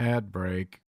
Ad break.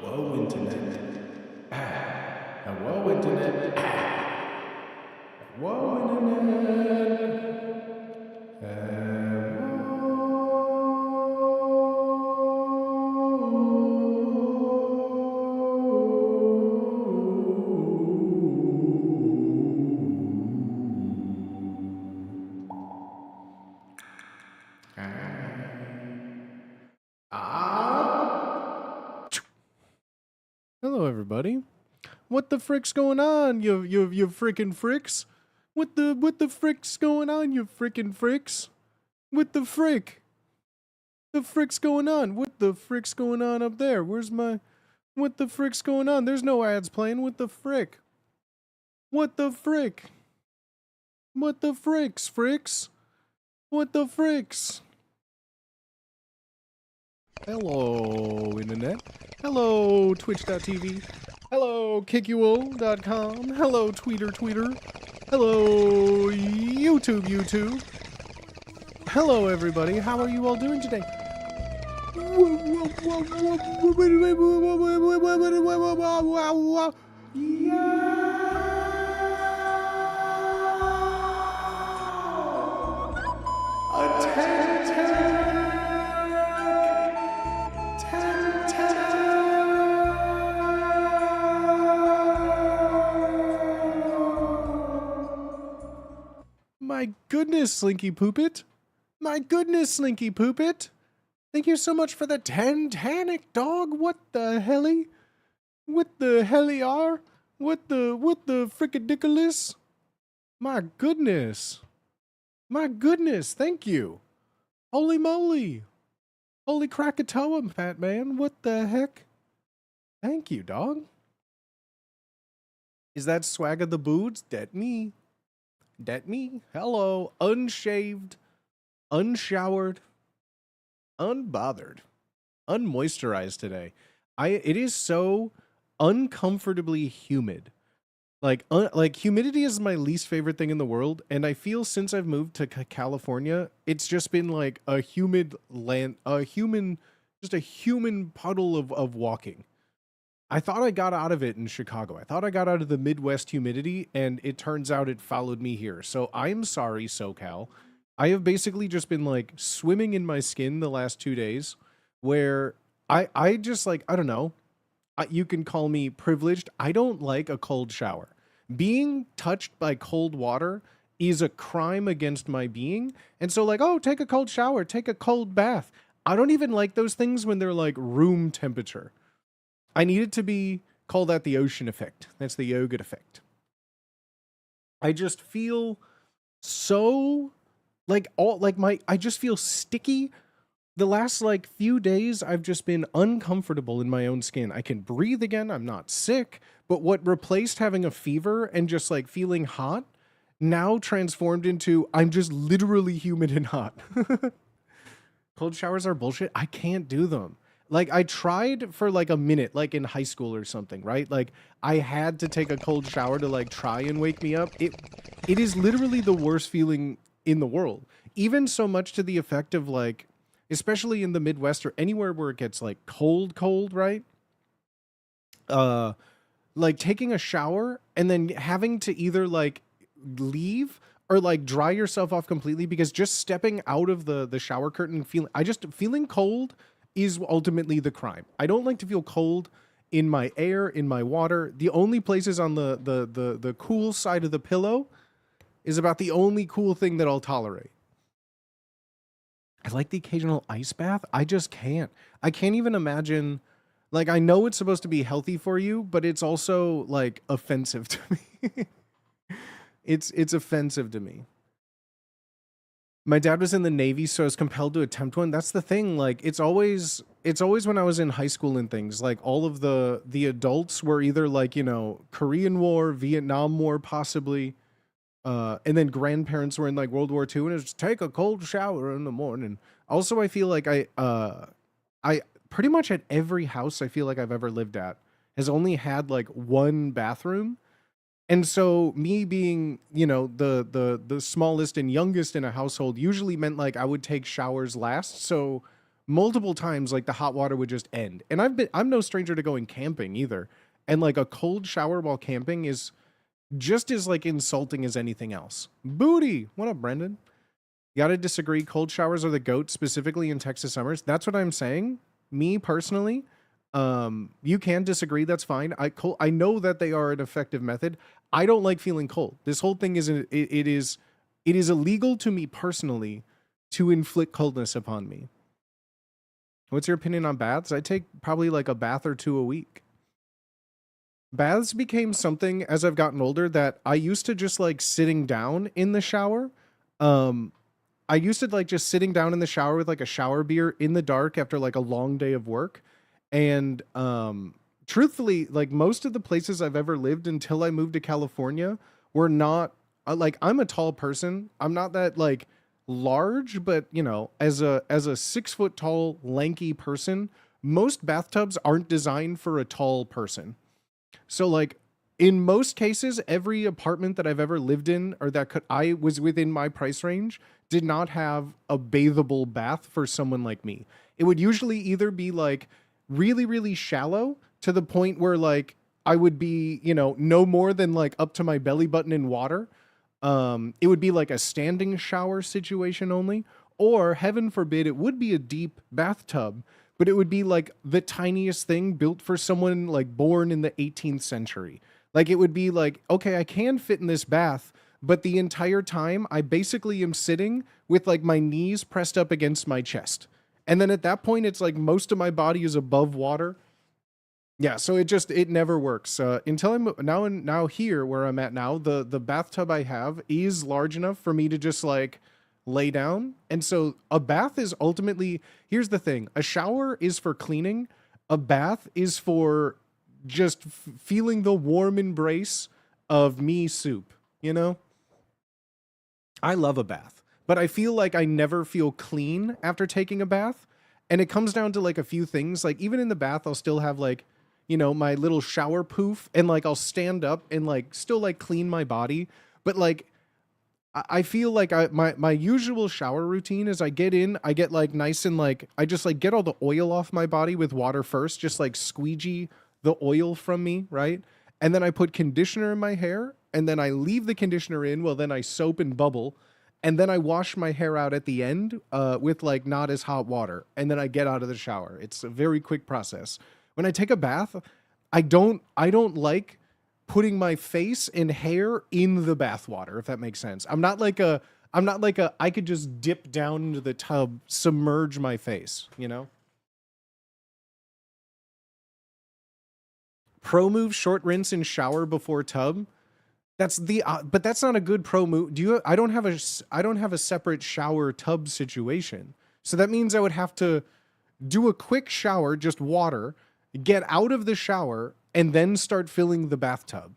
Hello, Internet. Hello, Internet. Hello, Internet. Hello, everybody. What the frick's going on, you frickin' fricks? What the frick's going on, you frickin' fricks? What the frick? The frick's going on? What the frick's going on up there? Where's my... What the frick's going on? There's no ads playing. What the frick? What the frick? What the fricks, fricks? What the fricks? Hello, Internet. Hello, Twitch.tv. Hello, Kickual.com. Hello, Tweeter. Hello, YouTube. Hello, everybody. How are you all doing today? My goodness, Slinky Poopit. My goodness, Slinky Poopit. Thank you so much for the Titanic, dog. What the helly? What the helly are? What the fricadiculous? My goodness. My goodness, thank you. Holy moly. Holy Krakatoa, Fat Man. What the heck? Thank you, dog. Is that Swagga the Boots? That me. That me. Hello. Unshaved. Unshowered. Unbothered. Unmoisturized today. It is so uncomfortably humid. Like humidity is my least favorite thing in the world, and I feel since I've moved to California, it's just been like a humid land, just a human puddle of walking. I thought I got out of it in Chicago. I thought I got out of the Midwest humidity, and it turns out it followed me here. So I'm sorry, SoCal. I have basically just been like swimming in my skin the last 2 days, where I just like, I don't know. You can call me privileged. I don't like a cold shower. Being touched by cold water is a crime against my being. And so like, oh, take a cold shower, take a cold bath. I don't even like those things when they're like room temperature. I need it to be, call that the ocean effect. That's the yogurt effect. I just feel so like I just feel sticky. The last like few days, I've just been uncomfortable in my own skin. I can breathe again. I'm not sick. But what replaced having a fever and just like feeling hot now transformed into I'm just literally humid and hot. Cold showers are bullshit. I can't do them. Like I tried for like a minute, like in high school or something, right? Like I had to take a cold shower to like try and wake me up. It is literally the worst feeling in the world. Even so much to the effect of like, especially in the Midwest or anywhere where it gets like cold, right? Like taking a shower and then having to either like leave or like dry yourself off completely, because just stepping out of the shower curtain and feeling cold is ultimately the crime. I don't like to feel cold in my air, in my water. The only places on the cool side of the pillow is about the only cool thing that I'll tolerate. I like the occasional ice bath. I just can't. I can't even imagine. Like, I know it's supposed to be healthy for you, but it's also like offensive to me. It's offensive to me. My dad was in the Navy, so I was compelled to attempt one. That's the thing. Like, it's always when I was in high school and things, like all of the adults were either like, you know, Korean War, Vietnam War, possibly. And then grandparents were in like World War II, and it's take a cold shower in the morning. Also, I feel like I pretty much at every house I feel like I've ever lived at has only had like one bathroom. And so me being, you know, the smallest and youngest in a household usually meant like I would take showers last. So multiple times like the hot water would just end. And I'm no stranger to going camping either. And like a cold shower while camping is just as like insulting as anything else. Booty. What up, Brendan? You gotta disagree. Cold showers are the goat, specifically in Texas summers. That's what I'm saying. Me personally, you can disagree. That's fine. I know that they are an effective method. I don't like feeling cold. This whole thing is it is illegal to me personally to inflict coldness upon me. What's your opinion on baths? I take probably like a bath or two a week. Baths became something as I've gotten older that I used to just like sitting down in the shower. I used to like just sitting down in the shower with like a shower beer in the dark after like a long day of work. And truthfully, like most of the places I've ever lived until I moved to California were not like, I'm a tall person. I'm not that like large, but you know, as a 6 foot tall, lanky person, most bathtubs aren't designed for a tall person. So like in most cases, every apartment that I've ever lived in or I was within my price range did not have a bathable bath for someone like me. It would usually either be like really, really shallow to the point where like I would be, you know, no more than like up to my belly button in water. It would be like a standing shower situation only, or heaven forbid, it would be a deep bathtub, but it would be like the tiniest thing built for someone like born in the 18th century. Like it would be like, okay, I can fit in this bath, but the entire time I basically am sitting with like my knees pressed up against my chest. And then at that point, it's like most of my body is above water. Yeah, so it never works. Until I'm now here where I'm at now, the bathtub I have is large enough for me to just like lay down. And so a bath is ultimately, here's the thing, a shower is for cleaning, a bath is for just feeling the warm embrace of me soup, you know? I love a bath, but I feel like I never feel clean after taking a bath. And it comes down to like a few things. Like even in the bath, I'll still have like, you know, my little shower poof, and like I'll stand up and like still like clean my body. But like I feel like my usual shower routine is I get in, I get like nice and like I just like get all the oil off my body with water first, just like squeegee the oil from me, right? And then I put conditioner in my hair, and then I leave the conditioner in. Well, then I soap and bubble, and then I wash my hair out at the end with like not as hot water, and then I get out of the shower. It's a very quick process. When I take a bath, I don't like putting my face and hair in the bath water, if that makes sense. I'm not like a I could just dip down into the tub, submerge my face, you know? Pro move, short rinse and shower before tub. That's the but that's not a good pro move. I don't have a separate shower tub situation. So that means I would have to do a quick shower, just water, get out of the shower, and then start filling the bathtub.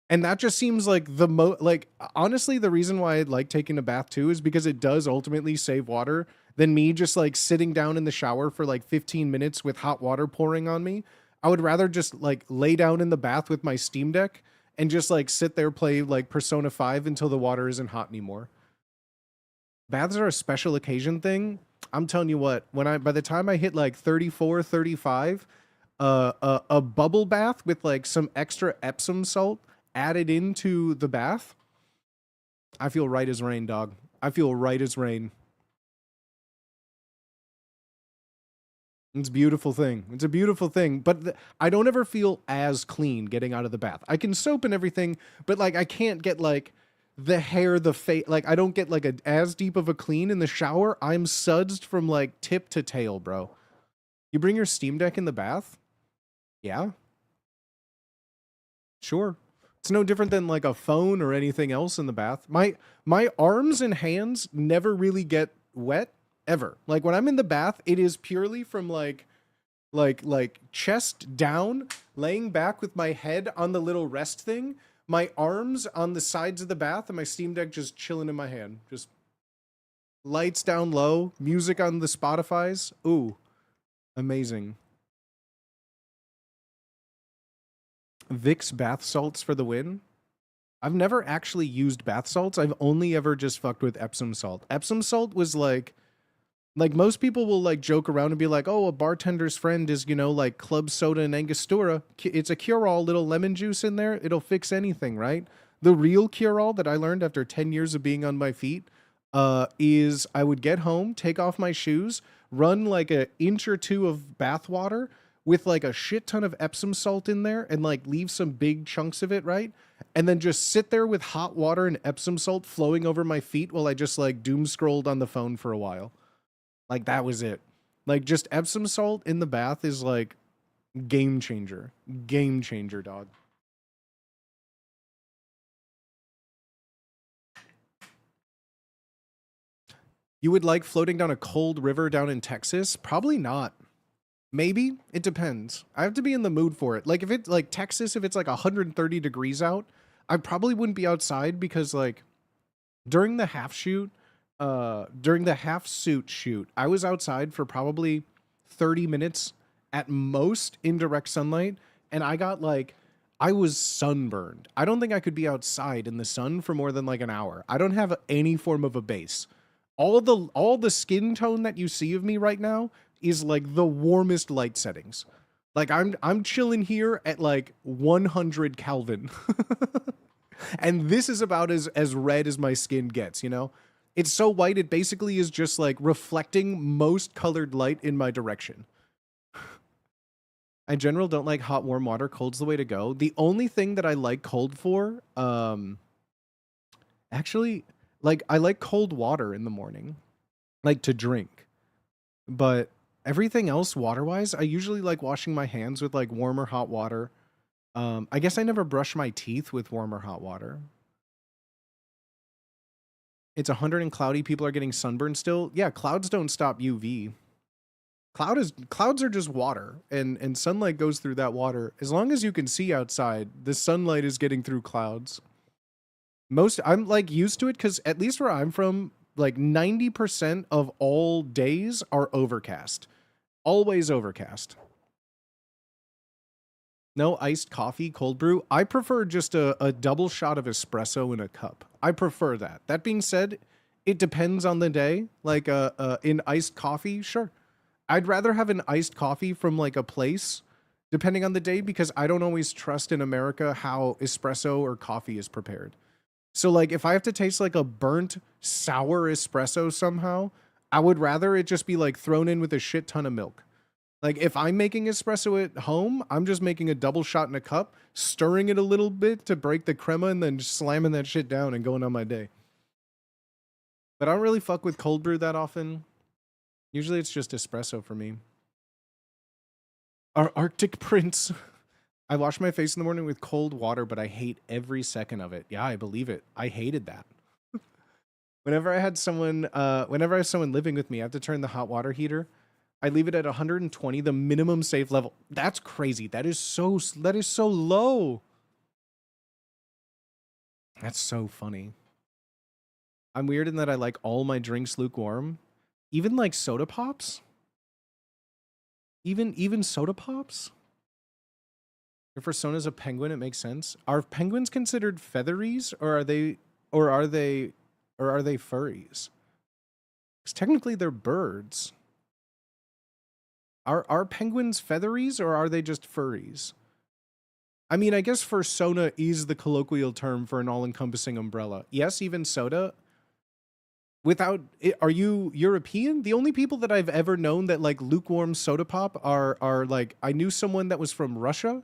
And that just seems like like honestly the reason why I like taking a bath too is because it does ultimately save water than me just like sitting down in the shower for like 15 minutes with hot water pouring on me. I would rather just like lay down in the bath with my Steam Deck and just like sit there play like Persona 5 until the water isn't hot anymore. Baths are a special occasion thing. I'm telling you what, by the time I hit like 34, 35, a bubble bath with like some extra Epsom salt added into the bath, I feel right as rain, dog. I feel right as rain. It's a beautiful thing. It's a beautiful thing. But I don't ever feel as clean getting out of the bath. I can soap and everything, but like I can't get like the hair, the face. Like I don't get like as deep of a clean in the shower. I'm sudsed from like tip to tail, bro. You bring your Steam Deck in the bath? Yeah, sure. It's no different than like a phone or anything else in the bath. My arms and hands never really get wet ever. Like when I'm in the bath, it is purely from like chest down, laying back with my head on the little rest thing, my arms on the sides of the bath, and my Steam Deck just chilling in my hand. Just lights down low, music on the Spotify's. Ooh, amazing. Vicks bath salts for the win. I've never actually used bath salts. I've only ever just fucked with Epsom salt. Epsom salt was like most people will like joke around and be like, "Oh, a bartender's friend is, you know, like club soda and Angostura. It's a cure-all, little lemon juice in there. It'll fix anything, right?" The real cure-all that I learned after 10 years of being on my feet is I would get home, take off my shoes, run like an inch or two of bath water with like a shit ton of Epsom salt in there and like leave some big chunks of it, right? And then just sit there with hot water and Epsom salt flowing over my feet while I just like doom scrolled on the phone for a while. Like that was it. Like just Epsom salt in the bath is like game changer. Game changer, dog. You would like floating down a cold river down in Texas? Probably not. Maybe. It depends. I have to be in the mood for it. Like if it's like Texas, if it's like 130 degrees out, I probably wouldn't be outside because like during the during the half suit shoot, I was outside for probably 30 minutes at most in direct sunlight, and I was sunburned. I don't think I could be outside in the sun for more than like an hour. I don't have any form of a base. All the skin tone that you see of me right now is like the warmest light settings. Like I'm chilling here at like 100 Kelvin. And this is about as red as my skin gets, you know? It's so white it basically is just like reflecting most colored light in my direction. I in general don't like hot warm water. Cold's the way to go. The only thing that I like cold for, actually, like I like cold water in the morning, like to drink. But everything else water-wise, I usually like washing my hands with like warm or hot water. I guess I never brush my teeth with warm or hot water. It's 100 and cloudy. People are getting sunburned still. Yeah, clouds don't stop UV. Clouds are just water, and sunlight goes through that water. As long as you can see outside, the sunlight is getting through clouds. I'm like used to it because at least where I'm from, like 90% of all days are overcast. Always overcast. No iced coffee, cold brew. I prefer just a double shot of espresso in a cup. I prefer that. That being said, it depends on the day. Like in iced coffee, sure. I'd rather have an iced coffee from like a place, depending on the day, because I don't always trust in America how espresso or coffee is prepared. So like if I have to taste like a burnt, sour espresso somehow, I would rather it just be like thrown in with a shit ton of milk. Like if I'm making espresso at home, I'm just making a double shot in a cup, stirring it a little bit to break the crema, and then just slamming that shit down and going on my day. But I don't really fuck with cold brew that often. Usually it's just espresso for me. Our Arctic Prince. I wash my face in the morning with cold water, but I hate every second of it. Yeah, I believe it. I hated that. Whenever I have someone living with me, I have to turn the hot water heater. I leave it at 120, the minimum safe level. That's crazy. That is so low. That's so funny. I'm weird in that I like all my drinks lukewarm. Even like soda pops? Even soda pops? If Persona's a penguin, it makes sense. Are penguins considered featheries, or are they furries? Because technically they're birds. Are penguins featheries, or are they just furries? I mean, I guess fursona is the colloquial term for an all-encompassing umbrella. Yes, even soda. Without it, are you European? The only people that I've ever known that like lukewarm soda pop are like, I knew someone that was from Russia.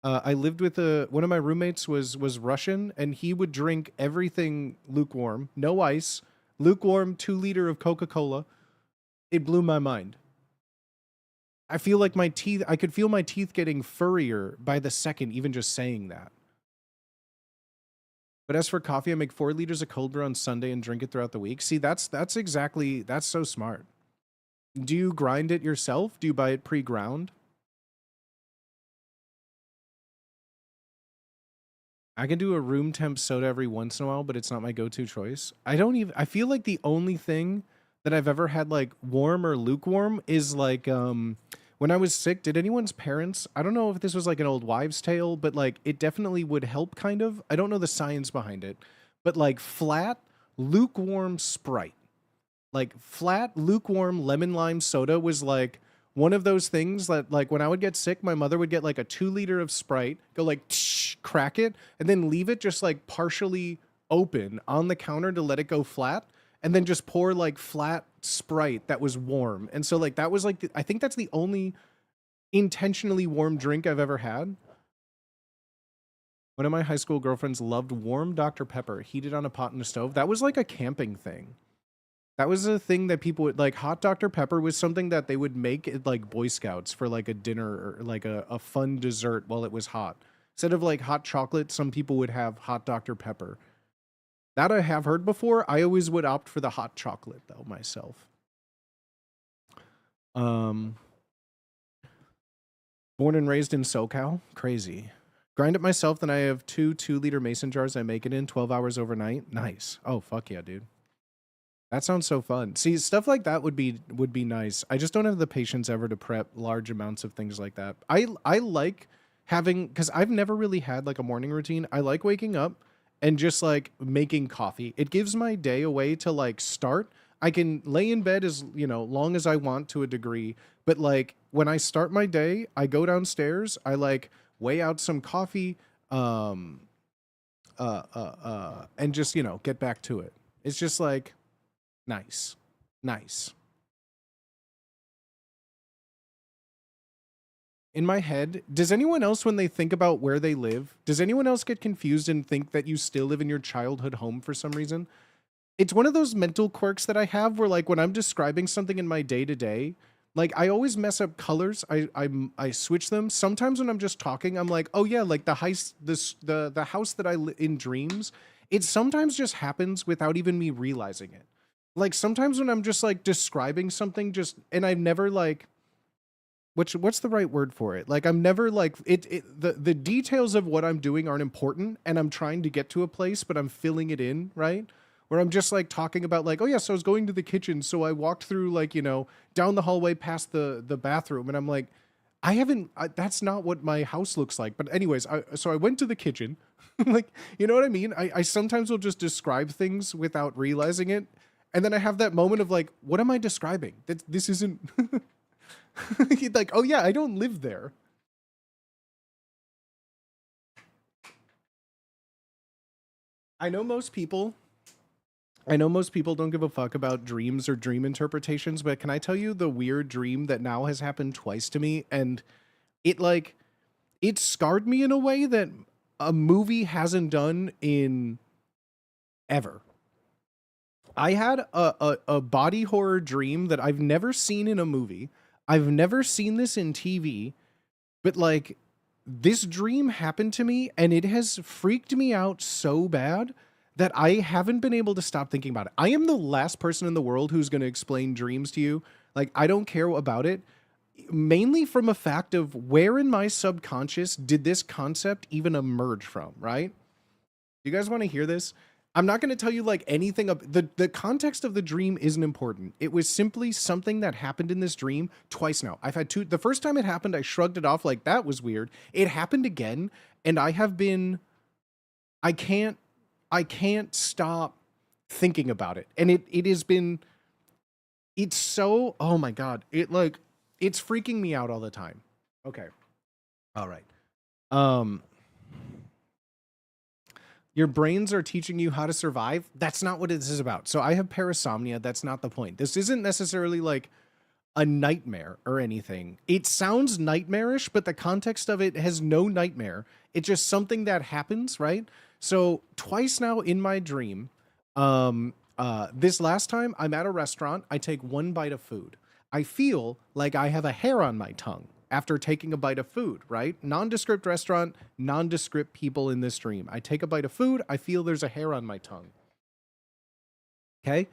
I lived with one of my roommates was Russian, and he would drink everything lukewarm, no ice, lukewarm 2 liter of Coca-Cola. It blew my mind. I feel like I could feel my teeth getting furrier by the second, even just saying that. But as for coffee, I make 4 liters of cold brew on Sunday and drink it throughout the week. See, that's so smart. Do you grind it yourself? Do you buy it pre-ground? I can do a room temp soda every once in a while, but it's not my go-to choice. I feel like the only thing that I've ever had like warm or lukewarm is like when I was sick. Did anyone's parents, I don't know if this was like an old wives' tale, but like it definitely would help kind of. I don't know the science behind it, but like flat lukewarm Sprite, like flat lukewarm lemon lime soda was like one of those things that like when I would get sick, my mother would get like a 2 liter of Sprite, go like crack it, and then leave it just like partially open on the counter to let it go flat, and then just pour like flat Sprite that was warm. And so like that was like I think that's the only intentionally warm drink I've ever had. One of my high school girlfriends loved warm Dr. Pepper heated on a pot in a stove. That was like a camping thing. That was a thing that people would like. Hot Dr. Pepper was something that they would make at like Boy Scouts for like a dinner or like a fun dessert while it was hot. Instead of like hot chocolate, some people would have hot Dr. Pepper. That I have heard before. I always would opt for the hot chocolate though myself. Born and raised in SoCal. Crazy. Grind it myself, then I have 2 2-liter mason jars I make it in 12 hours overnight. Nice. Oh, fuck yeah, dude. That sounds so fun. See, stuff like that would be nice. I just don't have the patience ever to prep large amounts of things like that. I like having, because I've never really had like a morning routine. I like waking up and just like making coffee. It gives my day a way to like start. I can lay in bed as, long as I want to a degree. But like when I start my day, I go downstairs, I like weigh out some coffee, um, and just, get back to it. It's just like nice, nice. In my head, does anyone else, when they think about where they live, does anyone else get confused and think that you still live in your childhood home for some reason? It's one of those mental quirks that I have where like when I'm describing something in my day to day, like I always mess up colors. I switch them. Sometimes when I'm just talking, I'm like, oh yeah, like the house, the house that in dreams. It sometimes just happens without even me realizing it. Like sometimes when I'm just like describing something, and I've never like, what's the right word for it? Like I'm never like the details of what I'm doing aren't important, and I'm trying to get to a place, but I'm filling it in, right? Where I'm just like talking about like, oh yeah, so I was going to the kitchen, so I walked through like, down the hallway past the bathroom, and I'm like, that's not what my house looks like. But anyways, so I went to the kitchen. Like, you know what I mean? I sometimes will just describe things without realizing it. And then I have that moment of like, what am I describing? This isn't like, oh yeah, I don't live there. I know most people I know most people don't give a fuck about dreams or dream interpretations, but can I tell you the weird dream that now has happened twice to me? And it like, it scarred me in a way that a movie hasn't done in ever. I had a body horror dream that I've never seen in a movie. I've never seen this in TV, but like this dream happened to me and it has freaked me out so bad that I haven't been able to stop thinking about it. I am the last person in the world who's going to explain dreams to you. Like, I don't care about it, mainly from a fact of where in my subconscious did this concept even emerge from, right? You guys want to hear this? I'm not going to tell you like anything of the context of the dream isn't important. It was simply something that happened in this dream twice now. I've had two. The first time it happened, I shrugged it off like that was weird. It happened again, and I can't stop thinking about it. And it has been, it's so, oh my God. It's freaking me out all the time. Okay. All right. Your brains are teaching you how to survive. That's not what this is about. So I have parasomnia. That's not the point. This isn't necessarily like a nightmare or anything. It sounds nightmarish, but the context of it has no nightmare. It's just something that happens, right? So twice now in my dream, this last time I'm at a restaurant, I take one bite of food. I feel like I have a hair on my tongue after taking a bite of food, right? Nondescript restaurant, nondescript people in this dream. I take a bite of food, I feel there's a hair on my tongue. Okay?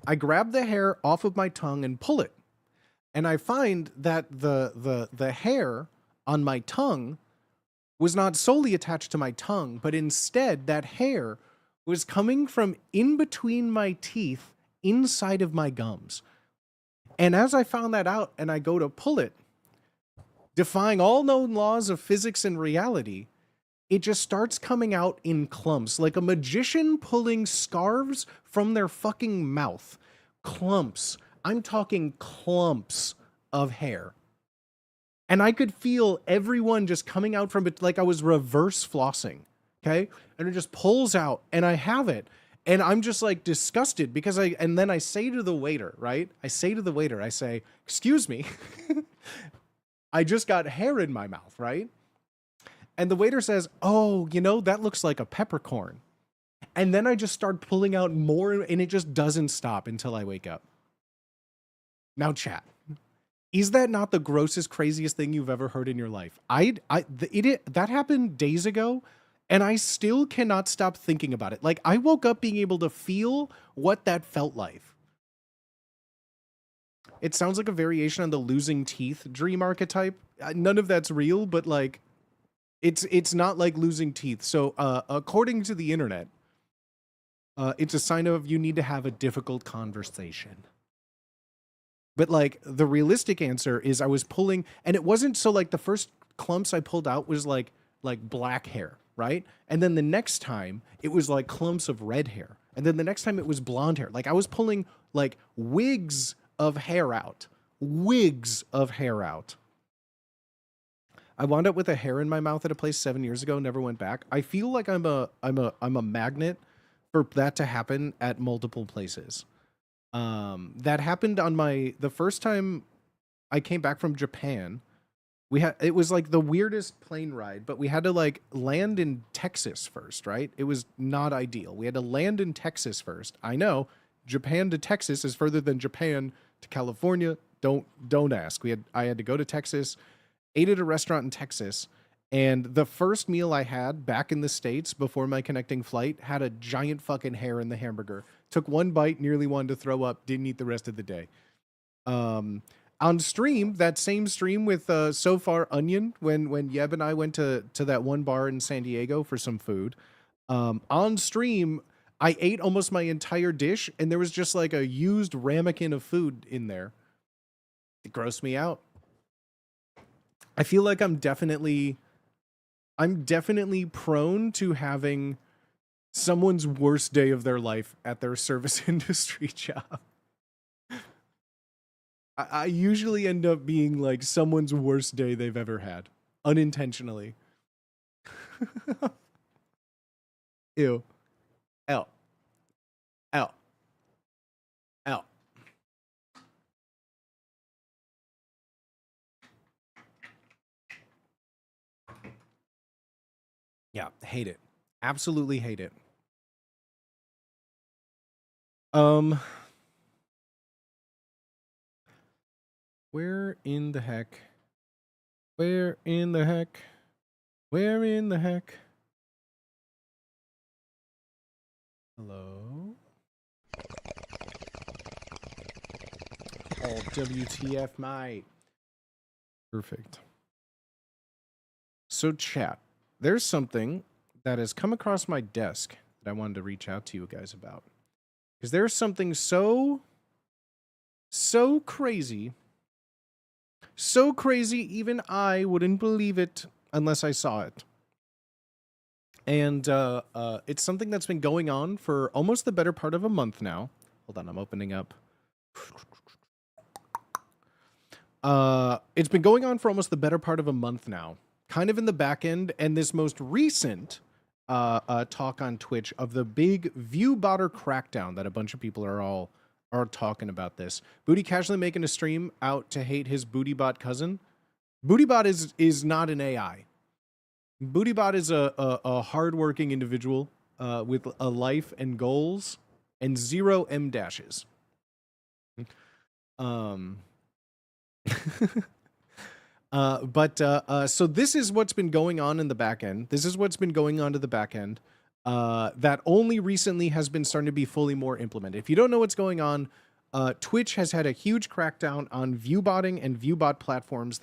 I grab the hair off of my tongue and pull it. And I find that the hair on my tongue was not solely attached to my tongue, but instead that hair was coming from in between my teeth inside of my gums. And as I found that out and I go to pull it, defying all known laws of physics and reality, it just starts coming out in clumps, like a magician pulling scarves from their fucking mouth. Clumps. I'm talking clumps of hair. And I could feel everyone just coming out from it like I was reverse flossing, okay? And it just pulls out, and I have it. And I'm just like disgusted because and then I say to the waiter, right? I say, excuse me, I just got hair in my mouth, right? And the waiter says, oh, that looks like a peppercorn. And then I just start pulling out more, and it just doesn't stop until I wake up. Now, chat. Is that not the grossest, craziest thing you've ever heard in your life? That happened days ago, and I still cannot stop thinking about it. Like, I woke up being able to feel what that felt like. It sounds like a variation on the losing teeth dream archetype. None of that's real, but like, it's not like losing teeth. So, according to the internet, it's a sign of you need to have a difficult conversation. But like the realistic answer is I was pulling, and it wasn't so like the first clumps I pulled out was like black hair, right? And then the next time it was like clumps of red hair. And then the next time it was blonde hair. Like I was pulling like wigs of hair out. Wigs of hair out. I wound up with a hair in my mouth at a place 7 years ago, never went back. I feel like I'm a magnet for that to happen at multiple places. That happened on the first time I came back from Japan. It was like the weirdest plane ride, but we had to like land in Texas first, right? It was not ideal. We had to land in Texas first. I know Japan to Texas is further than Japan to California. Don't ask. I had to go to Texas, ate at a restaurant in Texas, and the first meal I had back in the States before my connecting flight had a giant fucking hair in the hamburger. Took one bite, nearly wanted to throw up, didn't eat the rest of the day. On stream, that same stream with So Far Onion, when Yeb and I went to that one bar in San Diego for some food, on stream, I ate almost my entire dish, and there was just like a used ramekin of food in there. It grossed me out. I feel like I'm definitely prone to having someone's worst day of their life at their service industry job. I usually end up being like someone's worst day they've ever had, unintentionally. Ew. L. L. L. Yeah, hate it. Absolutely hate it. Where in the heck? Where in the heck? Where in the heck? Hello? Oh, WTF, mate. Perfect. So, chat, there's something that has come across my desk that I wanted to reach out to you guys about. Because there's something so crazy, even I wouldn't believe it unless I saw it. And it's something that's been going on for almost the better part of a month now. Hold on, I'm opening up. It's been going on for almost the better part of a month now, kind of in the back end, and this most recent talk on Twitch of the big view-botter crackdown that a bunch of people are talking about this. Booty casually making a stream out to hate his Bootybot cousin. Bootybot is not an AI. Bootybot is a hardworking individual with a life and goals and 0 M dashes. So this is what's been going on in the back end. This is what's been going on to the back end that only recently has been starting to be fully more implemented. If you don't know what's going on, Twitch has had a huge crackdown on viewbotting and viewbot platforms.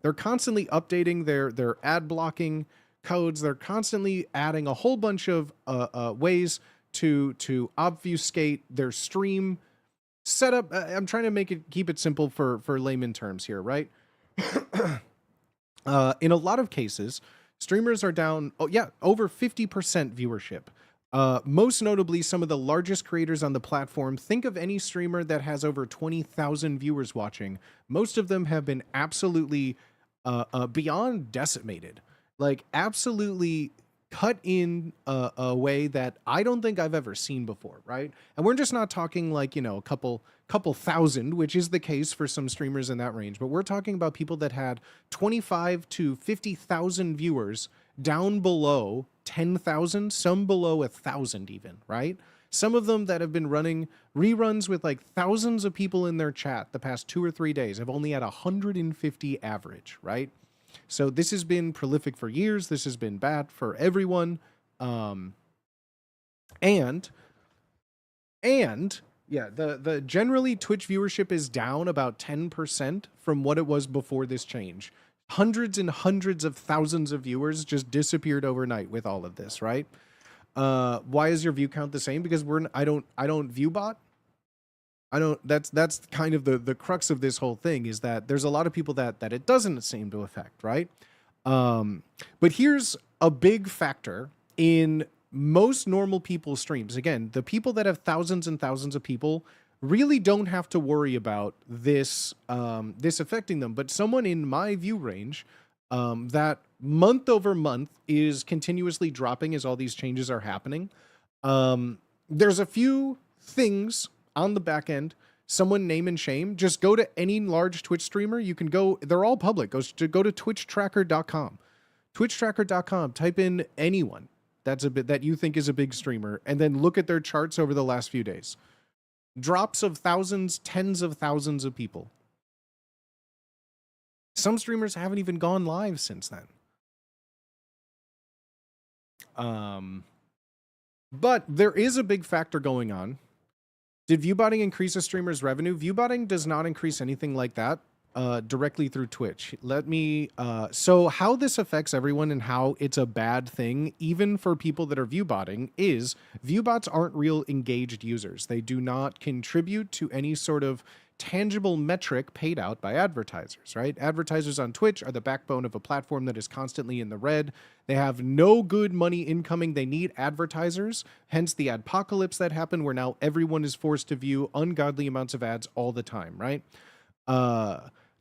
They're constantly updating their ad blocking codes. They're constantly adding a whole bunch of ways to obfuscate their stream setup. I'm trying to keep it simple for layman terms here, right? In a lot of cases, streamers are down, over 50% viewership. Most notably, some of the largest creators on the platform. Think of any streamer that has over 20,000 viewers watching. Most of them have been absolutely beyond decimated, like absolutely cut in a way that I don't think I've ever seen before, right? And we're just not talking like, a couple thousand, which is the case for some streamers in that range, but we're talking about people that had 25 to 50,000 viewers down below 10,000, some below 1,000 even, right? Some of them that have been running reruns with like thousands of people in their chat the past 2 or 3 days have only had 150 average, right? So this has been prolific for years. This has been bad for everyone. And yeah, the generally Twitch viewership is down about 10% from what it was before this change. Hundreds and hundreds of thousands of viewers just disappeared overnight with all of this, right? Why is your view count the same? Because I don't view bot. That's kind of the crux of this whole thing, is that there's a lot of people that it doesn't seem to affect, right? But here's a big factor in most normal people streams, again, the people that have thousands and thousands of people really don't have to worry about this this affecting them. But someone in my view range that month over month is continuously dropping as all these changes are happening. There's a few things on the back end. Someone name and shame. Just go to any large Twitch streamer. You can go, they're all public. Go to twitchtracker.com. Twitchtracker.com. Type in anyone that's a bit that you think is a big streamer, and then look at their charts over the last few days. Drops of thousands, tens of thousands of people. Some streamers haven't even gone live since then. But there is a big factor going on. Did viewbotting increase a streamer's revenue? Viewbotting does not increase anything like that directly through Twitch. So how this affects everyone and how it's a bad thing, even for people that are viewbotting, is viewbots aren't real engaged users. They do not contribute to any sort of tangible metric paid out by advertisers, right? Advertisers on Twitch are the backbone of a platform that is constantly in the red. They have no good money incoming. They need advertisers, hence the adpocalypse that happened where now everyone is forced to view ungodly amounts of ads all the time, right?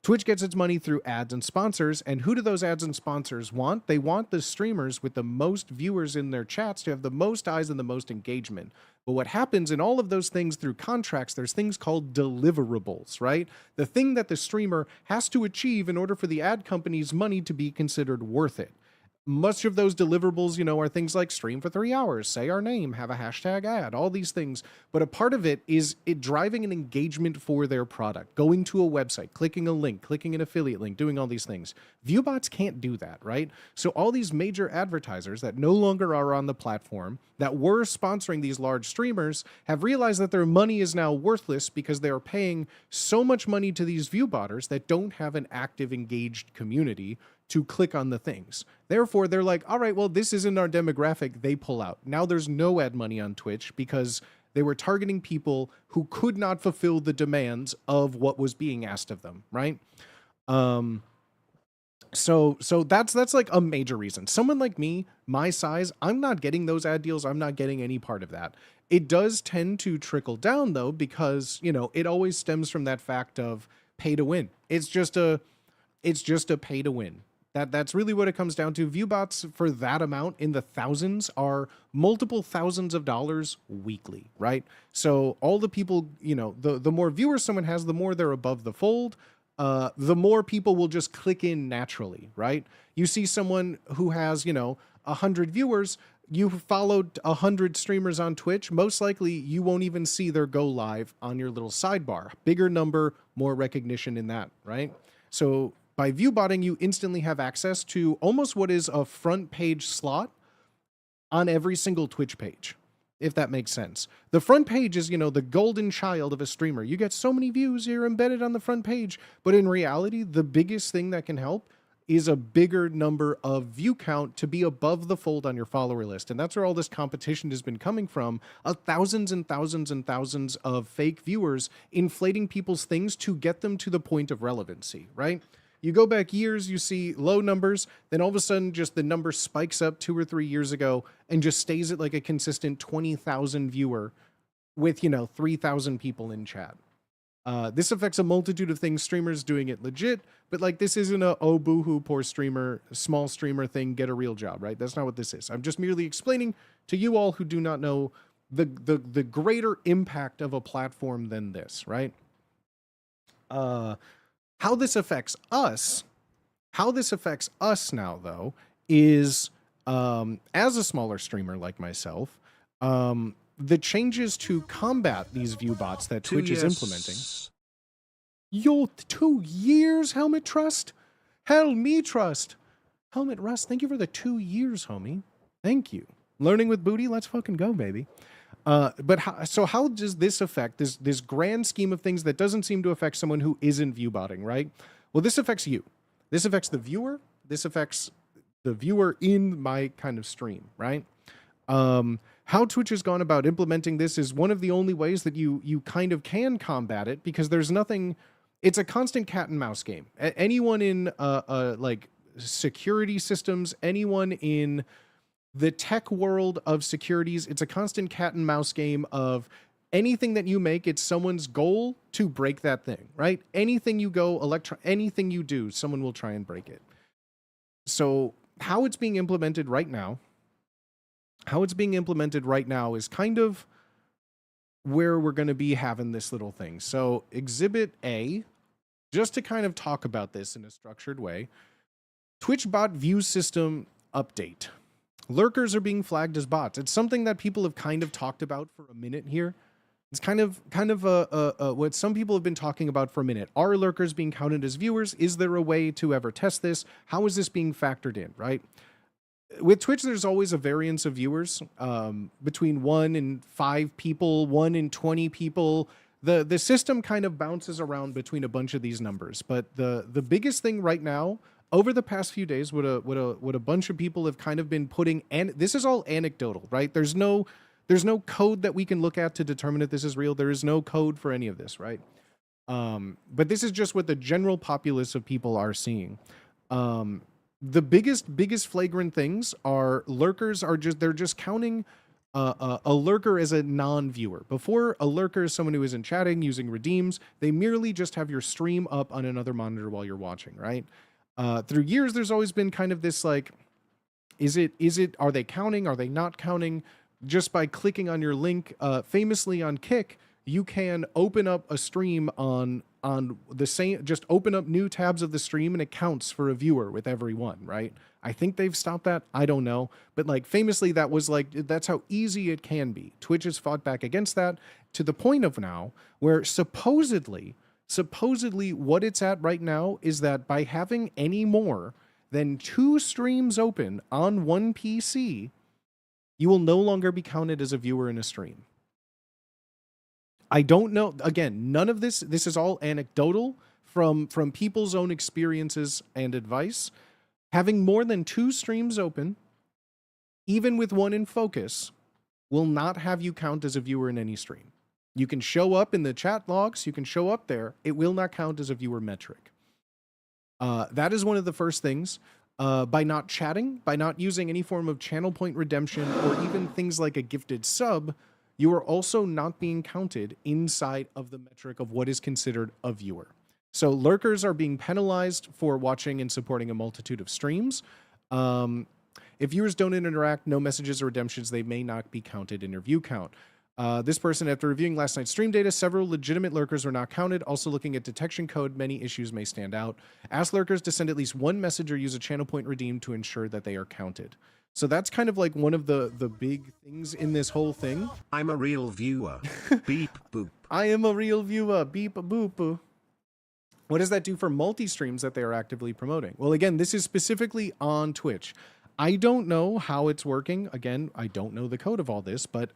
Twitch gets its money through ads and sponsors, and who do those ads and sponsors want? They want the streamers with the most viewers in their chats to have the most eyes and the most engagement. But what happens in all of those things through contracts, there's things called deliverables, right? The thing that the streamer has to achieve in order for the ad company's money to be considered worth it. Much of those deliverables, you know, are things like stream for 3 hours, say our name, have a hashtag ad, all these things. But a part of it is it driving an engagement for their product, going to a website, clicking a link, clicking an affiliate link, doing all these things. Viewbots can't do that, right? So all these major advertisers that no longer are on the platform, that were sponsoring these large streamers, have realized that their money is now worthless because they are paying so much money to these viewbotters that don't have an active, engaged community to click on the things. Therefore, they're like, all right, well, this isn't our demographic. They pull out. Now there's no ad money on Twitch because they were targeting people who could not fulfill the demands of what was being asked of them, right? So that's like a major reason. Someone like me, my size, I'm not getting those ad deals. I'm not getting any part of that. It does tend to trickle down though, because, you know, it always stems from that fact of pay to win. It's just a pay to win. That's really what it comes down to. Viewbots for that amount in the thousands are multiple thousands of dollars weekly, right? So all the people, you know, the more viewers someone has, the more they're above the fold, the more people will just click in naturally, right? You see someone who has, you know, 100 viewers, you followed 100 streamers on Twitch, most likely you won't even see their go live on your little sidebar. Bigger number, more recognition in that, right? So by viewbotting, you instantly have access to almost what is a front page slot on every single Twitch page, if that makes sense. The front page is, you know, the golden child of a streamer. You get so many views, you're embedded on the front page. But in reality, the biggest thing that can help is a bigger number of view count to be above the fold on your follower list. And that's where all this competition has been coming from, thousands and thousands and thousands of fake viewers inflating people's things to get them to the point of relevancy, right? You go back years, you see low numbers, then all of a sudden just the number spikes up 2 or 3 years ago and just stays at like a consistent 20,000 viewer with, you know, 3,000 people in chat. This affects a multitude of things, streamers doing it legit, but like this isn't a, oh, boohoo, poor streamer, small streamer thing, get a real job, right? That's not what this is. I'm just merely explaining to you all who do not know the greater impact of a platform than this, right? How this affects us now, though, is as a smaller streamer like myself, the changes to combat these view bots that Twitch is implementing. Yo, 2 years, Helmet Trust? Hell me trust. Helmet Rust, thank you for the 2 years, homie. Thank you. Learning with Booty, let's fucking go, baby. But how does this affect this grand scheme of things that doesn't seem to affect someone who isn't viewbotting, right? Well, this affects you. This affects the viewer. This affects the viewer in my kind of stream, right? How Twitch has gone about implementing this is one of the only ways that you kind of can combat it, because there's nothing. It's a constant cat and mouse game. Anyone in like security systems, anyone in the tech world of securities, it's a constant cat and mouse game of anything that you make, it's someone's goal to break that thing, right? Anything you go anything you do, someone will try and break it. So how it's being implemented right now is kind of where we're going to be having this little thing. So Exhibit A, just to kind of talk about this in a structured way, Twitch bot view system update. Lurkers are being flagged as bots. It's something that people have kind of talked about for a minute here. It's kind of what some people have been talking about for a minute. Are lurkers being counted as viewers? Is there a way to ever test this? How is this being factored in, right? With Twitch, there's always a variance of viewers between 1 and 5 people, 1 and 20 people. The system kind of bounces around between a bunch of these numbers. But the biggest thing right now, over the past few days, what a bunch of people have kind of been putting, and this is all anecdotal, right? There's no code that we can look at to determine if this is real. There is no code for any of this, right? But this is just what the general populace of people are seeing. The biggest flagrant things are lurkers they're just counting a lurker as a non-viewer. Before, a lurker is someone who isn't chatting, using redeems. They merely just have your stream up on another monitor while you're watching, right? Through years, there's always been kind of this like, are they counting? Are they not counting? Just by clicking on your link, famously on Kick, you can open up a stream on the same, just open up new tabs of the stream and it counts for a viewer with every one, right? I think they've stopped that. I don't know. But like famously, that was like, that's how easy it can be. Twitch has fought back against that to the point of now where supposedly what it's at right now is that by having any more than 2 streams open on one PC, you will no longer be counted as a viewer in a stream. I don't know. Again, none of this is all anecdotal from people's own experiences and advice. Having more than 2 streams open, even with one in focus, will not have you count as a viewer in any stream. You can show up in the chat logs. You can show up there. It will not count as a viewer metric. That is one of the first things. By not chatting, by not using any form of channel point redemption, or even things like a gifted sub, you are also not being counted inside of the metric of what is considered a viewer. So lurkers are being penalized for watching and supporting a multitude of streams. If viewers don't interact, no messages or redemptions, they may not be counted in your view count. This person, after reviewing last night's stream data, several legitimate lurkers were not counted. Also looking at detection code, many issues may stand out. Ask lurkers to send at least one message or use a channel point redeem to ensure that they are counted. So that's kind of like one of the big things in this whole thing. I'm a real viewer. Beep boop. I am a real viewer. Beep boop. What does that do for multi-streams that they are actively promoting? Well, again, this is specifically on Twitch. I don't know how it's working. Again, I don't know the code of all this, but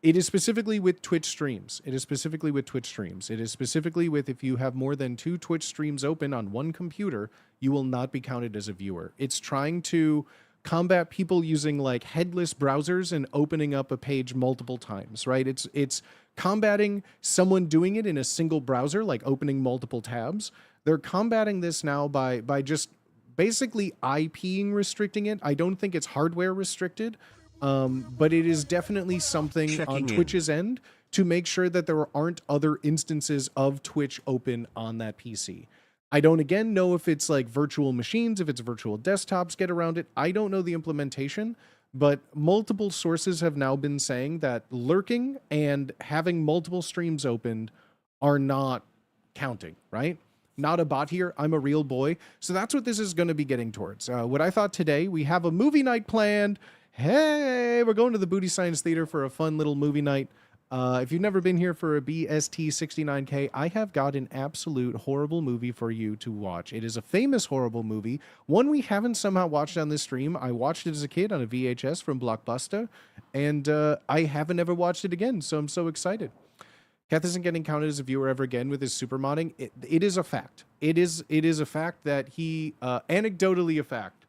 it is specifically with Twitch streams. It is specifically with if you have more than 2 Twitch streams open on one computer, you will not be counted as a viewer. It's trying to combat people using like headless browsers and opening up a page multiple times, right? It's combating someone doing it in a single browser, like opening multiple tabs. They're combating this now by just basically IPing restricting it. I don't think it's hardware restricted. But it is definitely something on Twitch's end to make sure that there aren't other instances of Twitch open on that PC. I don't, again, know if it's like virtual machines, if it's virtual desktops get around it. I don't know the implementation, but multiple sources have now been saying that lurking and having multiple streams opened are not counting, right? Not a bot here. I'm a real boy. So that's what this is going to be getting towards. What I thought today, we have a movie night planned. Hey, we're going to the Booty Science Theater for a fun little movie night. If you've never been here for a BST69K, I have got an absolute horrible movie for you to watch. It is a famous horrible movie, one we haven't somehow watched on this stream. I watched it as a kid on a VHS from Blockbuster, and I haven't ever watched it again, so I'm so excited. Keth isn't getting counted as a viewer ever again with his super modding. It is a fact. It is a fact that he, anecdotally a fact,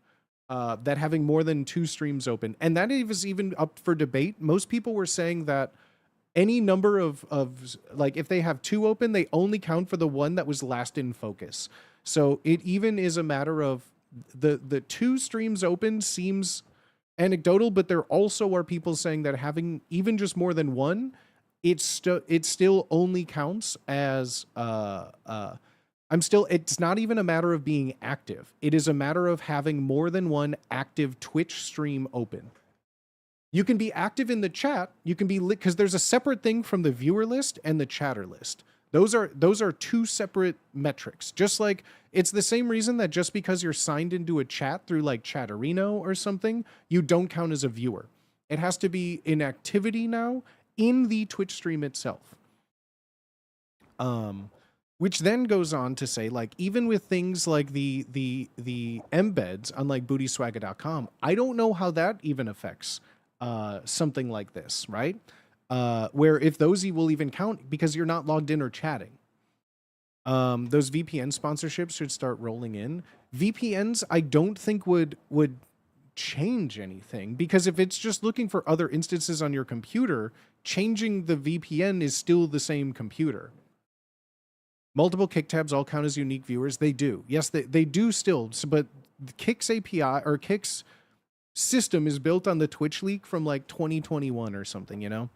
that having more than 2 streams open, and that is even up for debate. Most people were saying that any number of like, if they have 2 open, they only count for the one that was last in focus. So it even is a matter of the 2 streams open seems anecdotal, but there also are people saying that having even just more than one, it still only counts as it's not even a matter of being active. It is a matter of having more than one active Twitch stream open. You can be active in the chat. You can be because there's a separate thing from the viewer list and the chatter list. Those are two separate metrics. Just like it's the same reason that just because you're signed into a chat through like Chatterino or something, you don't count as a viewer. It has to be in activity now in the Twitch stream itself. Which then goes on to say, like, even with things like the embeds on like Bootyswagga.com, I don't know how that even affects something like this, right? Where if those will even count because you're not logged in or chatting. Those VPN sponsorships should start rolling in. VPNs, I don't think would change anything, because if it's just looking for other instances on your computer, changing the VPN is still the same computer. Multiple Kick tabs all count as unique viewers. They do. Yes, they do still, but Kick's API or Kick's system is built on the Twitch leak from like 2021 or something, you know?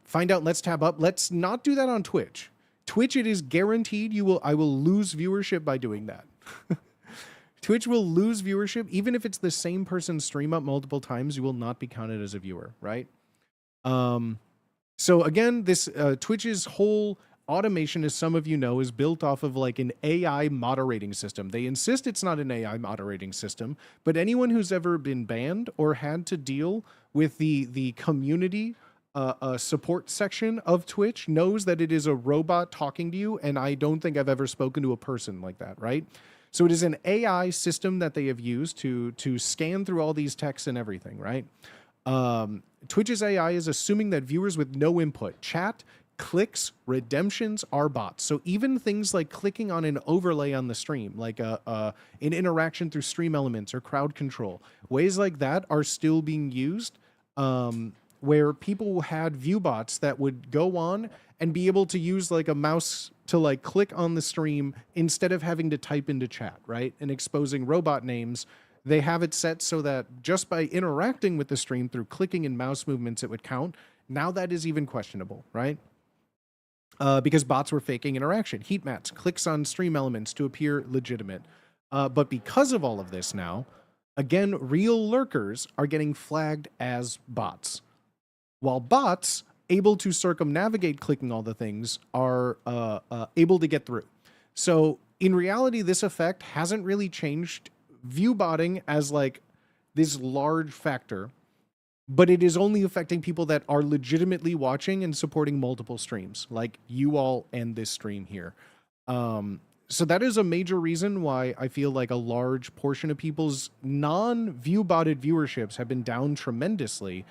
Find out, let's tab up. Let's not do that on Twitch. Twitch, it is guaranteed I will lose viewership by doing that. Twitch will lose viewership. Even if it's the same person stream up multiple times, you will not be counted as a viewer, right? So again, this Twitch's whole automation, as some of you know, is built off of like an AI moderating system. They insist it's not an AI moderating system, but anyone who's ever been banned or had to deal with the community support section of Twitch knows that it is a robot talking to you, and I don't think I've ever spoken to a person like that, right? So it is an AI system that they have used to scan through all these texts and everything, right? Twitch's AI is assuming that viewers with no input, chat, clicks, redemptions are bots. So even things like clicking on an overlay on the stream, like an interaction through stream elements or crowd control, ways like that are still being used, where people had view bots that would go on and be able to use like a mouse to like click on the stream instead of having to type into chat, right? And exposing robot names. They have it set so that just by interacting with the stream through clicking and mouse movements, it would count. Now that is even questionable, right? Because bots were faking interaction. Heat mats, clicks on stream elements to appear legitimate. But because of all of this now, again, real lurkers are getting flagged as bots. While bots, able to circumnavigate clicking all the things, are able to get through. So in reality, this effect hasn't really changed view botting as like this large factor, but it is only affecting people that are legitimately watching and supporting multiple streams, like you all and this stream here. So that is a major reason why I feel like a large portion of people's non-view botted viewerships have been down tremendously,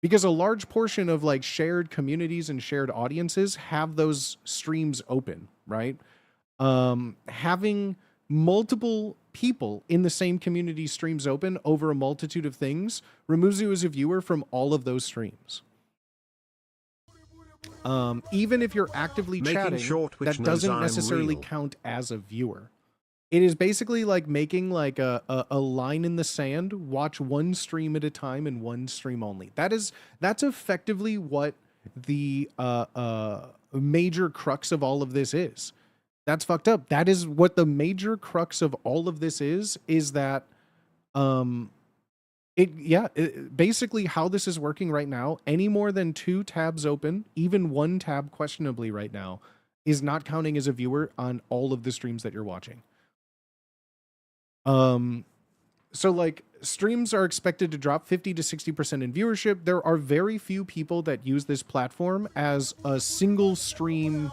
because a large portion of like shared communities and shared audiences have those streams open, right? Having multiple people in the same community streams open over a multitude of things removes you as a viewer from all of those streams. Even if you're actively chatting, that doesn't necessarily count as a viewer. It is basically like making like a line in the sand, watch one stream at a time and one stream only. That's effectively what the major crux of all of this is. That's fucked up. That is what the major crux of all of this is that basically how this is working right now, any more than 2 tabs open, even 1 tab questionably right now, is not counting as a viewer on all of the streams that you're watching. So like streams are expected to drop 50 to 60% in viewership. There are very few people that use this platform as a single stream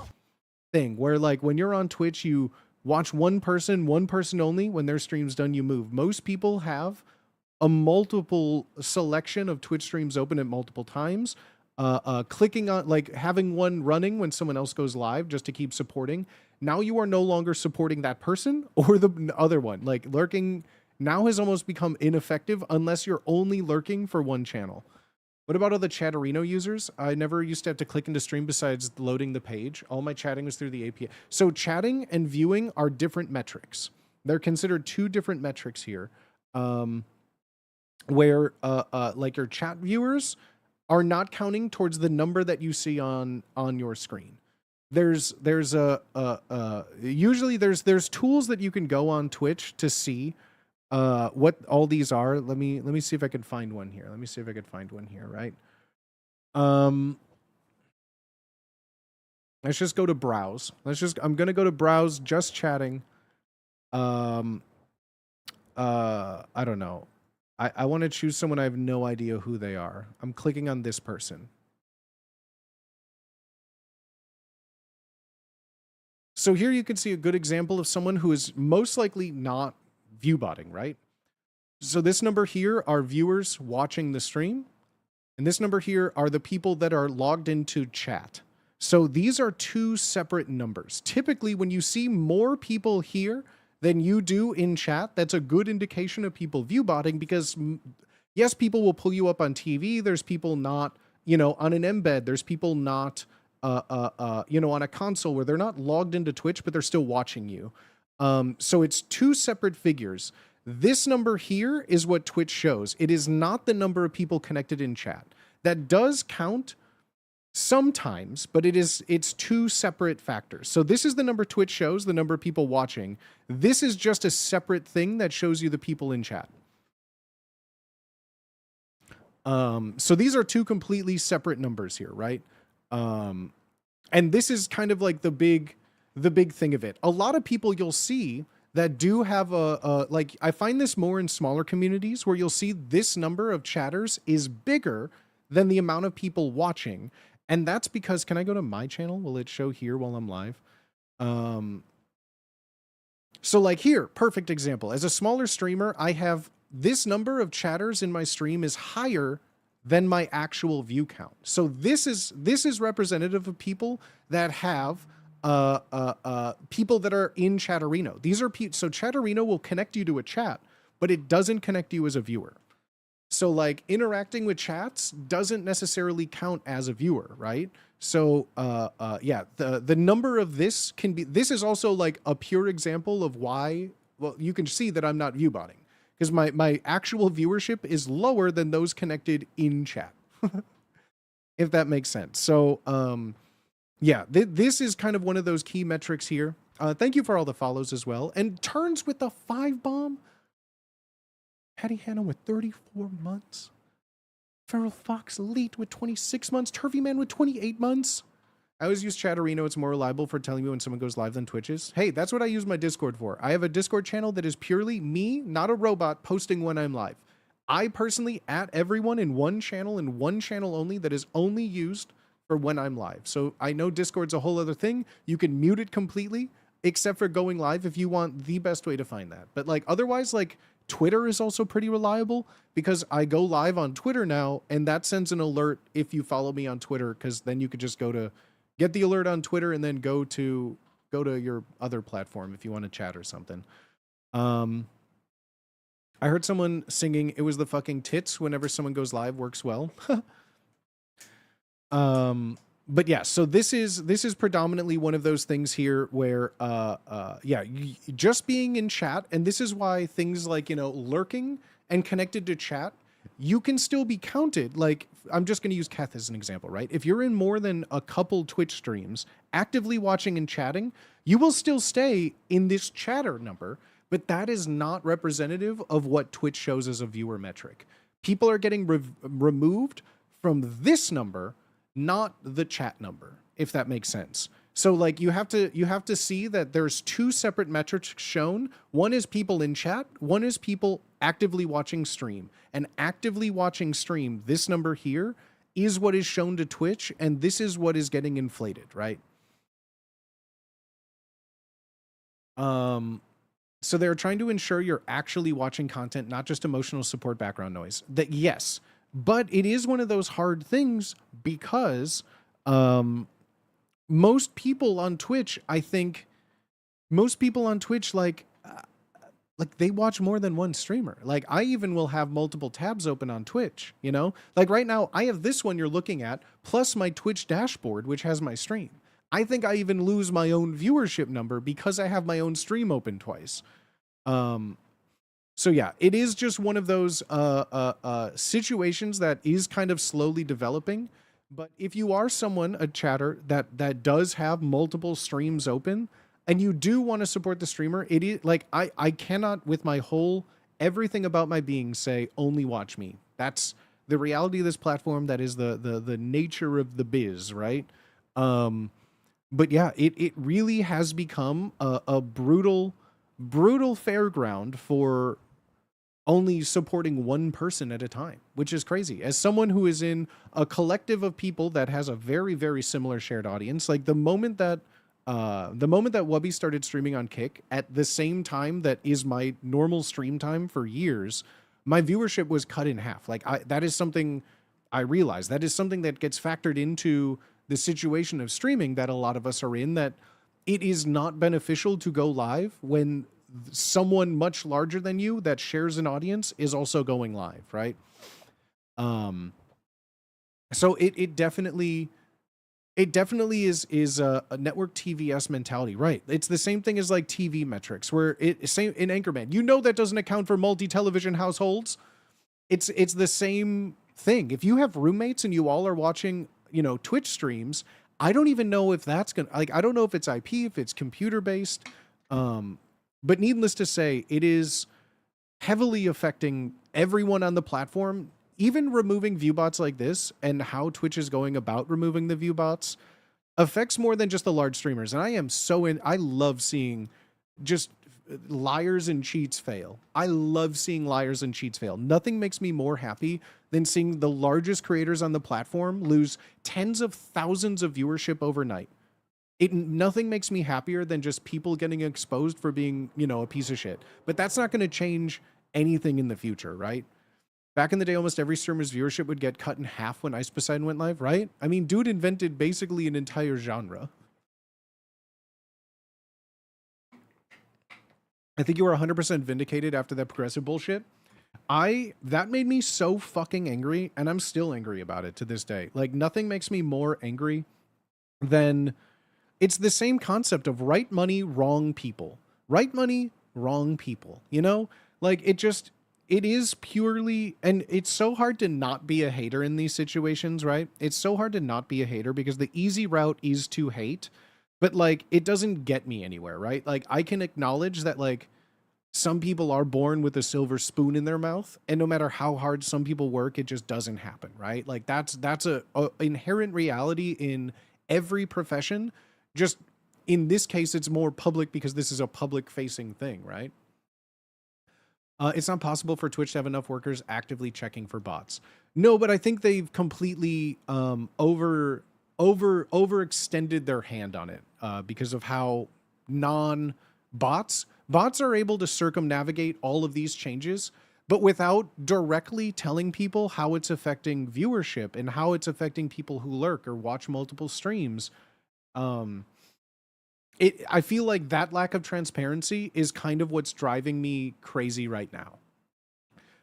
thing, where like when you're on Twitch, you watch one person only. When their stream's done, you move. Most people have a multiple selection of Twitch streams open at multiple times, clicking on, like having one running when someone else goes live just to keep supporting. Now you are no longer supporting that person or the other one. Like lurking now has almost become ineffective unless you're only lurking for one channel. What about all the Chatterino users? I never used to have to click into stream besides loading the page. All my chatting was through the API. So chatting and viewing are different metrics. They're considered 2 different metrics here. where like your chat viewers are not counting towards the number that you see on your screen. There's usually there's tools that you can go on Twitch to see what all these are. Let me see if I can find one here. Right. Let's just go to browse. I'm gonna go to browse just chatting. I don't know. I want to choose someone I have no idea who they are. I'm clicking on this person. So here you can see a good example of someone who is most likely not viewbotting, right? So this number here are viewers watching the stream. And this number here are the people that are logged into chat. So these are two separate numbers. Typically, when you see more people here than you do in chat, that's a good indication of people viewbotting, because yes, people will pull you up on TV. There's people not, on an embed. There's people not, on a console where they're not logged into Twitch, but they're still watching you. So it's two separate figures. This number here is what Twitch shows. It is not the number of people connected in chat. That does count sometimes, but it's two separate factors. So this is the number Twitch shows, the number of people watching. This is just a separate thing that shows you the people in chat. So these are two completely separate numbers here, right? And this is kind of like the big thing of it. A lot of people you'll see that do have like, I find this more in smaller communities where you'll see this number of chatters is bigger than the amount of people watching. And that's because, can I go to my channel? Will it show here while I'm live? So like here, perfect example. As a smaller streamer, I have this number of chatters in my stream is higher than my actual view count. So this is representative of people that have people that are in Chatterino. These are so Chatterino will connect you to a chat, but it doesn't connect you as a viewer. So like interacting with chats doesn't necessarily count as a viewer, right? So yeah, the number of this can be, this is also like a pure example of why, well, you can see that I'm not viewbotting because my actual viewership is lower than those connected in chat, if that makes sense. So yeah, this is kind of one of those key metrics here. Thank you for all the follows as well. And turns with the 5 bomb. Patty Hannah with 34 months. Feral Fox Elite with 26 months. Turvy Man with 28 months. I always use Chatterino. It's more reliable for telling me when someone goes live than Twitches. Hey, that's what I use my Discord for. I have a Discord channel that is purely me, not a robot, posting when I'm live. I personally at everyone in one channel and one channel only that is only used for when I'm live. So I know Discord's a whole other thing. You can mute it completely, except for going live if you want the best way to find that. But like otherwise, like Twitter is also pretty reliable because I go live on Twitter now and that sends an alert if you follow me on Twitter, because then you could just go to get the alert on Twitter and then go to your other platform if you want to chat or something. I heard someone singing "It Was the Fucking Tits" whenever someone goes live works well. But yeah, so this is predominantly one of those things here where, yeah, just being in chat, and this is why things like, lurking and connected to chat, you can still be counted. Like, I'm just going to use Kath as an example, right? If you're in more than a couple Twitch streams, actively watching and chatting, you will still stay in this chatter number, but that is not representative of what Twitch shows as a viewer metric. People are getting removed from this number, not the chat number, if that makes sense. So like you have to see that there's two separate metrics shown. One is people in chat, one is people actively watching stream. And actively watching stream, this number here is what is shown to Twitch, and this is what is getting inflated, right? So they're trying to ensure you're actually watching content, not just emotional support background noise. That yes, but it is one of those hard things because most people on Twitch, I think, like they watch more than one streamer. Like I even will have multiple tabs open on Twitch, Like right now, I have this one you're looking at, plus my Twitch dashboard, which has my stream. I think I even lose my own viewership number because I have my own stream open twice. So So yeah, it is just one of those situations that is kind of slowly developing. But if you are someone, a chatter that does have multiple streams open, and you do want to support the streamer, it is like I cannot with my whole everything about my being say only watch me. That's the reality of this platform. That is the nature of the biz, right? Um, but yeah, it really has become a brutal fairground for only supporting one person at a time, which is crazy. As someone who is in a collective of people that has a very similar shared audience, like the moment that Wubby started streaming on Kick at the same time that is my normal stream time for years, my viewership was cut in half. Like that is something I realize. That is something that gets factored into the situation of streaming that a lot of us are in, that it is not beneficial to go live when someone much larger than you that shares an audience is also going live, right? Um, so it definitely is a network TVS mentality, right? It's the same thing as like TV metrics, where it same in Anchorman. You know that doesn't account for multi-television households. It's the same thing. If you have roommates and you all are watching, Twitch streams, I don't even know if that's gonna like I don't know if it's IP, if it's computer based. But needless to say, it is heavily affecting everyone on the platform. Even removing viewbots like this and how Twitch is going about removing the viewbots affects more than just the large streamers. And I love seeing just liars and cheats fail. I love seeing liars and cheats fail. Nothing makes me more happy than seeing the largest creators on the platform lose tens of thousands of viewership overnight. Nothing makes me happier than just people getting exposed for being, a piece of shit. But that's not going to change anything in the future, right? Back in the day, almost every streamer's viewership would get cut in half when Ice Poseidon went live, right? I mean, dude invented basically an entire genre. I think you were 100% vindicated after that progressive bullshit. That made me so fucking angry, and I'm still angry about it to this day. Like, nothing makes me more angry than it's the same concept of right money, wrong people. Right money, wrong people. Like it is purely, and it's so hard to not be a hater in these situations, right? It's so hard to not be a hater because the easy route is to hate, but like it doesn't get me anywhere, right? Like I can acknowledge that like some people are born with a silver spoon in their mouth, and no matter how hard some people work, it just doesn't happen, right? Like that's a inherent reality in every profession. Just in this case, it's more public because this is a public facing thing, right? It's not possible for Twitch to have enough workers actively checking for bots. No, but I think they've completely overextended their hand on it because of how bots are able to circumnavigate all of these changes, but without directly telling people how it's affecting viewership and how it's affecting people who lurk or watch multiple streams. I feel like that lack of transparency is kind of what's driving me crazy right now.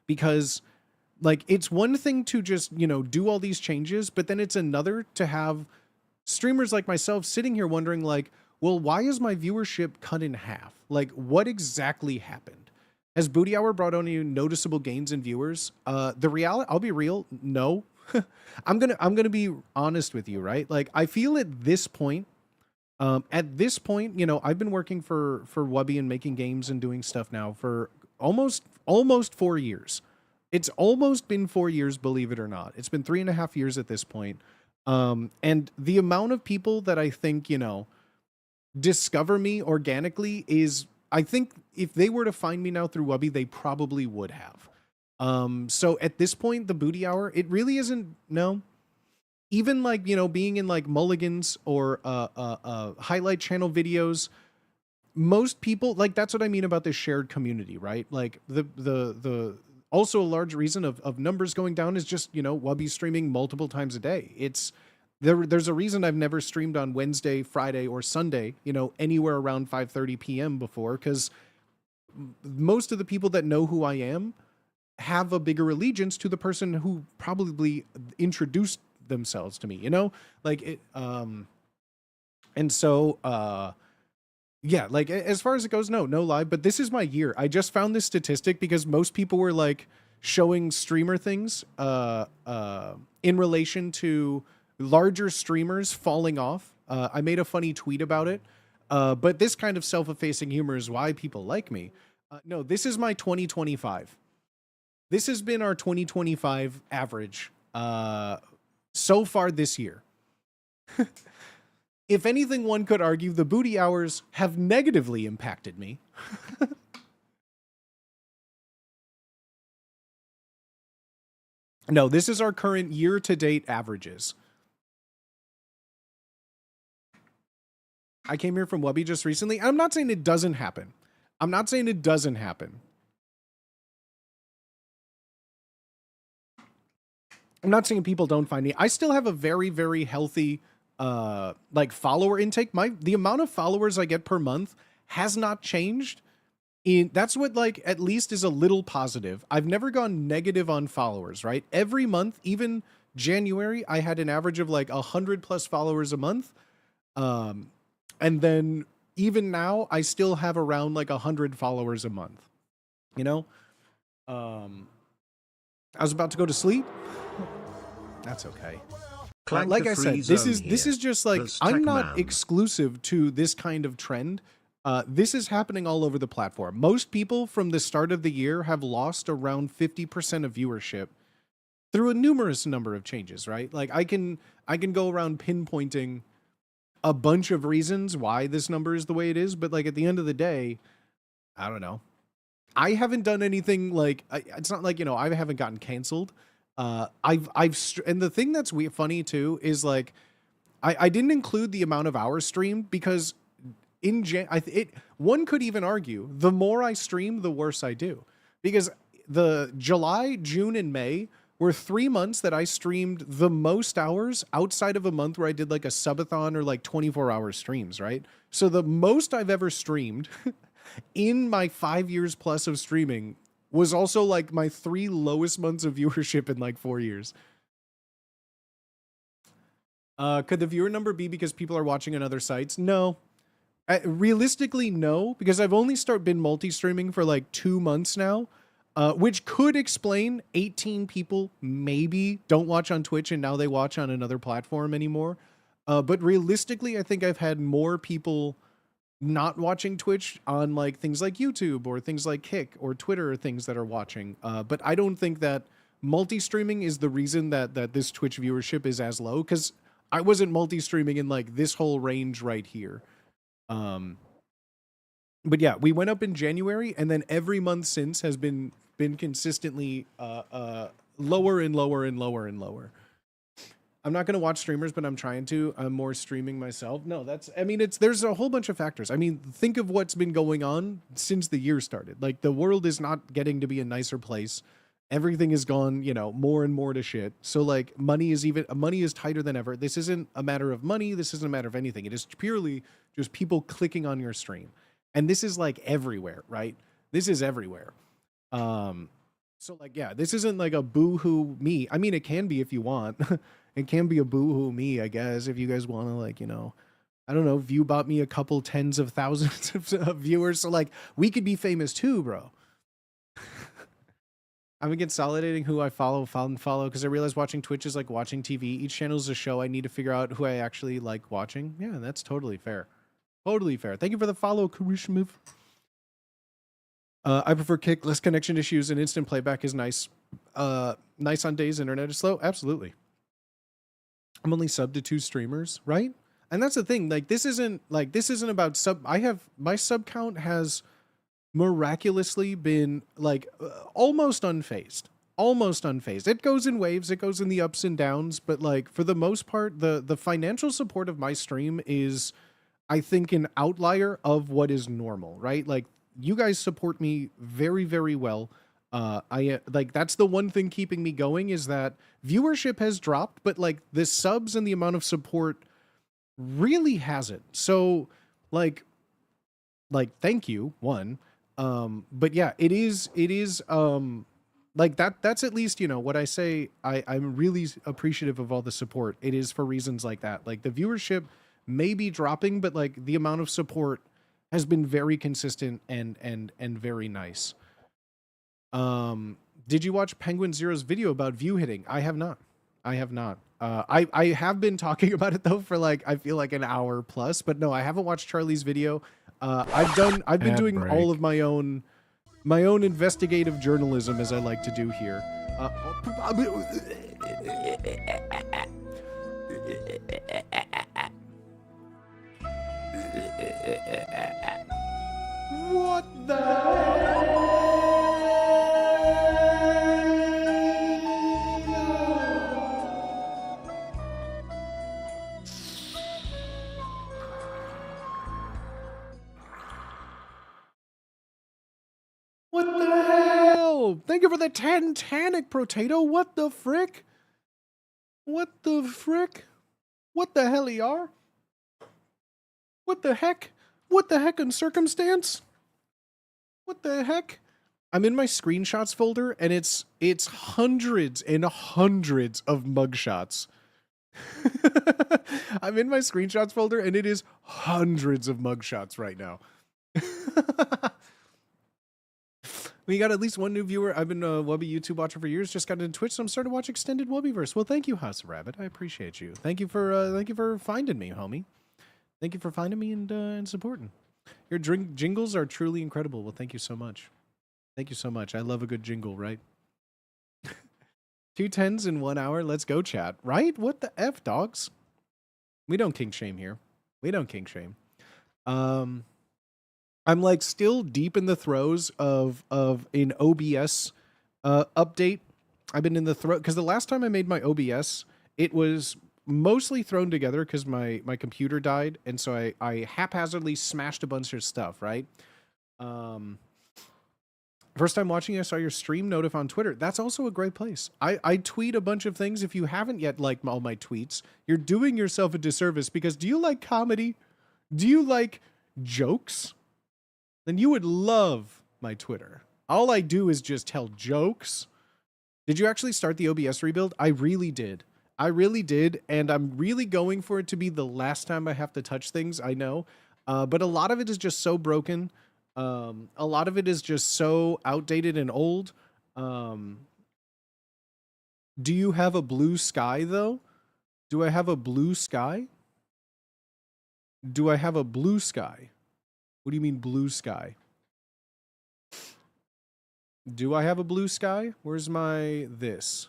Because like it's one thing to just, do all these changes, but then it's another to have streamers like myself sitting here wondering like, well, why is my viewership cut in half? Like what exactly happened? Has Booty Hour brought any noticeable gains in viewers? The reality, I'll be real, no. I'm gonna be honest with you, right? Like I feel at this point, I've been working for Wubby and making games and doing stuff now for almost 4 years. It's almost been 4 years, believe it or not. It's been 3.5 years at this point. And the amount of people that I think, discover me organically is, I think if they were to find me now through Wubby, they probably would have. So at this point, the Booty Hour, it really isn't, no. Even like, being in like mulligans or highlight channel videos, most people like, that's what I mean about this shared community, right? Like the also a large reason of numbers going down is just, Wubby streaming multiple times a day. There's a reason I've never streamed on Wednesday, Friday, or Sunday, anywhere around 5:30 p.m. before, because most of the people that know who I am have a bigger allegiance to the person who probably introduced themselves to me, like it. And so Yeah, like as far as it goes, no lie. But this is my year. I just found this statistic because most people were like showing streamer things in relation to larger streamers falling off. I made a funny tweet about it. But this kind of self-effacing humor is why people like me. No, this is my 2025. This has been our 2025 average so far this year. If anything, one could argue the booty hours have negatively impacted me. No, this is our current year-to-date averages. I came here from Wubby just recently. I'm not saying it doesn't happen. I'm not saying it doesn't happen. I'm not saying people don't find me. I still have a very, very healthy like follower intake. The amount of followers I get per month has not changed. That's what like at least is a little positive. I've never gone negative on followers, right? Every month, even January, I had an average of like 100 plus followers a month. And then even now, I still have around like 100 followers a month. You know? I was about to go to sleep. That's okay. Like I said, this is just like, I'm not exclusive to this kind of trend. This is happening all over the platform. Most people from the start of the year have lost around 50% of viewership through a numerous number of changes, right? Like I can go around pinpointing a bunch of reasons why this number is the way it is, but like at the end of the day, I don't know. I haven't done anything like, it's not like, you know, I haven't gotten canceled. And the thing that's funny too is like, I didn't include the amount of hours streamed because one could even argue the more I stream, the worse I do, because the July, June, and May were 3 months that I streamed the most hours outside of a month where I did like a subathon or like 24-hour streams, right? So the most I've ever streamed in my 5 years plus of streaming was also like my 3 lowest months of viewership in like 4 years. Could the viewer number be because people are watching on other sites? No. Realistically, no, because I've only been multi-streaming for like 2 months now, which could explain 18 people maybe don't watch on Twitch and now they watch on another platform anymore. But realistically, I think I've had more people not watching Twitch on like things like YouTube or things like Kick or Twitter or things that are watching. But I don't think that multi-streaming is the reason that this Twitch viewership is as low, because I wasn't multi-streaming in like this whole range right here. But yeah, we went up in January, and then every month since has been consistently lower and lower and lower and lower. I'm not going to watch streamers, but I'm trying to. I'm more streaming myself. No, there's a whole bunch of factors. I mean, think of what's been going on since the year started. Like, the world is not getting to be a nicer place. Everything has gone, you know, more and more to shit. So like money is tighter than ever. This isn't a matter of money. This isn't a matter of anything. It is purely just people clicking on your stream. And this is like everywhere, right? This is everywhere. So like, yeah, this isn't like a boo-hoo me. I mean, it can be if you want. It can be a boo-hoo me, I guess, if you guys want to, like, you know, I don't know, view bought me a couple tens of thousands of viewers. So like, we could be famous too, bro. I'm consolidating who I follow because I realize watching Twitch is like watching TV. Each channel is a show. I need to figure out who I actually like watching. Yeah, that's totally fair. Totally fair. Thank you for the follow, Karishmov. I prefer Kick. Less connection issues and instant playback is nice. Nice on days internet is slow. Absolutely. I'm only subbed to 2 streamers, right? And that's the thing. Like, this isn't about sub. My sub count has miraculously been like almost unfazed. It goes in waves, it goes in the ups and downs, but like for the most part, the financial support of my stream is, I think, an outlier of what is normal, right? Like, you guys support me very, very well. I like, that's the one thing keeping me going, is that viewership has dropped, but like the subs and the amount of support really hasn't. So like thank you, one. But yeah, it is like that's at least, you know, what I say. I'm really appreciative of all the support. It is for reasons like that. Like, the viewership may be dropping, but like the amount of support has been very consistent and very nice. Did you watch Penguin Zero's video about view hitting? I have not. I have not. I have been talking about it though for like I feel like an hour plus, but no, I haven't watched Charlie's video. I've been doing all of my own investigative journalism, as I like to do here. What the hell? What the hell? Thank you for the Titanic potato. What the frick? What the frick? What the hell are? What the heck? What the heck in circumstance? What the heck? I'm in my screenshots folder and it's hundreds and hundreds of mugshots. I'm in my screenshots folder and it is hundreds of mugshots right now. We got at least one new viewer. I've been a Wubby YouTube watcher for years. Just got into Twitch, so I'm starting to watch Extended Wubbyverse. Well, thank you, House of Rabbit. I appreciate you. Thank you for finding me, homie. Thank you for finding me and supporting. Your jingles are truly incredible. Well, thank you so much. Thank you so much. I love a good jingle, right? 2 10s in 1 hour. Let's go, chat. Right? What the F, dogs? We don't kink shame here. We don't kink shame. I'm like still deep in the throes of an OBS update. I've been in the throes because the last time I made my OBS, it was mostly thrown together because my computer died, and so I haphazardly smashed a bunch of stuff, right? First time watching, I saw your stream notif on Twitter. That's also a great place. I tweet a bunch of things. If you haven't yet liked all my tweets, you're doing yourself a disservice, because do you like comedy? Do you like jokes? Then you would love my Twitter. All I do is just tell jokes. Did you actually start the OBS rebuild? I really did. I really did, and I'm really going for it to be the last time I have to touch things, I know. But a lot of it is just so broken. A lot of it is just so outdated and old. Do you have a blue sky, though? Do I have a blue sky? Do I have a blue sky? What do you mean blue sky? Do I have a blue sky? Where's my this?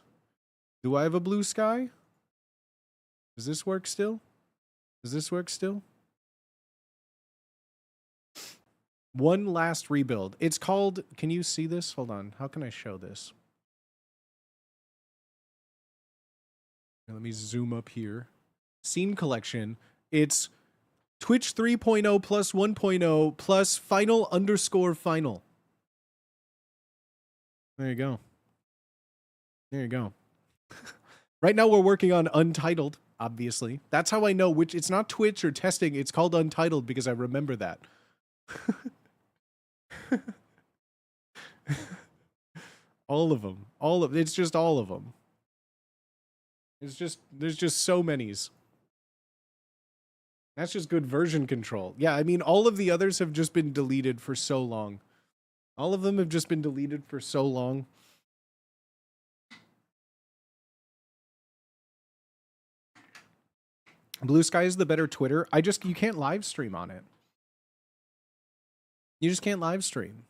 Do I have a blue sky? Does this work still? Does this work still? One last rebuild. It's called, can you see this? Hold on. How can I show this? Let me zoom up here. Scene collection. It's Twitch 3.0 plus 1.0 plus final_final. There you go. There you go. Right now we're working on Untitled, obviously. That's how I know which, it's not Twitch or testing, it's called Untitled because I remember that. All of them. It's just all of them. There's just so many's. That's just good version control. Yeah, I mean, all of the others have just been deleted for so long. All of them have just been deleted for so long. Blue Sky is the better Twitter. You can't live stream on it. You just can't live stream.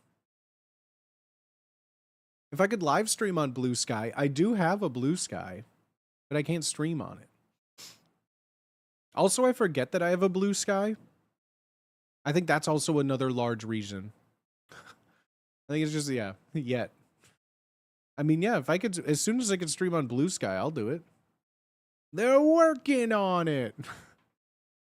If I could live stream on Blue Sky, I do have a Blue Sky, but I can't stream on it. Also, I forget that I have a Blue Sky. I think that's also another large reason. I think it's just, yeah, yet. I mean, yeah, if I could, as soon as I could stream on Blue Sky, I'll do it. They're working on it.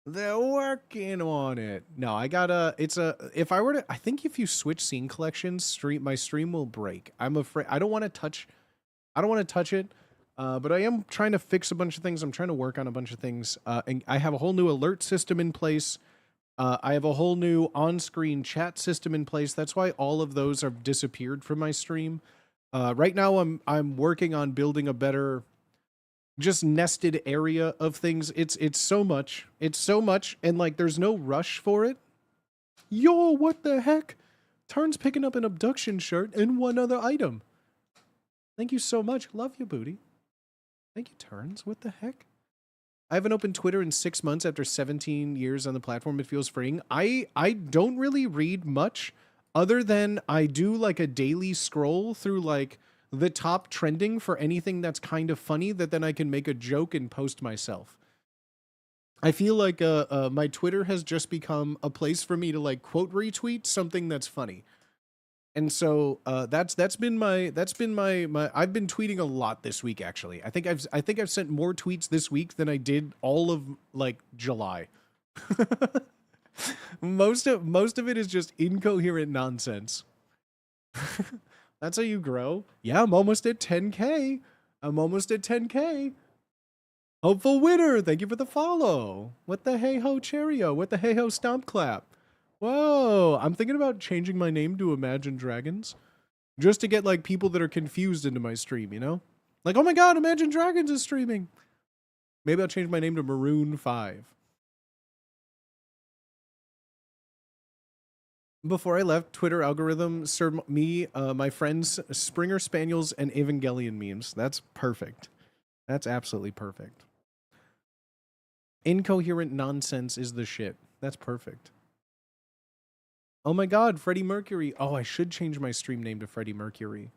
They're working on it. No, I gotta, if I were to, I think if you switch scene collections, my stream will break. I'm afraid, I don't want to touch it. But I am trying to fix a bunch of things. I'm trying to work on a bunch of things. And I have a whole new alert system in place. I have a whole new on-screen chat system in place. That's why all of those have disappeared from my stream. Right now, I'm working on building a better, just nested area of things. It's so much. It's so much, and like there's no rush for it. Yo, what the heck? Turns picking up an abduction shirt and one other item. Thank you so much. Love you, Booty. Thank you, Turns. What the heck? I haven't opened Twitter in 6 months after 17 years on the platform. It feels freeing. I don't really read much other than I do like a daily scroll through like the top trending for anything that's kind of funny that then I can make a joke and post myself. I feel like my Twitter has just become a place for me to like quote retweet something that's funny. And so that's been my I've been tweeting a lot this week actually. I think I've sent more tweets this week than I did all of like July. most of it is just incoherent nonsense. That's how you grow. Yeah, I'm almost at 10K. I'm almost at 10K. Hopeful winner. Thank you for the follow. What the hey ho Cheerio? What the hey ho stomp clap? Whoa, I'm thinking about changing my name to Imagine Dragons just to get like people that are confused into my stream, you know? Like, oh my god, Imagine Dragons is streaming. Maybe I'll change my name to Maroon 5. Before I left, Twitter algorithm served me, my friends, Springer Spaniels and Evangelion memes. That's perfect. That's absolutely perfect. Incoherent nonsense is the shit. That's perfect. Oh my god, Freddie Mercury. Oh, I should change my stream name to Freddie Mercury.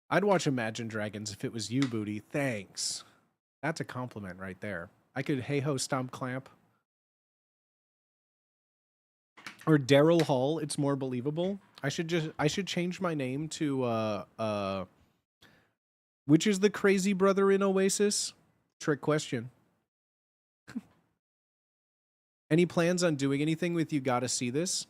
I'd watch Imagine Dragons if it was you, Booty. Thanks. That's a compliment right there. I could hey-ho stomp clamp. Or Daryl Hall, it's more believable. I should change my name to which is the crazy brother in Oasis? Trick question. Any plans on doing anything with You Gotta See This?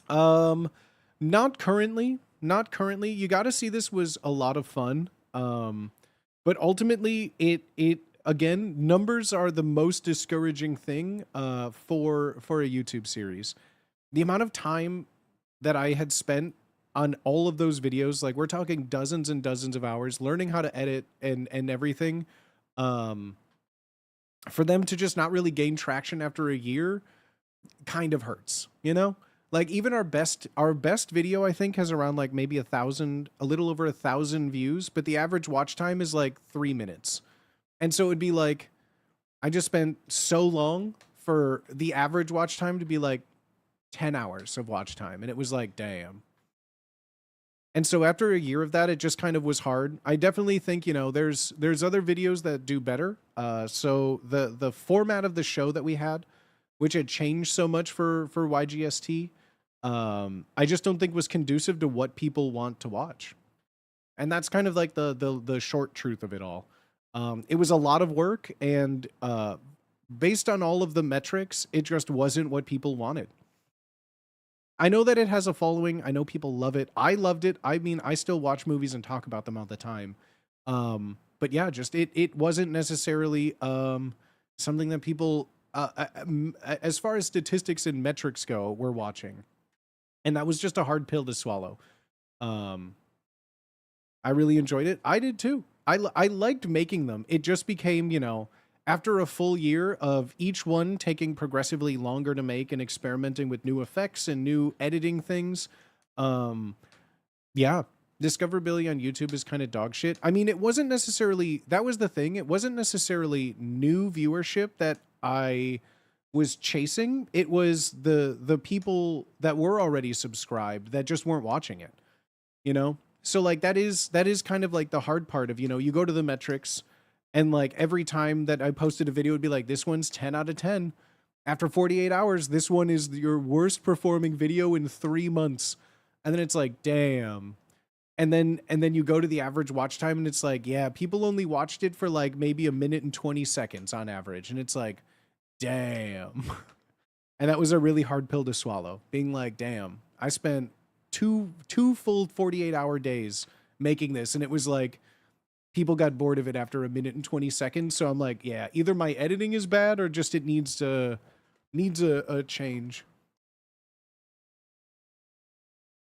Not currently. Not currently. You Gotta See This was a lot of fun. But ultimately it again, numbers are the most discouraging thing for a YouTube series. The amount of time that I had spent on all of those videos, like we're talking dozens and dozens of hours learning how to edit and everything. For them to just not really gain traction after a year kind of hurts, you know? Like even our best video, I think, has around like maybe 1,000, a little over 1,000 views, but the average watch time is like 3 minutes. And so it'd be like, I just spent so long for the average watch time to be like 10 hours of watch time. And it was like, damn. And so after a year of that, it just kind of was hard. I definitely think, you know, there's other videos that do better. So the format of the show that we had, which had changed so much for YGST, I just don't think was conducive to what people want to watch. And that's kind of like the short truth of it all. It was a lot of work, and based on all of the metrics, it just wasn't what people wanted. I know that it has a following. I know people love it. I loved it. I mean, I still watch movies and talk about them all the time. But yeah, just it wasn't necessarily something that people, as far as statistics and metrics go, were watching. And that was just a hard pill to swallow. I really enjoyed it. I did too. I liked making them. It just became, you know, after a full year of each one taking progressively longer to make and experimenting with new effects and new editing things, yeah, discoverability on YouTube is kind of dog shit. I mean, it wasn't necessarily, that was the thing. It wasn't necessarily new viewership that I was chasing. It was the people that were already subscribed that just weren't watching it, you know? So like that is kind of like the hard part of, you know, you go to the metrics, and like every time that I posted a video, it'd be like, this one's 10 out of 10. After 48 hours, this one is your worst performing video in 3 months. And then it's like, damn. And then you go to the average watch time and it's like, yeah, people only watched it for like maybe 1 minute and 20 seconds on average. And it's like, damn. And that was a really hard pill to swallow, being like, damn, I spent two full 48-hour days making this. And it was like, people got bored of it after 1 minute and 20 seconds. So I'm like, yeah, either my editing is bad or just it needs a change.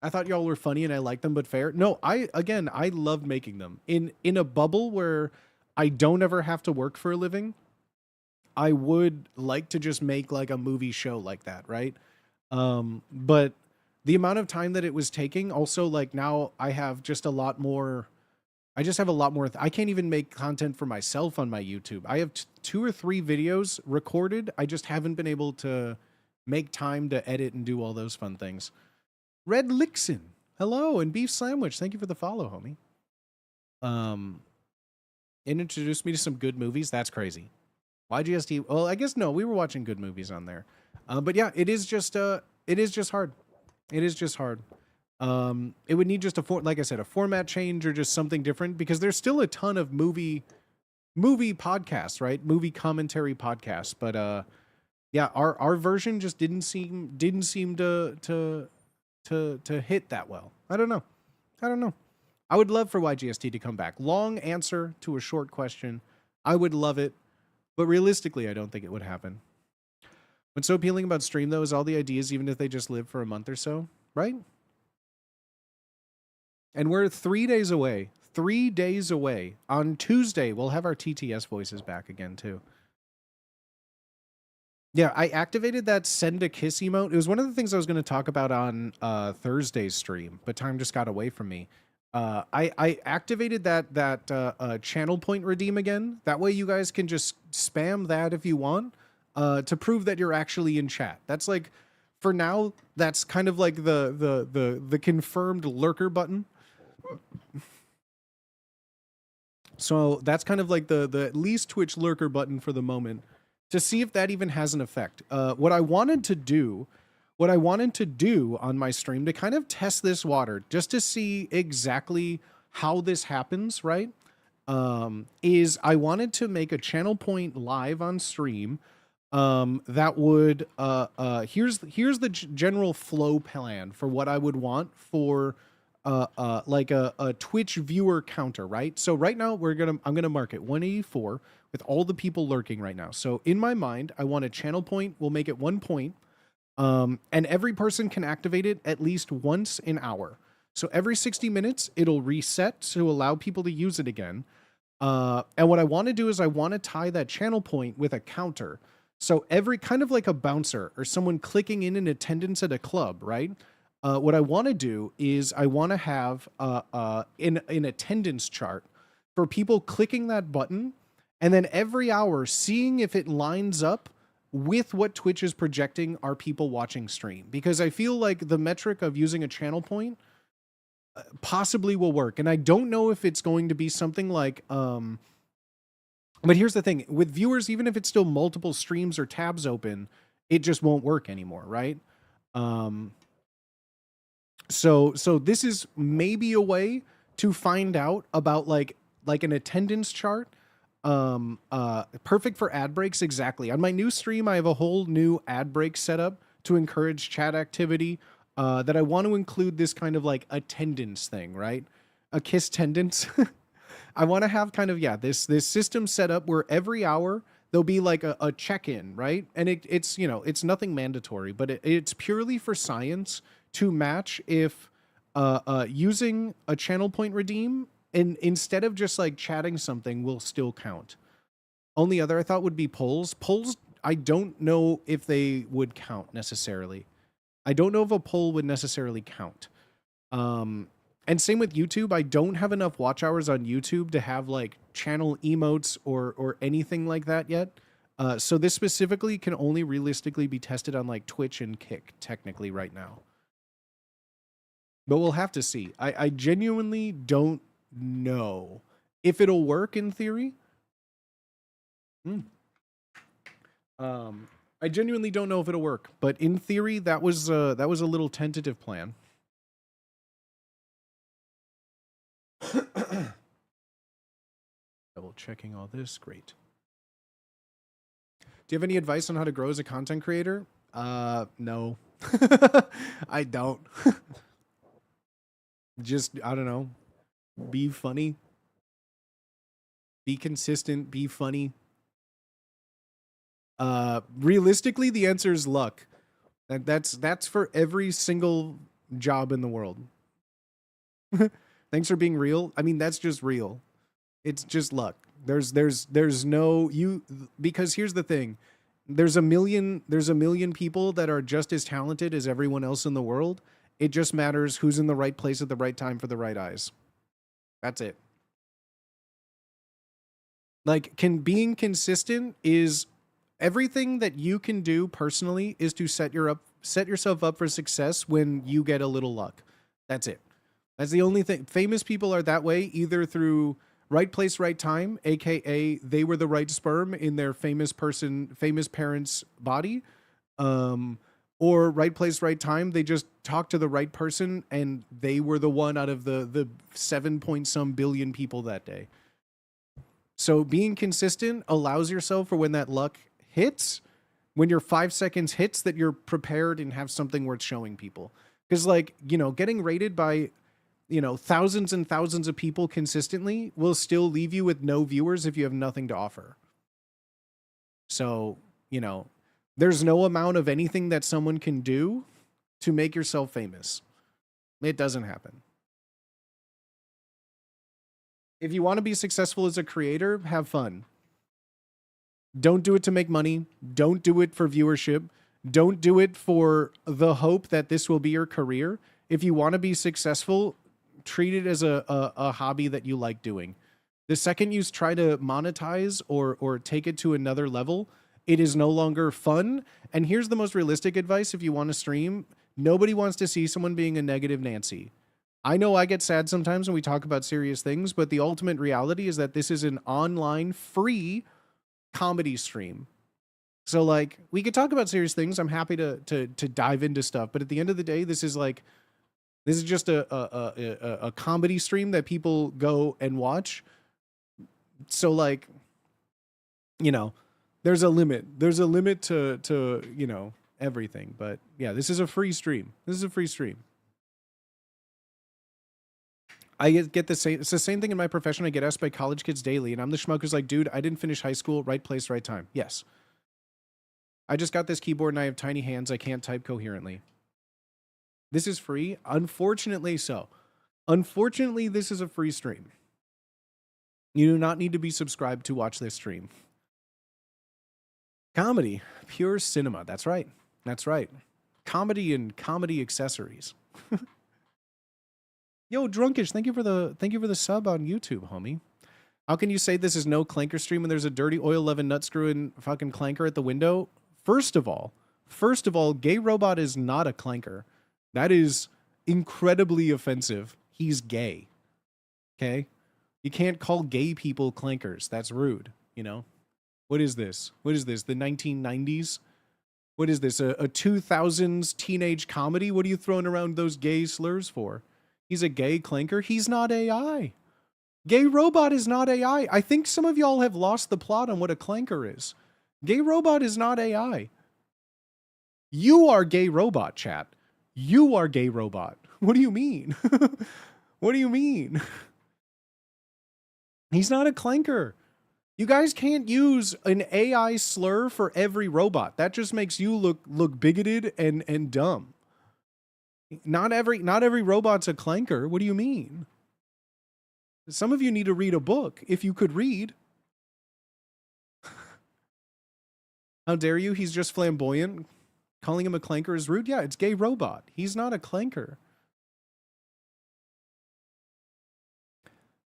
I thought y'all were funny and I liked them, but fair. No, I loved making them in a bubble where I don't ever have to work for a living. I would like to just make like a movie show like that, right? But the amount of time that it was taking, also like now I have just a lot more. I just have a lot more. I can't even make content for myself on my YouTube. I have 2 or 3 videos recorded. I just haven't been able to make time to edit and do all those fun things. Red Lixon, hello, and Beef Sandwich, thank you for the follow, homie. It introduced me to some good movies. That's crazy. YGST. Well, I guess no, we were watching good movies on there. But yeah, it is just hard. It is just hard. It would need just like I said, a format change or just something different, because there's still a ton of movie podcasts, right? Movie commentary podcasts. But yeah, our version just didn't seem to hit that well. I don't know. I would love for YGST to come back. Long answer to a short question. I would love it, but realistically, I don't think it would happen. What's so appealing about stream, though, is all the ideas, even if they just live for a month or so, right? And we're 3 days away. 3 days away. On Tuesday, we'll have our TTS voices back again, too. Yeah, I activated that send a kiss emote. It was one of the things I was going to talk about on Thursday's stream, but time just got away from me. I activated that channel point redeem again. That way you guys can just spam that if you want, to prove that you're actually in chat. That's like, for now, that's kind of like the confirmed lurker button. So that's kind of like the at least Twitch lurker button for the moment, to see if that even has an effect. What I wanted to do on my stream to kind of test this water, just to see exactly how this happens, right? Is I wanted to make a channel point live on stream that would here's the general flow plan for what I would want for like a Twitch viewer counter, right? So right now I'm gonna mark it 184 with all the people lurking right now. So in my mind, I want a channel point. We'll make it 1 point. And every person can activate it at least once an hour. So every 60 minutes, it'll reset to allow people to use it again. And what I want to do is I want to tie that channel point with a counter. So every kind of like a bouncer or someone clicking in attendance at a club, right? What I want to do is I want to have an attendance chart for people clicking that button, and then every hour seeing if it lines up with what Twitch is projecting our people watching stream. Because I feel like the metric of using a channel point possibly will work. And I don't know if it's going to be something like, but here's the thing with viewers, even if it's still multiple streams or tabs open, it just won't work anymore. Right. So this is maybe a way to find out about like an attendance chart. Perfect for ad breaks. Exactly. On my new stream, I have a whole new ad break setup to encourage chat activity, that I want to include this kind of like attendance thing, right? A kiss tendance. I want to have kind of, yeah, this system set up where every hour there'll be like a check-in, right? And it's, you know, it's nothing mandatory, but it's purely for science to match if, using a channel point redeem, and instead of just like chatting something, will still count. Only other I thought would be polls. Polls, I don't know if they would count necessarily. I don't know if a poll would necessarily count. And same with YouTube. I don't have enough watch hours on YouTube to have like channel emotes or anything like that yet. So this specifically can only realistically be tested on like Twitch and Kick technically right now. But we'll have to see. I genuinely don't know if it'll work in theory. I genuinely don't know if it'll work, but in theory, that was a little tentative plan. Double checking all this. Great. Do you have any advice on how to grow as a content creator? No. I don't. Just, I don't know. Be funny. Be consistent. Be funny. Realistically, the answer is luck. That's for every single job in the world. Thanks for being real. I mean, that's just real. It's just luck. There's no you because here's the thing. There's a million people that are just as talented as everyone else in the world. It just matters who's in the right place at the right time for the right eyes. That's it. Like being consistent is everything that you can do personally is to set yourself up for success when you get a little luck. That's it. That's the only thing. Famous people are that way either through right place, right time, aka they were the right sperm in their famous parent's body, or right place, right time. They just talked to the right person, and they were the one out of the 7 point some billion people that day. So being consistent allows yourself for when that luck hits, when your 5 seconds hits, that you're prepared and have something worth showing people. Because getting rated by thousands and thousands of people consistently will still leave you with no viewers if you have nothing to offer. So, there's no amount of anything that someone can do to make yourself famous. It doesn't happen. If you want to be successful as a creator, have fun. Don't do it to make money. Don't do it for viewership. Don't do it for the hope that this will be your career. If you want to be successful, treat it as a hobby that you like doing. The second you try to monetize or take it to another level, it is no longer fun. And here's the most realistic advice if you want to stream. Nobody wants to see someone being a negative Nancy. I know I get sad sometimes when we talk about serious things, but the ultimate reality is that this is an online free comedy stream. So we could talk about serious things. I'm happy to dive into stuff, but at the end of the day, this is just a comedy stream that people go and watch. So there's a limit. There's a limit to everything. But yeah, this is a free stream. I get the same. It's the same thing in my profession. I get asked by college kids daily, and I'm the schmuck who's like, dude, I didn't finish high school. Right place, right time. Yes. I just got this keyboard and I have tiny hands. I can't type coherently. This is free. Unfortunately so. Unfortunately, this is a free stream. You do not need to be subscribed to watch this stream. Comedy. Pure cinema. That's right. That's right. Comedy and comedy accessories. Yo, Drunkish, thank you for the sub on YouTube, homie. How can you say this is no Clanker stream when there's a dirty oil loving nut screwing fucking Clanker at the window? First of all, Gay Robot is not a Clanker. That is incredibly offensive. He's gay. Okay? You can't call gay people clankers. That's rude, What is this? The 1990s? What is this? A 2000s teenage comedy? What are you throwing around those gay slurs for? He's a gay clanker. He's not AI. Gay Robot is not AI. I think some of y'all have lost the plot on what a clanker is. Gay Robot is not AI. You are Gay Robot, chat. You are Gay Robot. What do you mean? What do you mean? He's not a clanker. You guys can't use an AI slur for every robot. That just makes you look bigoted and dumb. Not every robot's a clanker. What do you mean? Some of you need to read a book if you could read. How dare you? He's just flamboyant. Calling him a clanker is rude. Yeah, it's Gay Robot. He's not a clanker.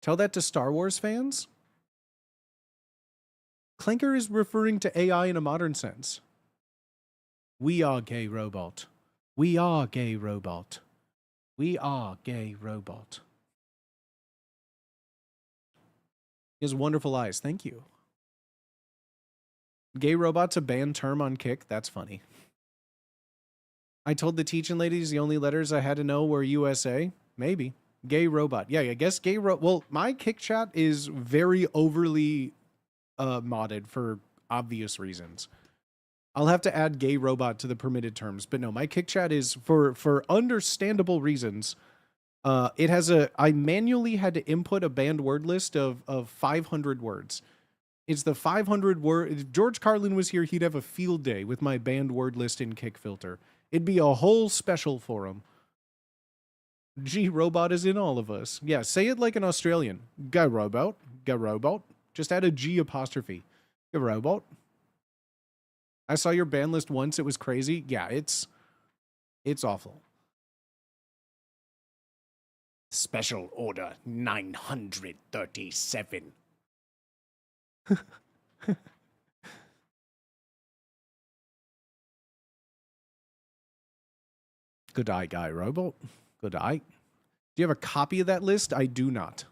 Tell that to Star Wars fans. Clanker is referring to AI in a modern sense. We are Gay Robot. We are Gay Robot. We are Gay Robot. He has wonderful eyes. Thank you. Gay Robot's a banned term on Kick. That's funny. I told the teaching ladies the only letters I had to know were USA. Maybe. Gay Robot. Yeah, I guess Gay Robot. Well, my Kick chat is very overly modded for obvious reasons. I'll have to add Gay Robot to the permitted terms, but no, my Kick chat is for understandable reasons. It has I manually had to input a banned word list of 500 words. It's the 500 word. If George Carlin was here, he'd have a field day with my banned word list in Kick filter. It'd be a whole special for him. G Robot is in all of us. Yeah, say it like an Australian. Gay Robot. Gay Robot. Just add a G apostrophe. You robot. I saw your ban list once. It was crazy. Yeah, it's awful. Special order 937. Good eye, guy robot. Good eye. Do you have a copy of that list? I do not.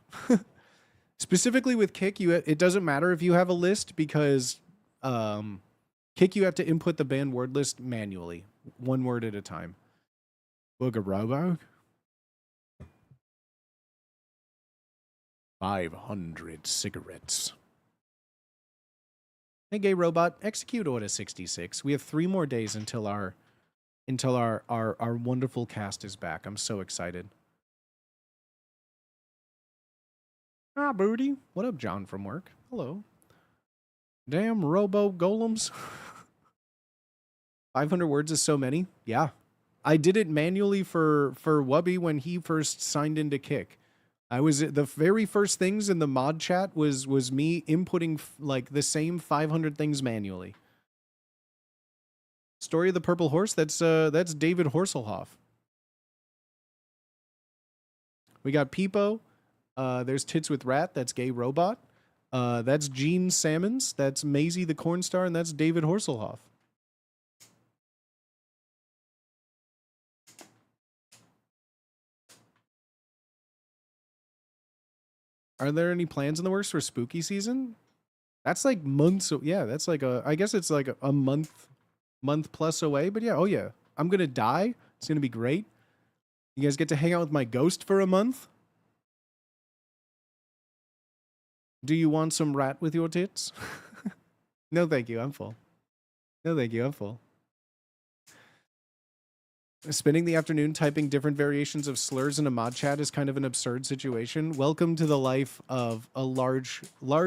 Specifically with Kick, it doesn't matter if you have a list because Kick, you have to input the banned word list manually, one word at a time. Booger Robo. 500 cigarettes. Hey, gay robot, execute order 66. We have 3 more days until our wonderful cast is back. I'm so excited. Ah, Booty. What up, John from work? Hello. Damn robo golems. 500 words is so many. Yeah. I did it manually for Wubby when he first signed into Kick. I was the very first things in the mod chat was me inputting like the same 500 things manually. Story of the Purple Horse, that's David Horselhoff. We got Peepo. There's Tits with Rat, that's Gay Robot. That's Gene Salmons, that's Maisie the Cornstar, and that's David Horselhoff. Are there any plans in the works for spooky season? That's like months. Yeah, that's like I guess it's like a month plus away. But yeah, oh yeah. I'm going to die. It's going to be great. You guys get to hang out with my ghost for a month. Do you want some rat with your tits? No, thank you. I'm full. No, thank you. I'm full. Spending the afternoon typing different variations of slurs in a mod chat is kind of an absurd situation. Welcome to the life of a large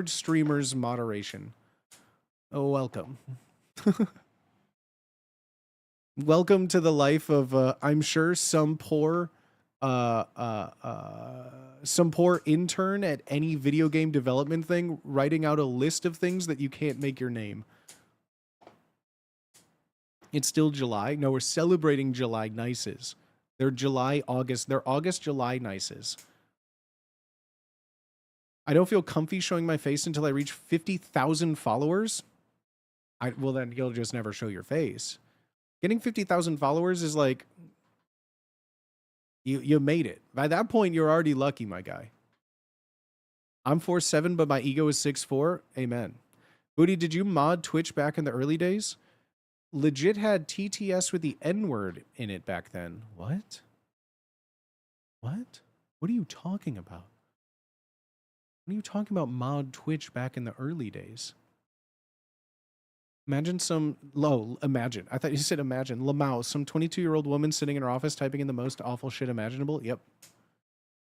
streamer's moderation. Oh, welcome. Welcome to the life of, I'm sure some poor intern at any video game development thing writing out a list of things that you can't make your name. It's still July. No, we're celebrating July nices. They're August, July nices. I don't feel comfy showing my face until I reach 50,000 followers. Well, then you'll just never show your face. Getting 50,000 followers is like, you made it. By that point, you're already lucky, my guy. I'm 4'7", but my ego is 6'4". Amen. Booty, did you mod Twitch back in the early days? Legit had TTS with the N-word in it back then. What? What? What are you talking about? What are you talking about mod Twitch back in the early days? Imagine imagine. I thought you said imagine. Lamau, some 22-year-old woman sitting in her office typing in the most awful shit imaginable. Yep.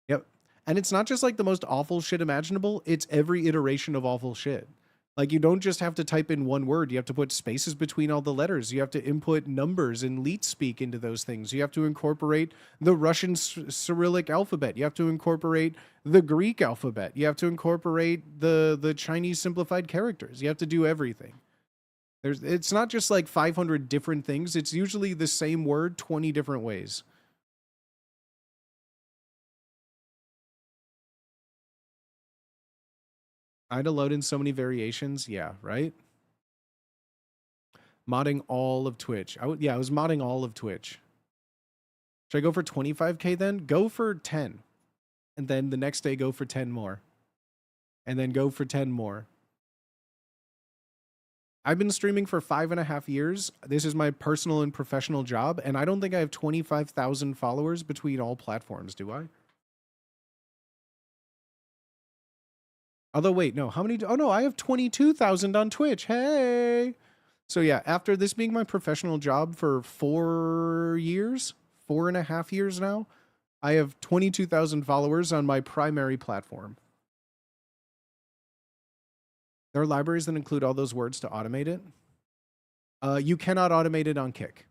Yep. And it's not just like the most awful shit imaginable. It's every iteration of awful shit. Like, you don't just have to type in one word. You have to put spaces between all the letters. You have to input numbers and leet speak into those things. You have to incorporate the Russian Cyrillic alphabet. You have to incorporate the Greek alphabet. You have to incorporate the Chinese simplified characters. You have to do everything. It's not just like 500 different things. It's usually the same word 20 different ways. I had to load in so many variations. Yeah, right? Modding all of Twitch. I was modding all of Twitch. Should I go for 25K then? Go for 10. And then the next day go for 10 more. And then go for 10 more. I've been streaming for 5.5 years. This is my personal and professional job, and I don't think I have 25,000 followers between all platforms, do I? Although, wait, no, how many? Oh, no, I have 22,000 on Twitch. Hey! So, yeah, after this being my professional job for 4 years, 4.5 years now, I have 22,000 followers on my primary platform. There are libraries that include all those words to automate it. You cannot automate it on Kick.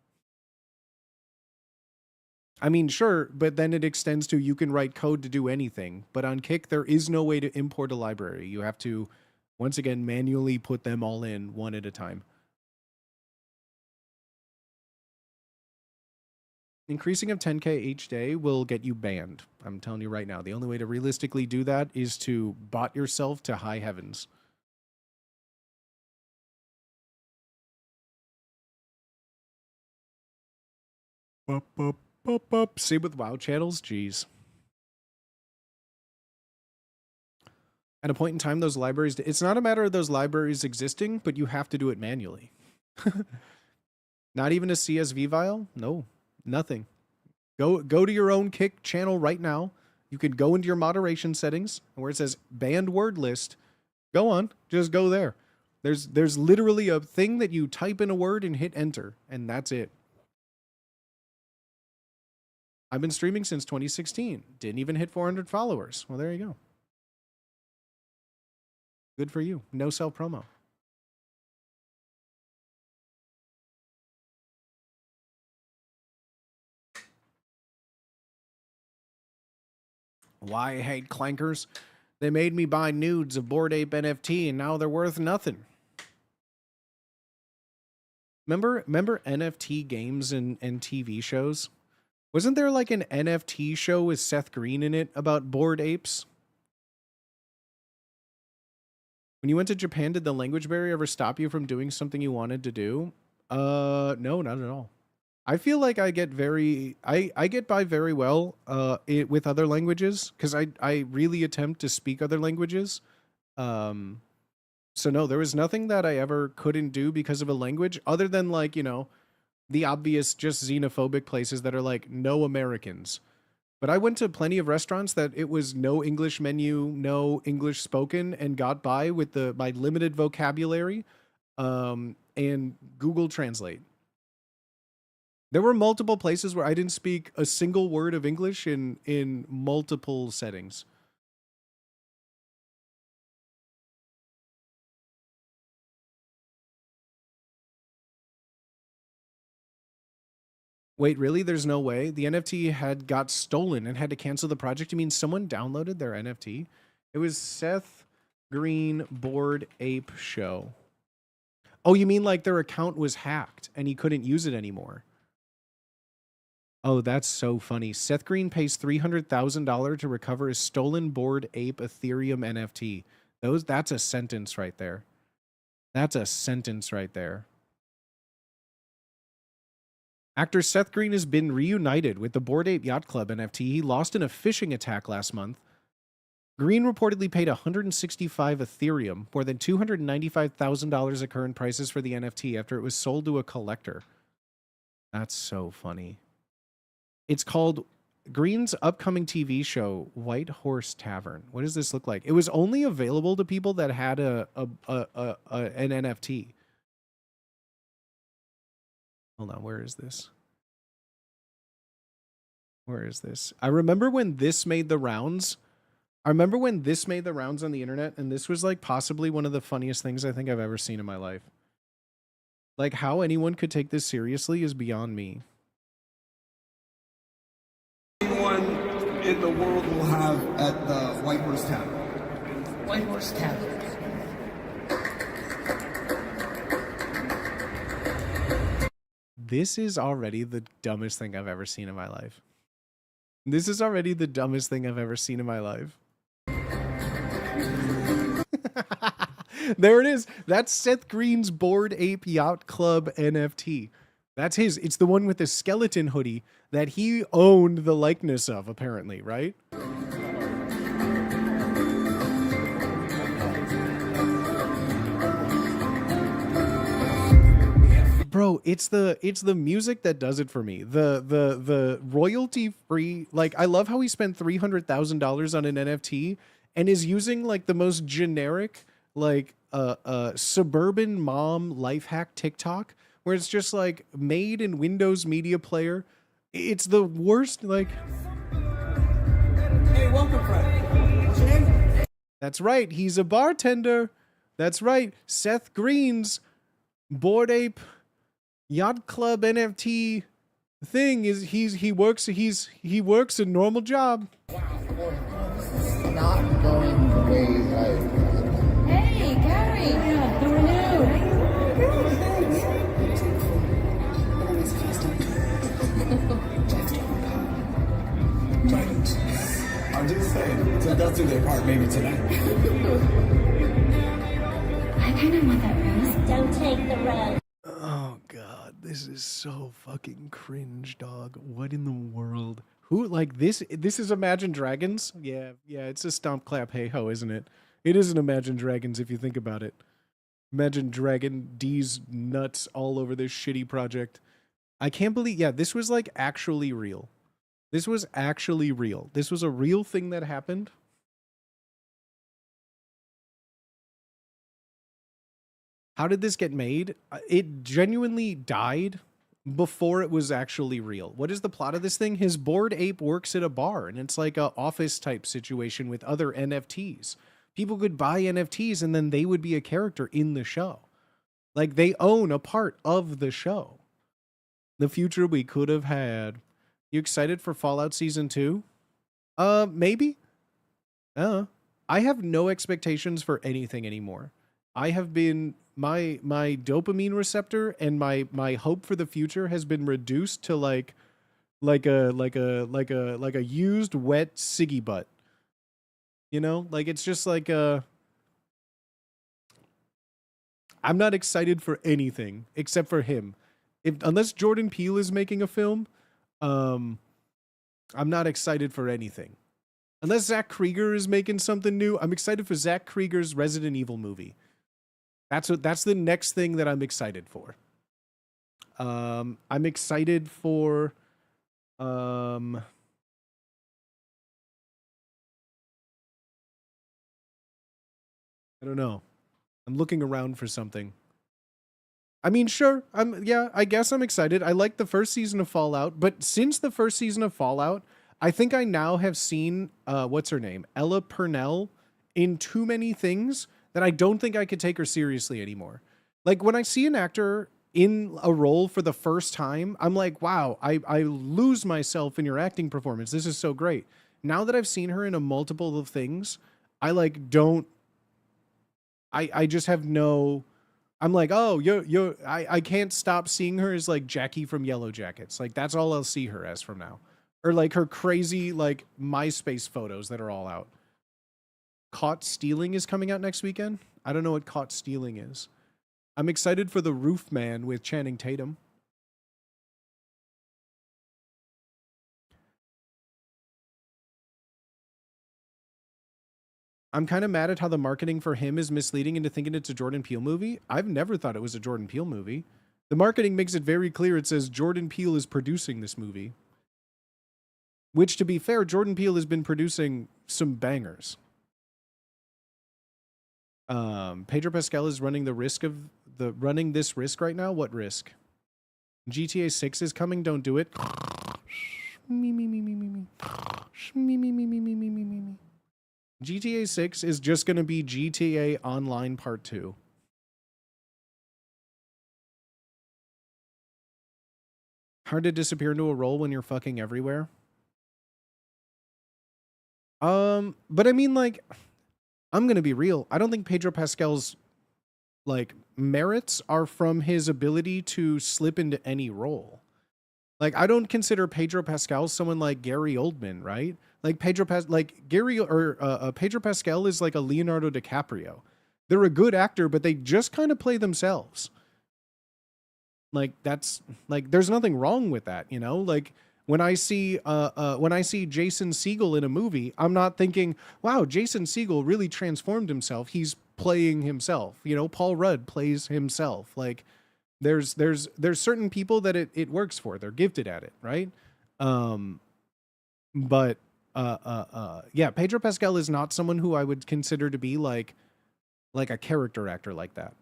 I mean, sure, but then it extends to you can write code to do anything. But on Kick, there is no way to import a library. You have to Once again, manually put them all in one at a time. Increasing of 10K each day will get you banned. I'm telling you right now. The only way to realistically do that is to bot yourself to high heavens. Same with WoW channels. Jeez. At a point in time, those libraries, it's not a matter of those libraries existing, but you have to do it manually. Not even a CSV file? No, nothing. Go to your own Kick channel right now. You can go into your moderation settings, and where it says banned word list, go on, just go there. There's literally a thing that you type in a word and hit enter, and that's it. I've been streaming since 2016. Didn't even hit 400 followers. Well, there you go. Good for you. No self-promo. Why I hate clankers? They made me buy nudes of Bored Ape NFT, and now they're worth nothing. Remember NFT games and TV shows? Wasn't there like an NFT show with Seth Green in it about bored apes? When you went to Japan, did the language barrier ever stop you from doing something you wanted to do? No, not at all. I feel like I get I get by very well with other languages because I really attempt to speak other languages. So no, there was nothing that I ever couldn't do because of a language other than like, you know, the obvious just xenophobic places that are like no Americans. But I went to plenty of restaurants that it was no English menu, no English spoken, and got by with my limited vocabulary and Google Translate. There were multiple places where I didn't speak a single word of English in multiple settings. Wait, really? There's no way? The NFT got stolen and had to cancel the project? You mean someone downloaded their NFT? It was Seth Green Bored Ape Show. Oh, you mean like their account was hacked and he couldn't use it anymore? Oh, that's so funny. Seth Green pays $300,000 to recover his stolen Bored Ape Ethereum NFT. That's a sentence right there. That's a sentence right there. Actor Seth Green has been reunited with the Bored Ape Yacht Club NFT he lost in a phishing attack last month. Green reportedly paid 165 Ethereum, more than $295,000 at current prices for the NFT after it was sold to a collector. That's so funny. It's called Green's upcoming TV show, White Horse Tavern. What does this look like? It was only available to people that had an NFT. Hold on, where is this? Where is this? I remember when this made the rounds. On the internet, and this was like possibly one of the funniest things I think I've ever seen in my life. Like how anyone could take this seriously is beyond me. Anyone in the world will have at the White Horse Tavern. White Horse Tavern. This is already the dumbest thing I've ever seen in my life. This is already the dumbest thing I've ever seen in my life. There it is. That's Seth Green's Bored Ape Yacht Club NFT. That's his. It's the one with the skeleton hoodie that he owned the likeness of, apparently, right? Bro, it's the music that does it for me. The royalty free, like I love how he spent $300,000 on an NFT and is using like the most generic like suburban mom life hack TikTok where it's just like made in Windows Media Player. It's the worst. Like, Hey, welcome, Fred. What's your name? That's right. He's a bartender. That's right. Seth Green's Bored Ape Yacht Club NFT thing is he works a normal job. Not going the way I. Hey, their part maybe tonight. I kind of want that rose. Don't take the rose. Oh god, this is so fucking cringe, dog. What in the world? Who like this? This is Imagine Dragons? Yeah, it's a stomp clap hey ho, isn't it? It is an Imagine Dragons if you think about it. Imagine Dragon D's nuts all over this shitty project. I can't believe, yeah, this was like actually real. This was actually real. This was a real thing that happened. How did this get made? It genuinely died before it was actually real. What is the plot of this thing? His bored ape works at a bar, and it's like a office type situation with other NFTs. People could buy NFTs and then they would be a character in the show. Like they own a part of the show. The future we could have had. You excited for Fallout Season 2? Maybe. I have no expectations for anything anymore. I have been my dopamine receptor and my hope for the future has been reduced to like a used wet ciggy butt. You know, like it's just like I'm not excited for anything except for him. Unless Jordan Peele is making a film, I'm not excited for anything. Unless Zach Krieger is making something new, I'm excited for Zach Krieger's Resident Evil movie. That's the next thing that I'm excited for. I'm excited for I don't know. I'm looking around for something. I mean, sure. I guess I'm excited. I like the first season of Fallout, but since the first season of Fallout, I think I now have seen what's her name? Ella Purnell in too many things that I don't think I could take her seriously anymore. Like when I see an actor in a role for the first time, I'm like, wow, I lose myself in your acting performance. This is so great. Now that I've seen her in a multiple of things, I like don't I just have no I'm like, oh, I can't stop seeing her as like Jackie from Yellow Jackets. Like that's all I'll see her as from now. Or like her crazy like MySpace photos that are all out. Caught Stealing is coming out next weekend. I don't know what Caught Stealing is. I'm excited for The Roof Man with Channing Tatum. I'm kind of mad at how the marketing for him is misleading into thinking it's a Jordan Peele movie. I've never thought it was a Jordan Peele movie. The marketing makes it very clear. It says Jordan Peele is producing this movie. Which, to be fair, Jordan Peele has been producing some bangers. Pedro Pascal is running this risk right now. What risk? GTA 6 is coming. Don't do it. GTA 6 is just going to be GTA Online Part 2. Hard to disappear into a role when you're fucking everywhere. But I mean, like, I'm going to be real. I don't think Pedro Pascal's, like, merits are from his ability to slip into any role. Like, I don't consider Pedro Pascal someone like Gary Oldman, right? Like Pedro Pascal is like a Leonardo DiCaprio. They're a good actor, but they just kind of play themselves. Like that's like there's nothing wrong with that, you know? Like when I see Jason Segel in a movie, I'm not thinking, wow, Jason Segel really transformed himself. He's playing himself. You know, Paul Rudd plays himself. Like there's certain people that it works for. They're gifted at it, right? But yeah, Pedro Pascal is not someone who I would consider to be like a character actor like that.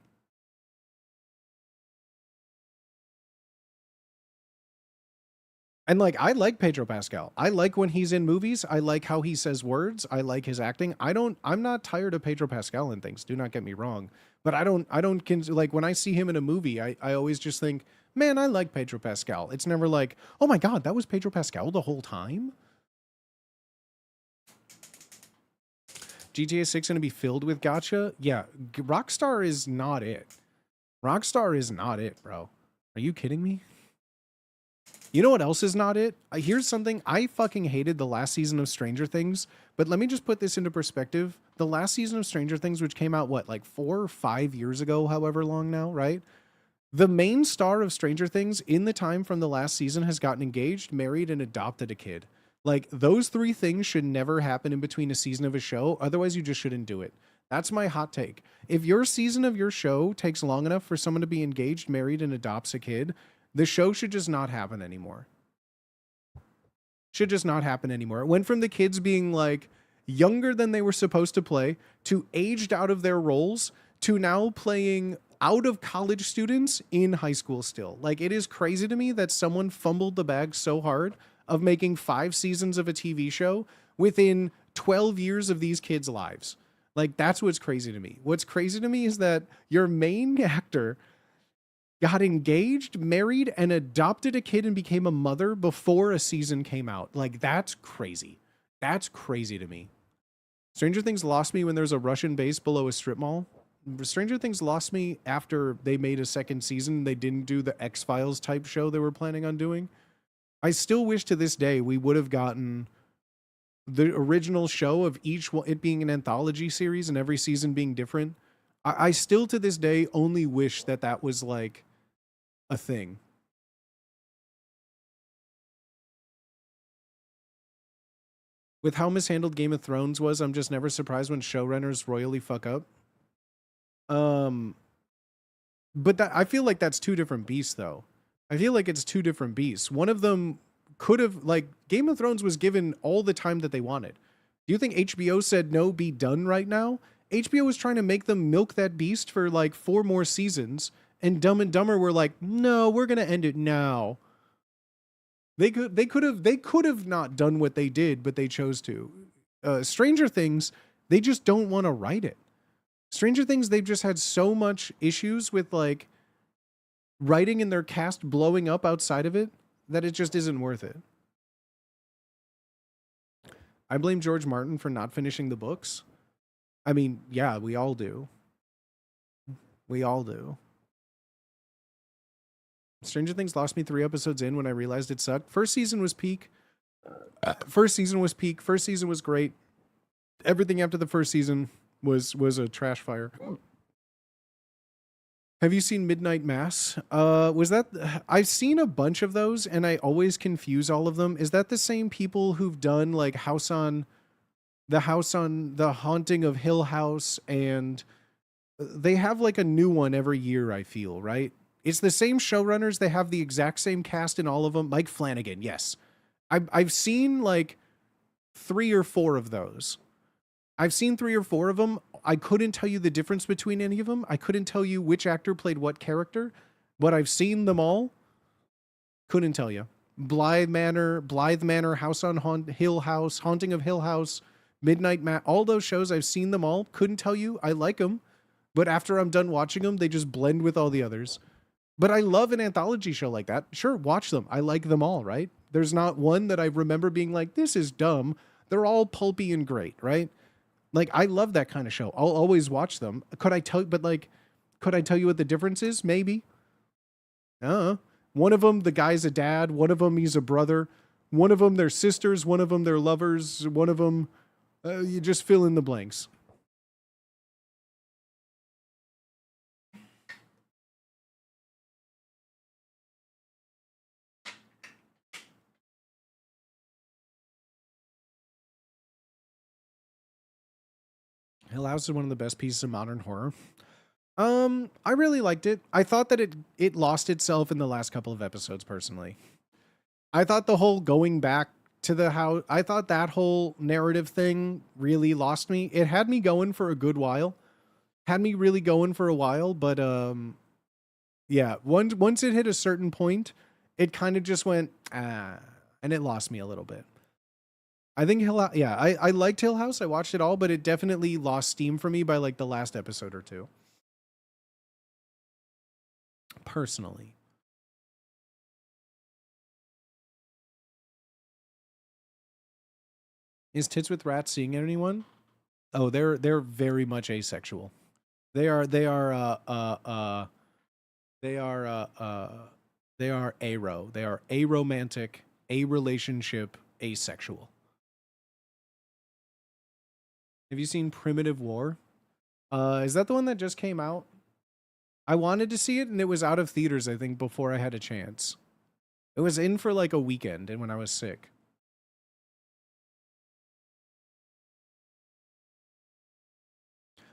And like I like Pedro Pascal. I like when he's in movies. I like how he says words. I like his acting. I'm not tired of Pedro Pascal and things. Do not get me wrong. But I don't like when I see him in a movie, I always just think, man, I like Pedro Pascal. It's never like, oh my God, that was Pedro Pascal the whole time. GTA 6 going to be filled with gacha? Yeah, Rockstar is not it. Rockstar is not it, bro. Are you kidding me? You know what else is not it? Here's something. I fucking hated the last season of Stranger Things, but let me just put this into perspective. The last season of Stranger Things, which came out, what, like 4 or 5 years ago, however long now, right? The main star of Stranger Things in the time from the last season has gotten engaged, married, and adopted a kid. Like, those 3 things should never happen in between a season of a show. Otherwise, you just shouldn't do it. That's my hot take. If your season of your show takes long enough for someone to be engaged, married, and adopts a kid, the show should just not happen anymore. Should just not happen anymore. It went from the kids being like younger than they were supposed to play to aged out of their roles to now playing out of college students in high school still. Like, it is crazy to me that someone fumbled the bag so hard of making 5 seasons of a TV show within 12 years of these kids' lives. Like, that's what's crazy to me. What's crazy to me is that your main actor got engaged, married, and adopted a kid and became a mother before a season came out. Like, that's crazy. That's crazy to me. Stranger Things lost me when there's a Russian base below a strip mall. Stranger Things lost me after they made a second season. They didn't do the X-Files type show they were planning on doing. I still wish to this day we would have gotten the original show of each one, it being an anthology series and every season being different. I still to this day only wish that that was like a thing. With how mishandled Game of Thrones was, I'm just never surprised when showrunners royally fuck up. But that, I feel like that's 2 different beasts though. I feel like it's 2 different beasts. One of them could have, like, Game of Thrones was given all the time that they wanted. Do you think HBO said no, be done right now? HBO was trying to make them milk that beast for like 4 more seasons, and Dumb and Dumber were like, no, we're gonna end it now. They could have not done what they did, but they chose to. Stranger Things, they just don't want to write it. Stranger Things, they've just had so much issues with like writing and their cast blowing up outside of it that it just isn't worth it. I blame George Martin for not finishing the books. I mean, yeah, we all do. We all do. Stranger Things lost me 3 episodes in when I realized it sucked. First season was peak. First season was great. Everything after the first season was a trash fire. Have you seen Midnight Mass? Was that... I've seen a bunch of those, and I always confuse all of them. Is that the same people who've done, like, The Haunting of Hill House, and they have, like, a new one every year, I feel, right? It's the same showrunners. They have the exact same cast in all of them. Mike Flanagan, yes. I've seen, like, 3 or 4 of those. I've seen 3 or 4 of them. I couldn't tell you the difference between any of them. I couldn't tell you which actor played what character, but I've seen them all. Couldn't tell you. Blythe Manor, House on Hill House, Haunting of Hill House, Midnight Mass, all those shows, I've seen them all. Couldn't tell you. I like them, but after I'm done watching them, they just blend with all the others. But I love an anthology show like that. Sure, watch them. I like them all, right? There's not one that I remember being like, this is dumb. They're all pulpy and great, right? Like, I love that kind of show. I'll always watch them. Could I tell you what the difference is? Maybe. One of them, the guy's a dad. One of them, he's a brother. One of them, they're sisters. One of them, they're lovers. One of them, you just fill in the blanks. Hill House is one of the best pieces of modern horror. I really liked it. I thought that it lost itself in the last couple of episodes, personally. I thought the whole going back to the house, I thought that whole narrative thing really lost me. It had me going for a good while. Had me really going for a while, but yeah, once it hit a certain point, it kind of just went, and it lost me a little bit. I think I liked Hill House. I watched it all, but it definitely lost steam for me by like the last episode or 2. Personally. Is Tits with Rats seeing anyone? Oh, they're very much asexual. They are They are aro. They are aromantic, a relationship, asexual. Have you seen Primitive War? Is that the one that just came out? I wanted to see it, and it was out of theaters, I think, before I had a chance. It was in for like a weekend, and when I was sick.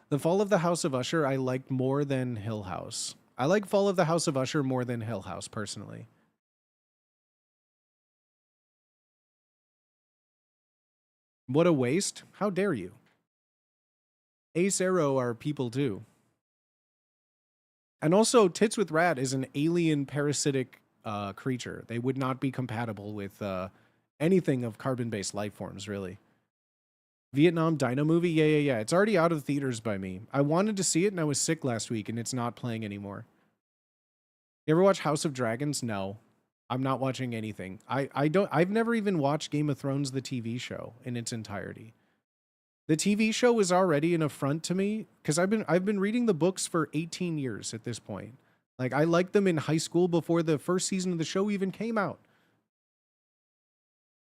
The Fall of the House of Usher I liked more than Hill House. I like Fall of the House of Usher more than Hill House, personally. What a waste. How dare you? Ace Arrow are people too. And also, Tits with Rat is an alien parasitic creature. They would not be compatible with anything of carbon-based life forms, really. Vietnam Dino movie? Yeah. It's already out of theaters by me. I wanted to see it, and I was sick last week, and it's not playing anymore. You ever watch House of Dragons? No. I'm not watching anything. I've never even watched Game of Thrones, the TV show, in its entirety. The TV show was already an affront to me because I've been reading the books for 18 years at this point. Like, I liked them in high school before the first season of the show even came out.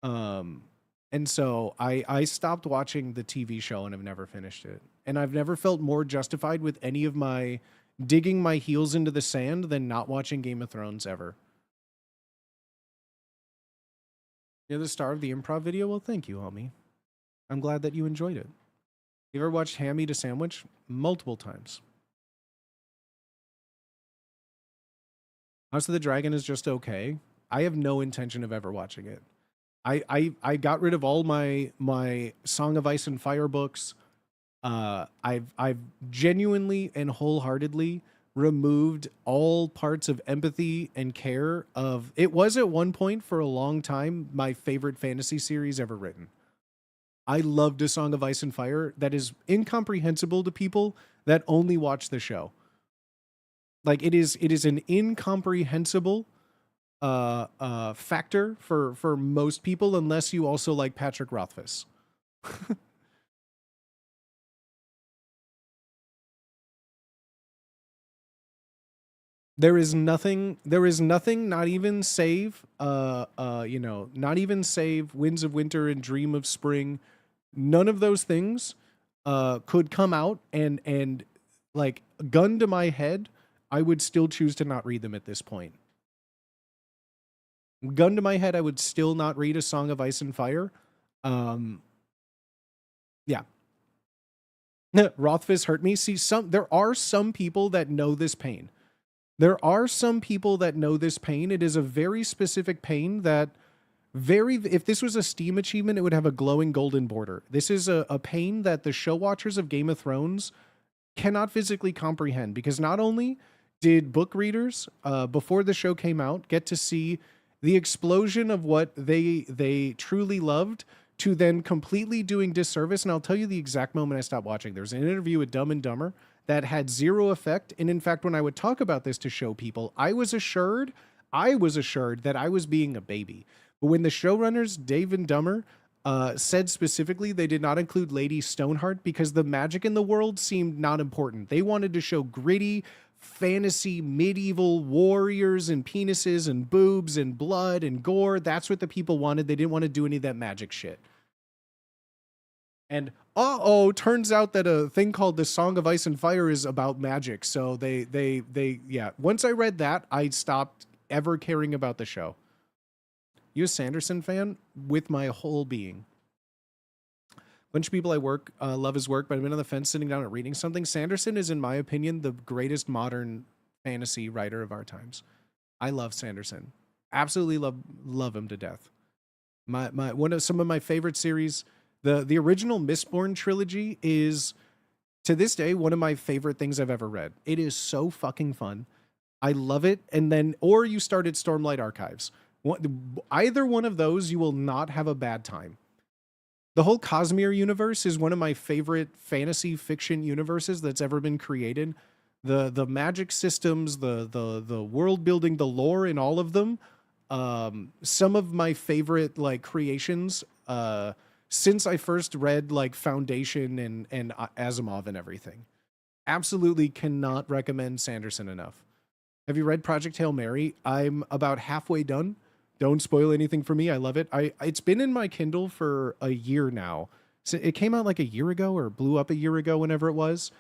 And so I stopped watching the TV show and have never finished it. And I've never felt more justified with any of my digging my heels into the sand than not watching Game of Thrones ever. You're the star of the improv video? Well, thank you, homie. I'm glad that you enjoyed it. You ever watched Ham Eat a Sandwich? Multiple times. House of the Dragon is just okay. I have no intention of ever watching it. I got rid of all my Song of Ice and Fire books. I've genuinely and wholeheartedly removed all parts of empathy and care of it. Was at one point for a long time my favorite fantasy series ever written. I loved A Song of Ice and Fire. That is incomprehensible to people that only watch the show. Like, it is an incomprehensible factor for most people, unless you also like Patrick Rothfuss. There is nothing, not even save, not even save Winds of Winter and Dream of Spring. None of those things could come out and like, gun to my head, I would still choose to not read them at this point. Gun to my head, I would still not read A Song of Ice and Fire. Yeah. Rothfuss hurt me. See, there are some people that know this pain. There are some people that know this pain. It is a very specific pain that if this was a Steam achievement, it would have a glowing golden border. This is a pain that the show watchers of Game of Thrones cannot physically comprehend, because not only did book readers, before the show came out, get to see the explosion of what they truly loved, to then completely doing disservice. And I'll tell you the exact moment I stopped watching. There was an interview with Dumb and Dumber that had zero effect. And in fact, when I would talk about this to show people, I was assured that I was being a baby. But when the showrunners, Dave and Dumber, said specifically they did not include Lady Stoneheart because the magic in the world seemed not important. They wanted to show gritty, fantasy, medieval warriors and penises and boobs and blood and gore. That's what the people wanted. They didn't want to do any of that magic shit. And turns out that a thing called The Song of Ice and Fire is about magic. So yeah. Once I read that, I stopped ever caring about the show. You a Sanderson fan? With my whole being. Bunch of people I work love his work, but I've been on the fence sitting down and reading something. Sanderson is, in my opinion, the greatest modern fantasy writer of our times. I love Sanderson. Absolutely love him to death. Some of my favorite series. The original Mistborn trilogy is, to this day, one of my favorite things I've ever read. It is so fucking fun. I love it. And then, or you started Stormlight Archives. Either one of those, you will not have a bad time. The whole Cosmere universe is one of my favorite fantasy fiction universes that's ever been created. The magic systems, the world building, the lore in all of them. Some of my favorite like creations since I first read like Foundation and Asimov and everything. Absolutely cannot recommend Sanderson enough. Have you read Project Hail Mary? I'm about halfway done. Don't spoil anything for me. I love it. It's been in my Kindle for a year now. So it came out like a year ago or blew up a year ago, whenever it was.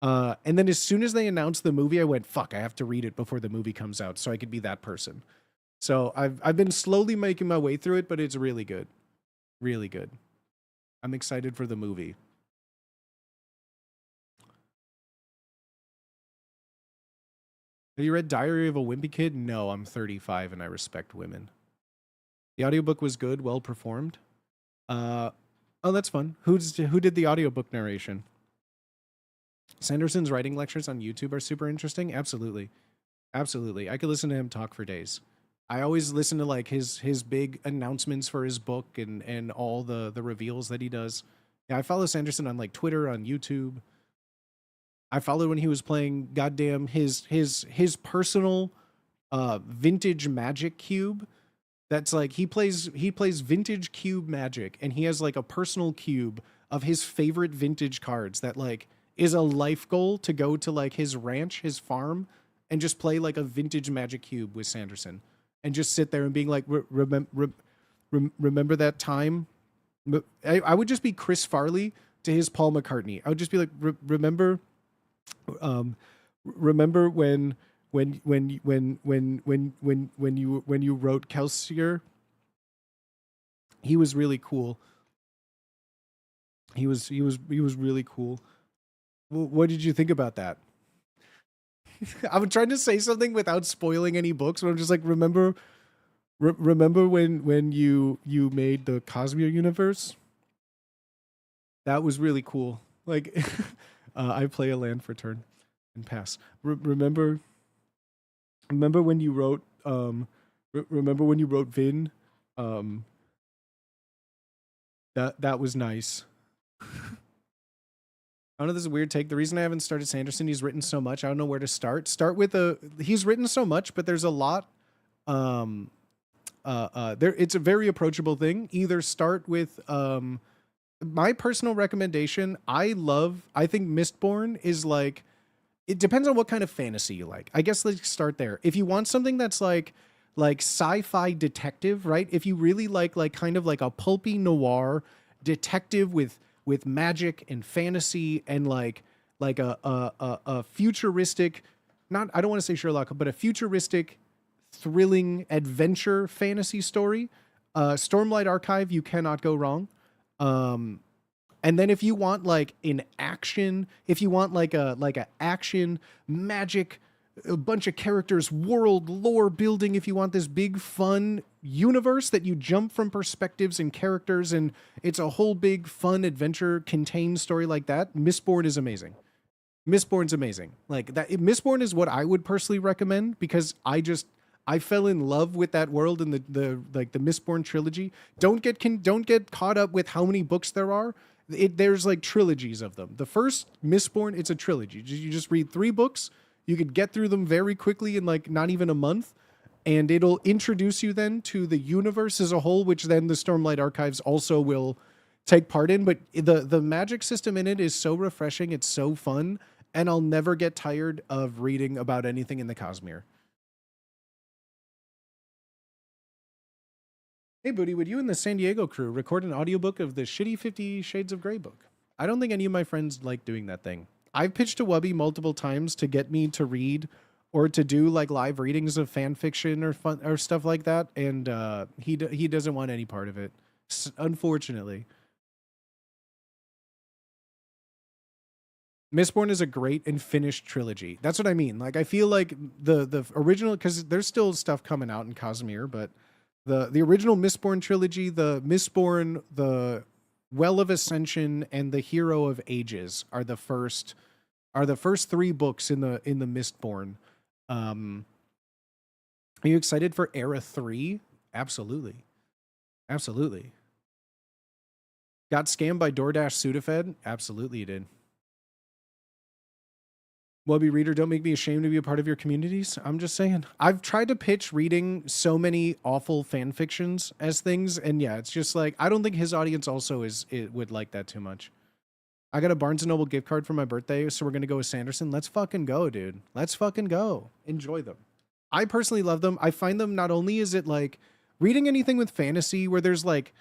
And then as soon as they announced the movie, I went, fuck, I have to read it before the movie comes out so I could be that person. So I've been slowly making my way through it, but it's really good. Really good. I'm excited for the movie. Have you read Diary of a Wimpy Kid? No, I'm 35 and I respect women. The audiobook was good, well performed. Oh, that's fun. Who did the audiobook narration? Sanderson's writing lectures on YouTube are super interesting. Absolutely. Absolutely. I could listen to him talk for days. I always listen to like his big announcements for his book and all the reveals that he does. Yeah, I follow Sanderson on like Twitter, on YouTube. I followed when he was playing goddamn his personal vintage magic cube. That's like he plays vintage cube magic, and he has like a personal cube of his favorite vintage cards that like is a life goal to go to like his ranch, his farm, and just play like a vintage magic cube with Sanderson and just sit there and being like, remember that time? I would just be Chris Farley to his Paul McCartney. I would just be like, remember when you wrote Kelsier? He was really cool. He was really cool. What did you think about that? I'm trying to say something without spoiling any books, but I'm just like, remember when you made the Cosmere universe? That was really cool. Like, I play a land for turn and pass. Remember when you wrote Vin? That was nice. I don't know, this is a weird take. The reason I haven't started Sanderson, he's written so much. I don't know where to start. Start with he's written so much, but there's a lot. There, it's a very approachable thing. Either start with my personal recommendation. I think Mistborn is like, it depends on what kind of fantasy you like. I guess let's start there. If you want something that's like sci-fi detective, right? If you really like kind of like a pulpy noir detective with magic and fantasy and like a futuristic, not, I don't want to say Sherlock, but a futuristic thrilling adventure fantasy story, Stormlight Archive, you cannot go wrong. And then if you want like an action, if you want like a action magic, a bunch of characters, world lore building, if you want this big fun universe that you jump from perspectives and characters and it's a whole big fun adventure contained story like that, Mistborn is amazing. Mistborn's amazing. Like that, Mistborn is what I would personally recommend because I fell in love with that world and the Mistborn trilogy. Don't get caught up with how many books there are. There's like trilogies of them. The first Mistborn, it's a trilogy. You just read 3 books. You could get through them very quickly in like not even a month, and it'll introduce you then to the universe as a whole, which then the Stormlight Archives also will take part in. But the magic system in it is so refreshing. It's so fun, and I'll never get tired of reading about anything in the Cosmere. Hey, Booty, would you and the San Diego crew record an audiobook of the shitty 50 Shades of Grey book? I don't think any of my friends like doing that thing. I've pitched to Wubby multiple times to get me to read or to do like live readings of fan fiction or stuff like that, and he doesn't want any part of it, unfortunately. Mistborn is a great and finished trilogy. That's what I mean. Like, I feel like the original, because there's still stuff coming out in Cosmere, but the original Mistborn trilogy, the Mistborn, the Well of Ascension, and the Hero of Ages are the first 3 books in the Mistborn. Are you excited for Era 3? Absolutely. Absolutely. Got scammed by DoorDash Sudafed? Absolutely you did. Wubby Reader, don't make me ashamed to be a part of your communities. I'm just saying. I've tried to pitch reading so many awful fan fictions as things, and yeah, it's just like, I don't think his audience also would like that too much. I got a Barnes & Noble gift card for my birthday, so we're going to go with Sanderson. Let's fucking go, dude. Let's fucking go. Enjoy them. I personally love them. I find them, not only is it like reading anything with fantasy where there's like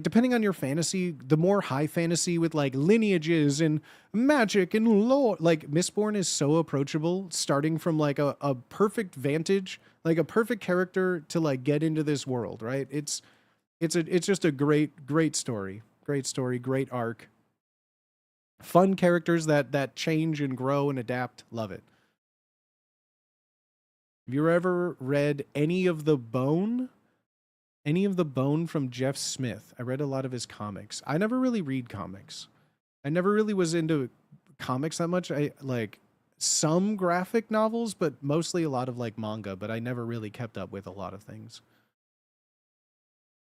depending on your fantasy, the more high fantasy with like lineages and magic and lore, like Mistborn is so approachable, starting from like a perfect vantage, like a perfect character to like get into this world, right? It's just a great story. Great story, great arc. Fun characters that change and grow and adapt. Love it. Have you ever read any of the Bone? Any of the Bone from Jeff Smith? I read a lot of his comics. I never really read comics. I never really was into comics that much. I like some graphic novels, but mostly a lot of like manga, but I never really kept up with a lot of things.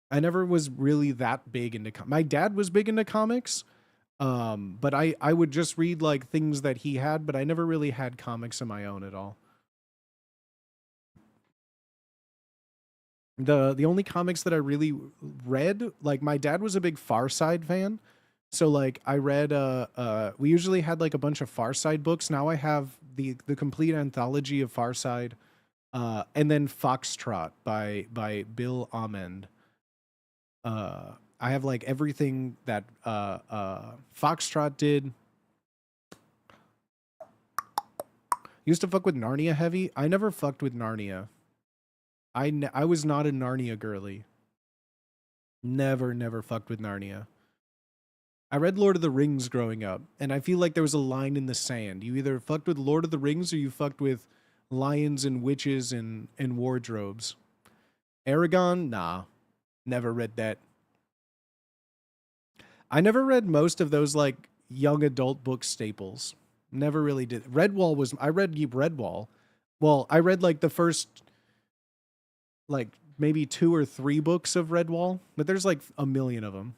I never was really that big into my dad was big into comics. But I would just read like things that he had, but I never really had comics of my own at all. The only comics that I really read, like my dad was a big Far Side fan. So like I read we usually had like a bunch of Far Side books. Now I have the complete anthology of Far Side, and then Foxtrot by Bill Amend. I have like everything that Foxtrot did. Used to fuck with Narnia heavy. I never fucked with Narnia. I was not a Narnia girly. Never fucked with Narnia. I read Lord of the Rings growing up, and I feel like there was a line in the sand. You either fucked with Lord of the Rings or you fucked with lions and witches and wardrobes. Aragon? Nah. Never read that. I never read most of those like young adult book staples. Never really did. Redwall was, I read Redwall. Well, I read like the first like maybe 2 or 3 books of Redwall, but there's like a million of them.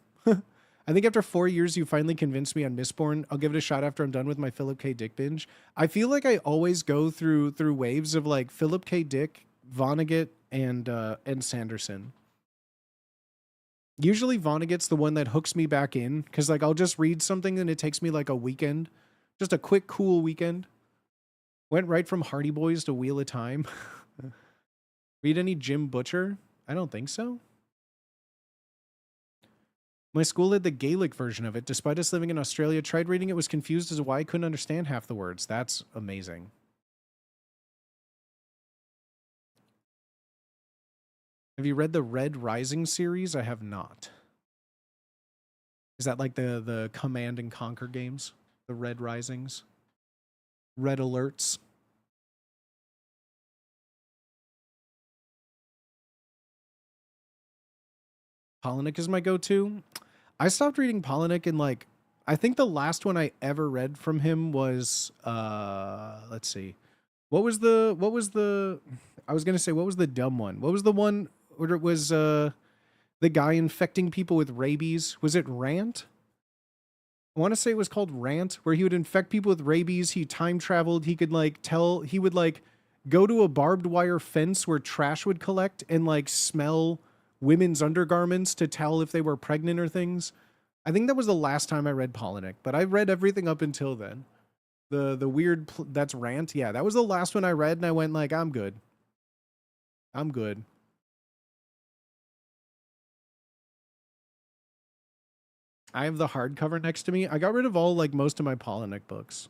I think after 4 years, you finally convinced me on Mistborn. I'll give it a shot after I'm done with my Philip K. Dick binge. I feel like I always go through waves of like Philip K. Dick, Vonnegut, and Sanderson. Usually Vonnegut's the one that hooks me back in, because like I'll just read something and it takes me like a weekend, just a quick, cool weekend. Went right from Hardy Boys to Wheel of Time. Read any Jim Butcher? I don't think so. My school had the Gaelic version of it. Despite us living in Australia, tried reading it, was confused as to why I couldn't understand half the words. That's amazing. Have you read the Red Rising series? I have not. Is that like the Command and Conquer games? The Red Risings? Red Alerts? Polinick is my go-to. I stopped reading Polinick in like, I think the last one I ever read from him was, let's see. What was the, I was going to say, what was the dumb one? What was the one where it was, the guy infecting people with rabies? Was it Rant? I want to say it was called Rant, where he would infect people with rabies. He time traveled. He could like tell, he would like go to a barbed wire fence where trash would collect and like smell women's undergarments to tell if they were pregnant or things. I think that was the last time I read Polinick, but I read everything up until then. The weird, that's Rant. Yeah, that was the last one I read, and I went like, I'm good. I'm good. I have the hardcover next to me. I got rid of all, like, most of my Polinick books.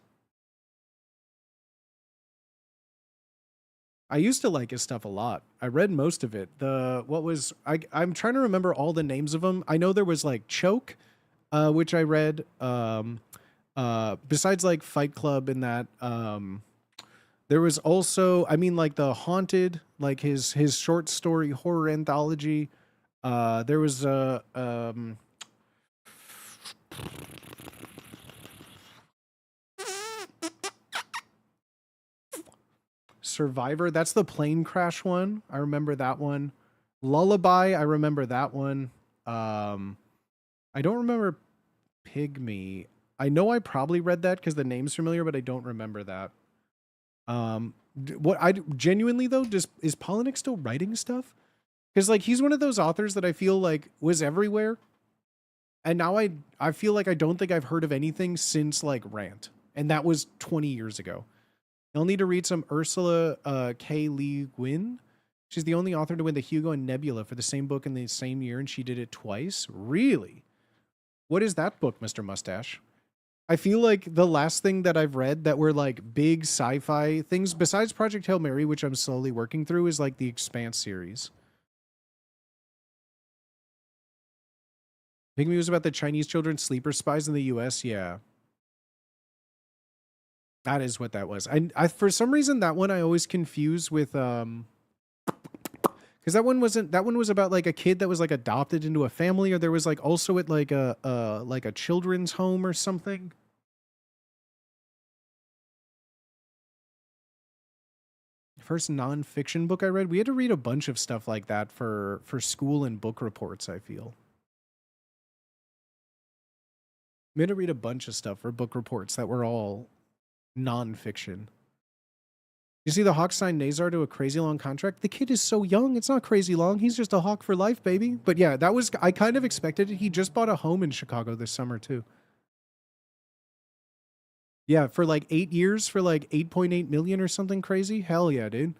I used to like his stuff a lot. I read most of it. I'm trying to remember all the names of them. I know there was like Choke, which I read. Besides like Fight Club and that, there was also, I mean, like the Haunted, like his short story horror anthology. There was Survivor. That's the plane crash one. I remember that one. Lullaby. I remember that one. I don't remember Pygmy. I know I probably read that because the name's familiar, but I don't remember that. What I genuinely though, is Polinick still writing stuff? Because like he's one of those authors that I feel like was everywhere, and now I feel like I don't think I've heard of anything since like Rant, and that was 20 years ago. You'll need to read some Ursula K. Le Guin. She's the only author to win the Hugo and Nebula for the same book in the same year, and she did it twice. Really? What is that book, Mr. Mustache? I feel like the last thing that I've read that were like big sci-fi things, besides Project Hail Mary, which I'm slowly working through, is like the Expanse series. Pygmy was about the Chinese children sleeper spies in the US. Yeah. That is what that was. I for some reason that one I always confuse with because that one was about like a kid that was like adopted into a family, or there was like also at like a children's home or something. First nonfiction book I read. We had to read a bunch of stuff like that for school and book reports, I feel. We had to read a bunch of stuff for book reports that were all nonfiction. You see the Hawk signed Nazar to a crazy long contract? The kid is so young. It's not crazy long. He's just a Hawk for life, baby. But yeah, that was, I kind of expected it. He just bought a home in Chicago this summer too. Yeah, for like 8 years for like 8.8 million or something crazy. Hell yeah, dude.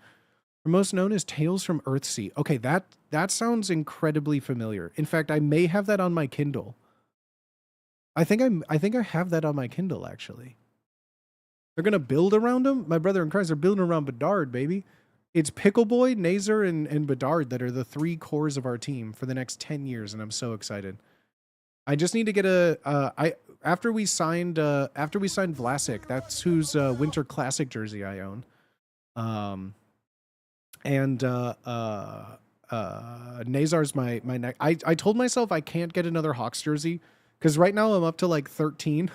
Most known as Tales from Earthsea. Okay, that sounds incredibly familiar. In fact, I may have that on my Kindle. I think I have that on my Kindle actually. They're gonna build around him. My brother in Christ are building around Bedard, baby. It's Pickle Boy, Nazar, and Bedard that are the three cores of our team for the next 10 years, and I'm so excited. I just need to get after we signed Vlasic, that's whose Winter Classic jersey I own. Nazar's my neck. I told myself I can't get another Hawks jersey because right now I'm up to like 13.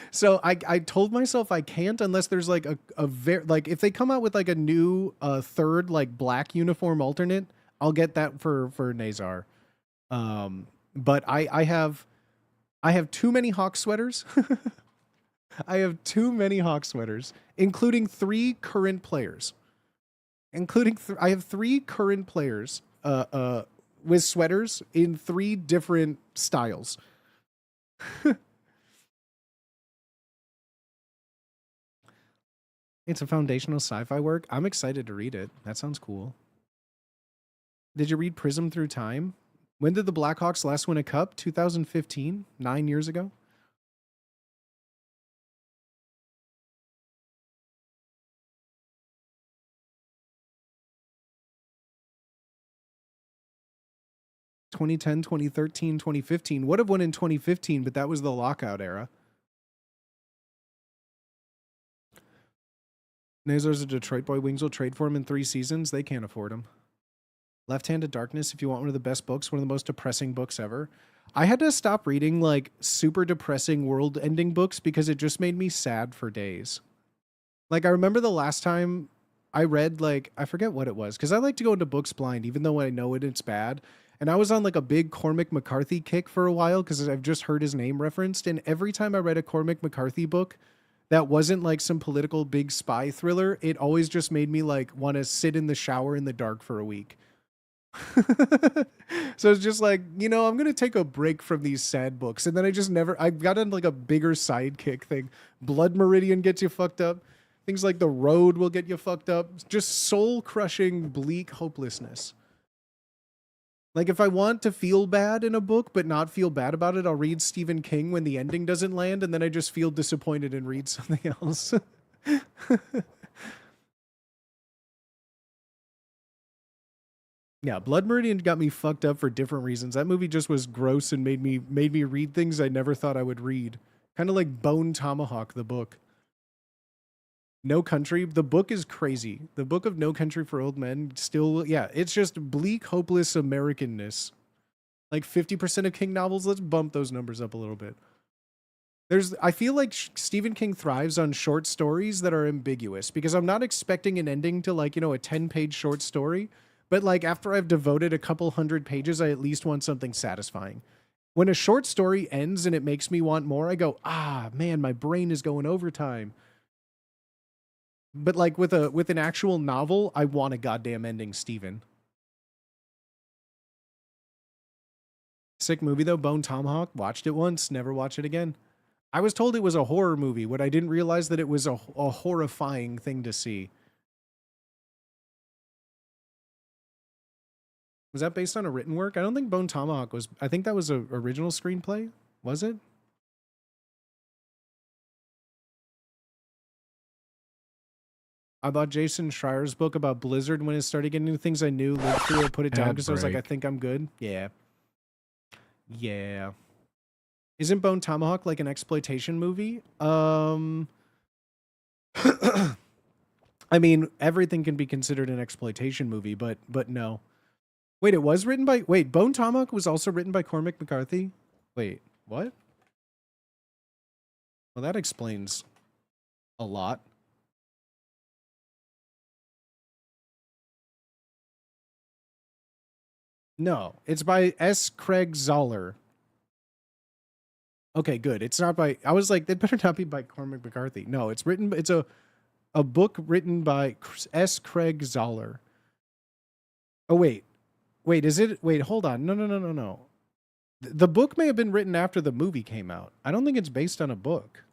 So I told myself I can't unless there's like a very, like if they come out with like a new third like black uniform alternate, I'll get that for Nazar. But I have too many Hawk sweaters. I have too many Hawk sweaters, including 3 current players. I have 3 current players with sweaters in 3 different styles. It's a foundational sci-fi work. I'm excited to read it. That sounds cool. Did you read Prism Through Time? When did the Blackhawks last win a cup? 2015, 9 years ago. (2010, 2013, 2015). Would have won in 2015, but that was the lockout era. Nazar's a Detroit boy. Wings will trade for him in 3 seasons. They can't afford him. Left-Handed Darkness, if you want one of the best books, one of the most depressing books ever. I had to stop reading like super depressing world-ending books because it just made me sad for days. Like I remember the last time I read like, I forget what it was, because I like to go into books blind even though I know it's bad. And I was on like a big Cormac McCarthy kick for a while because I've just heard his name referenced. And every time I read a Cormac McCarthy book that wasn't like some political big spy thriller, it always just made me like want to sit in the shower in the dark for a week. So it's just like, I'm going to take a break from these sad books. And then I got into like a bigger sidekick thing. Blood Meridian gets you fucked up. Things like The Road will get you fucked up. Just soul crushing, bleak hopelessness. Like if I want to feel bad in a book, but not feel bad about it, I'll read Stephen King when the ending doesn't land. And then I just feel disappointed and read something else. Yeah, Blood Meridian got me fucked up for different reasons. That movie just was gross and made me read things I never thought I would read. Kind of like Bone Tomahawk, the book. No Country, the book is crazy. The book of No Country for Old Men still, yeah, it's just bleak, hopeless Americanness. Like 50% of King novels, let's bump those numbers up a little bit. I feel like Stephen King thrives on short stories that are ambiguous because I'm not expecting an ending to like, a 10-page short story. But like after I've devoted a couple 100 pages, I at least want something satisfying. When a short story ends and it makes me want more, I go, man, my brain is going overtime. But like with an actual novel, I want a goddamn ending, Steven. Sick movie though, Bone Tomahawk. Watched it once, never watch it again. I was told it was a horror movie, but I didn't realize that it was a horrifying thing to see. Was that based on a written work? I don't think Bone Tomahawk was. I think that was a original screenplay. Was it? I bought Jason Schreier's book about Blizzard when it started getting into things I knew, lived through it, put it down because I was like, I think I'm good. Yeah. Yeah. Isn't Bone Tomahawk like an exploitation movie? I mean, everything can be considered an exploitation movie, but no. Wait, it was written by... Wait, Bone Tomahawk was also written by Cormac McCarthy? Wait, what? Well, that explains a lot. No, it's by S. Craig Zoller. Okay, good. It's not by... I was like, it better not be by Cormac McCarthy. No, it's written... It's a book written by S. Craig Zoller. Oh, wait. Wait, is it... Wait, hold on. No. The book may have been written after the movie came out. I don't think it's based on a book.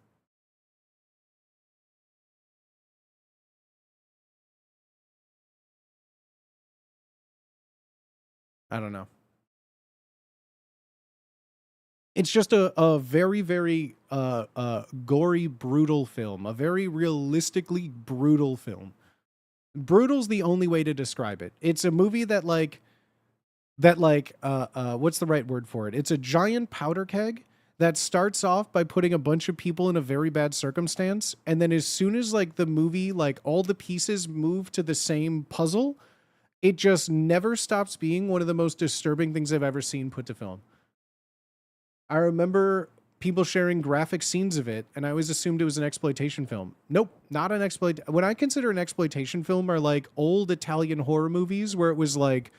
I don't know. It's just a very, very gory, brutal film. A very realistically brutal film. Brutal's the only way to describe it. It's a movie that what's the right word for it? It's a giant powder keg that starts off by putting a bunch of people in a very bad circumstance, and then as soon as like the movie, like all the pieces move to the same puzzle, it just never stops being one of the most disturbing things I've ever seen put to film. I remember people sharing graphic scenes of it, and I always assumed it was an exploitation film. Nope, not an What I consider an exploitation film are like old Italian horror movies where it was like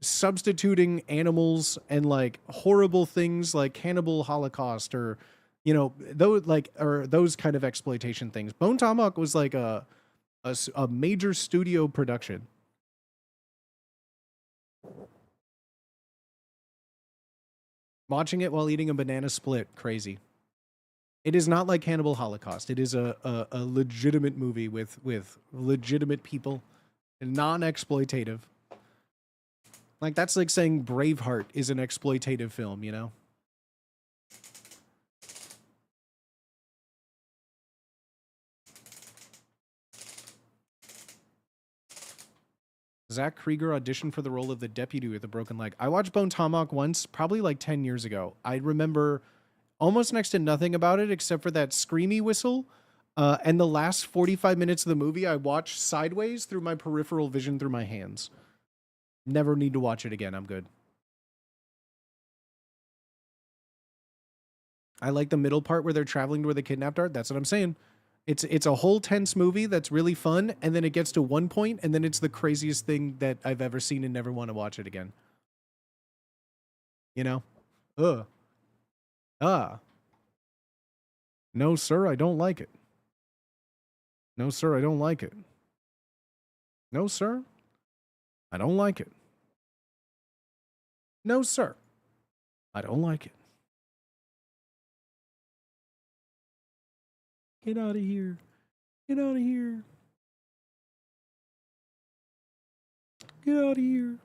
substituting animals and like horrible things like Cannibal Holocaust or, you know, those kind of exploitation things. Bone Tomahawk was like a major studio production. Watching it while eating a banana split, crazy. It is not like Cannibal Holocaust. It is a legitimate movie with legitimate people, non-exploitative. Like, that's like saying Braveheart is an exploitative film, you know? Zach Krieger auditioned for the role of the deputy with a broken leg. I watched Bone Tomahawk once, probably like 10 years ago. I remember almost next to nothing about it except for that screamy whistle. And the last 45 minutes of the movie, I watched sideways through my peripheral vision through my hands. Never need to watch it again. I'm good. I like the middle part where they're traveling to where the kidnapped are. That's what I'm saying. It's a whole tense movie that's really fun, and then it gets to one point, and then it's the craziest thing that I've ever seen and never want to watch it again. You know? Ugh. No, sir, I don't like it. No, sir, I don't like it. No, sir, I don't like it. No, sir, I don't like it. Get out of here. Get out of here. Get out of here.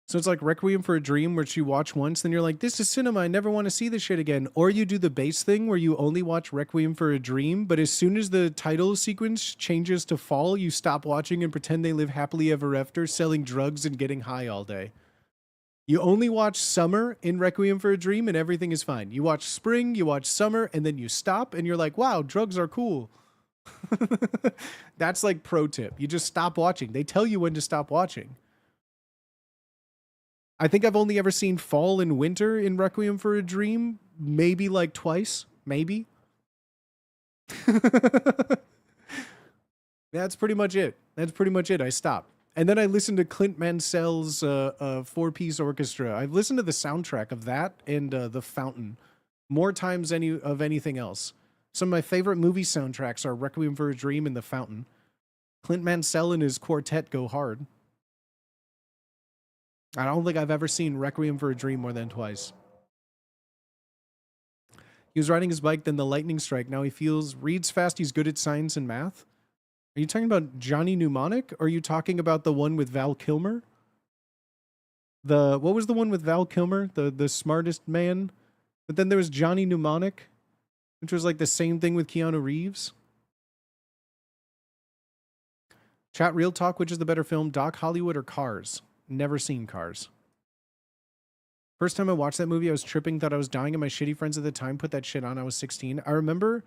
So it's like Requiem for a Dream, which you watch once, then you're like, this is cinema, I never want to see this shit again. Or you do the base thing where you only watch Requiem for a Dream, but as soon as the title sequence changes to fall, you stop watching and pretend they live happily ever after, selling drugs and getting high all day. You only watch summer in Requiem for a Dream and everything is fine. You watch spring, you watch summer, and then you stop and you're like, wow, drugs are cool. That's like pro tip. You just stop watching. They tell you when to stop watching. I think I've only ever seen fall and winter in Requiem for a Dream. Maybe like twice. Maybe. That's pretty much it. That's pretty much it. I stopped. And then I listened to Clint Mansell's 4-piece orchestra. I've listened to the soundtrack of that and The Fountain more times than anything else. Some of my favorite movie soundtracks are Requiem for a Dream and The Fountain. Clint Mansell and his quartet go hard. I don't think I've ever seen Requiem for a Dream more than twice. He was riding his bike, then the lightning strike. Now he reads fast. He's good at science and math. Are you talking about Johnny Mnemonic? Or are you talking about the one with Val Kilmer? What was the one with Val Kilmer? The smartest man? But then there was Johnny Mnemonic, which was like the same thing with Keanu Reeves. Chat Real Talk, which is the better film, Doc Hollywood or Cars? Never seen Cars. First time I watched that movie, I was tripping, thought I was dying, and my shitty friends at the time put that shit on. I was 16. I remember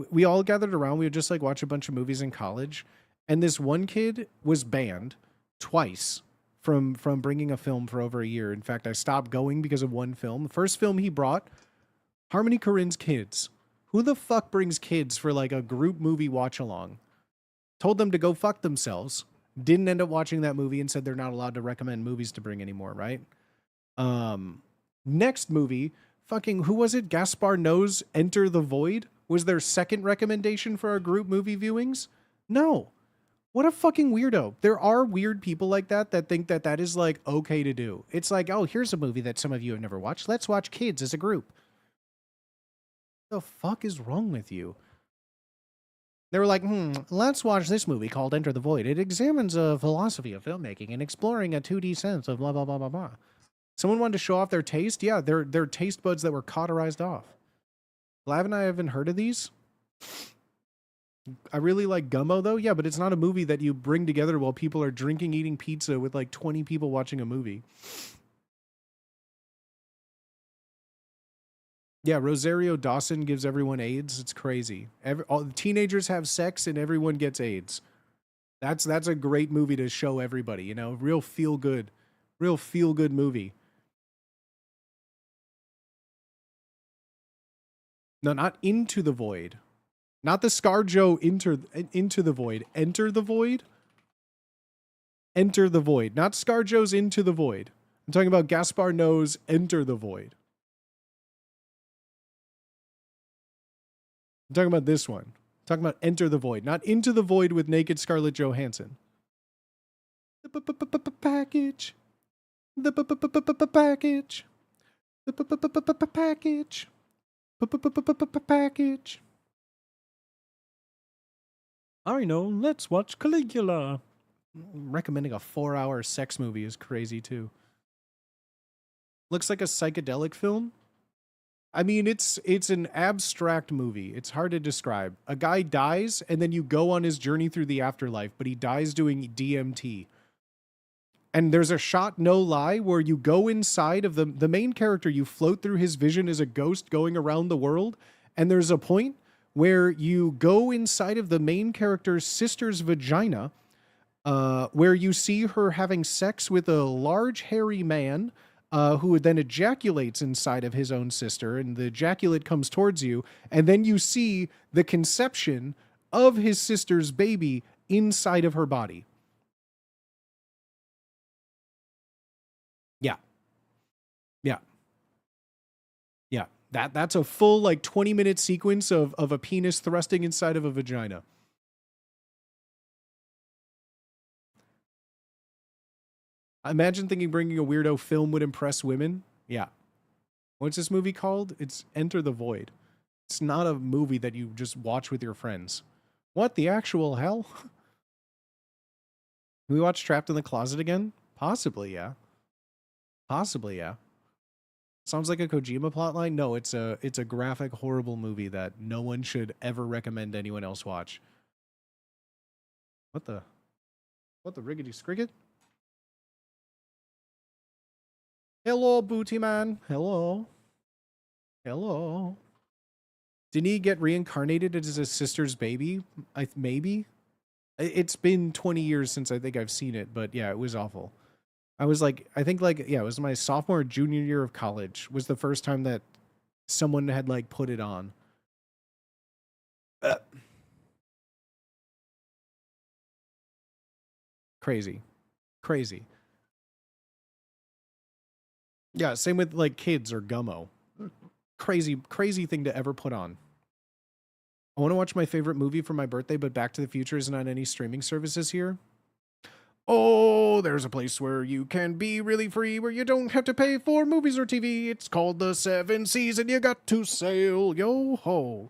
we all gathered around. We would just like watch a bunch of movies in college. And this one kid was banned twice from bringing a film for over a year. In fact, I stopped going because of one film. The first film he brought, Harmony Korine's Kids. Who the fuck brings kids for like a group movie watch along? Told them to go fuck themselves. Didn't end up watching that movie and said they're not allowed to recommend movies to bring anymore, right? Next movie, fucking, who was it? Gaspar Noé's Enter the Void was their second recommendation for our group movie viewings. No. What a fucking weirdo. There are weird people like that think that that is like okay to do. It's like, oh, here's a movie that some of you have never watched. Let's watch Kids as a group. The fuck is wrong with you? They were like, let's watch this movie called Enter the Void. It examines a philosophy of filmmaking and exploring a 2D sense of blah, blah, blah, blah, blah. Someone wanted to show off their taste? Yeah, their taste buds that were cauterized off. Glav and I haven't heard of these. I really like Gummo, though. Yeah, but it's not a movie that you bring together while people are drinking, eating pizza with like 20 people watching a movie. Yeah, Rosario Dawson gives everyone AIDS. It's crazy. All the teenagers have sex and everyone gets AIDS. That's a great movie to show everybody, you know, real feel good movie. No, not Into the Void. Not the ScarJo into the Void. Enter the Void? Enter the Void. Not ScarJo's Into the Void. I'm talking about Gaspar Noé's Enter the Void. I'm talking about this one. I'm talking about Enter the Void. Not Into the Void with naked Scarlett Johansson. The package. The package. The package. Package. I know. Let's watch Caligula. Recommending a 4-hour sex movie is crazy too. Looks like a psychedelic film. I mean, it's an abstract movie. It's hard to describe. A guy dies and then you go on his journey through the afterlife, but he dies doing DMT. And there's a shot, no lie, where you go inside of the main character, you float through his vision as a ghost going around the world. And there's a point where you go inside of the main character's sister's vagina, where you see her having sex with a large hairy man who then ejaculates inside of his own sister, and the ejaculate comes towards you, and then you see the conception of his sister's baby inside of her body. Yeah. Yeah. Yeah. That's a full like 20-minute sequence of a penis thrusting inside of a vagina. Imagine thinking bringing a weirdo film would impress women. Yeah. What's this movie called? It's Enter the Void. It's not a movie that you just watch with your friends. What the actual hell? Can we watch Trapped in the Closet again? Possibly, yeah. Possibly, yeah. Sounds like a Kojima plotline. No, it's a graphic, horrible movie that no one should ever recommend anyone else watch. What the riggedy scricket? Hello, Booty Man. Hello. Hello. Didn't he get reincarnated as his sister's baby? Maybe? It's been 20 years since I think I've seen it, but yeah, it was awful. I was like, I think like, yeah, it was my sophomore or junior year of college was the first time that someone had like put it on. Crazy. Crazy. Yeah, same with like Kids or Gummo. Crazy thing to ever put on. I want to watch my favorite movie for my birthday, but Back to the Future isn't on any streaming services here. Oh, there's a place where you can be really free, where you don't have to pay for movies or TV. It's called the Seven Seas, and you got to sail, yo ho.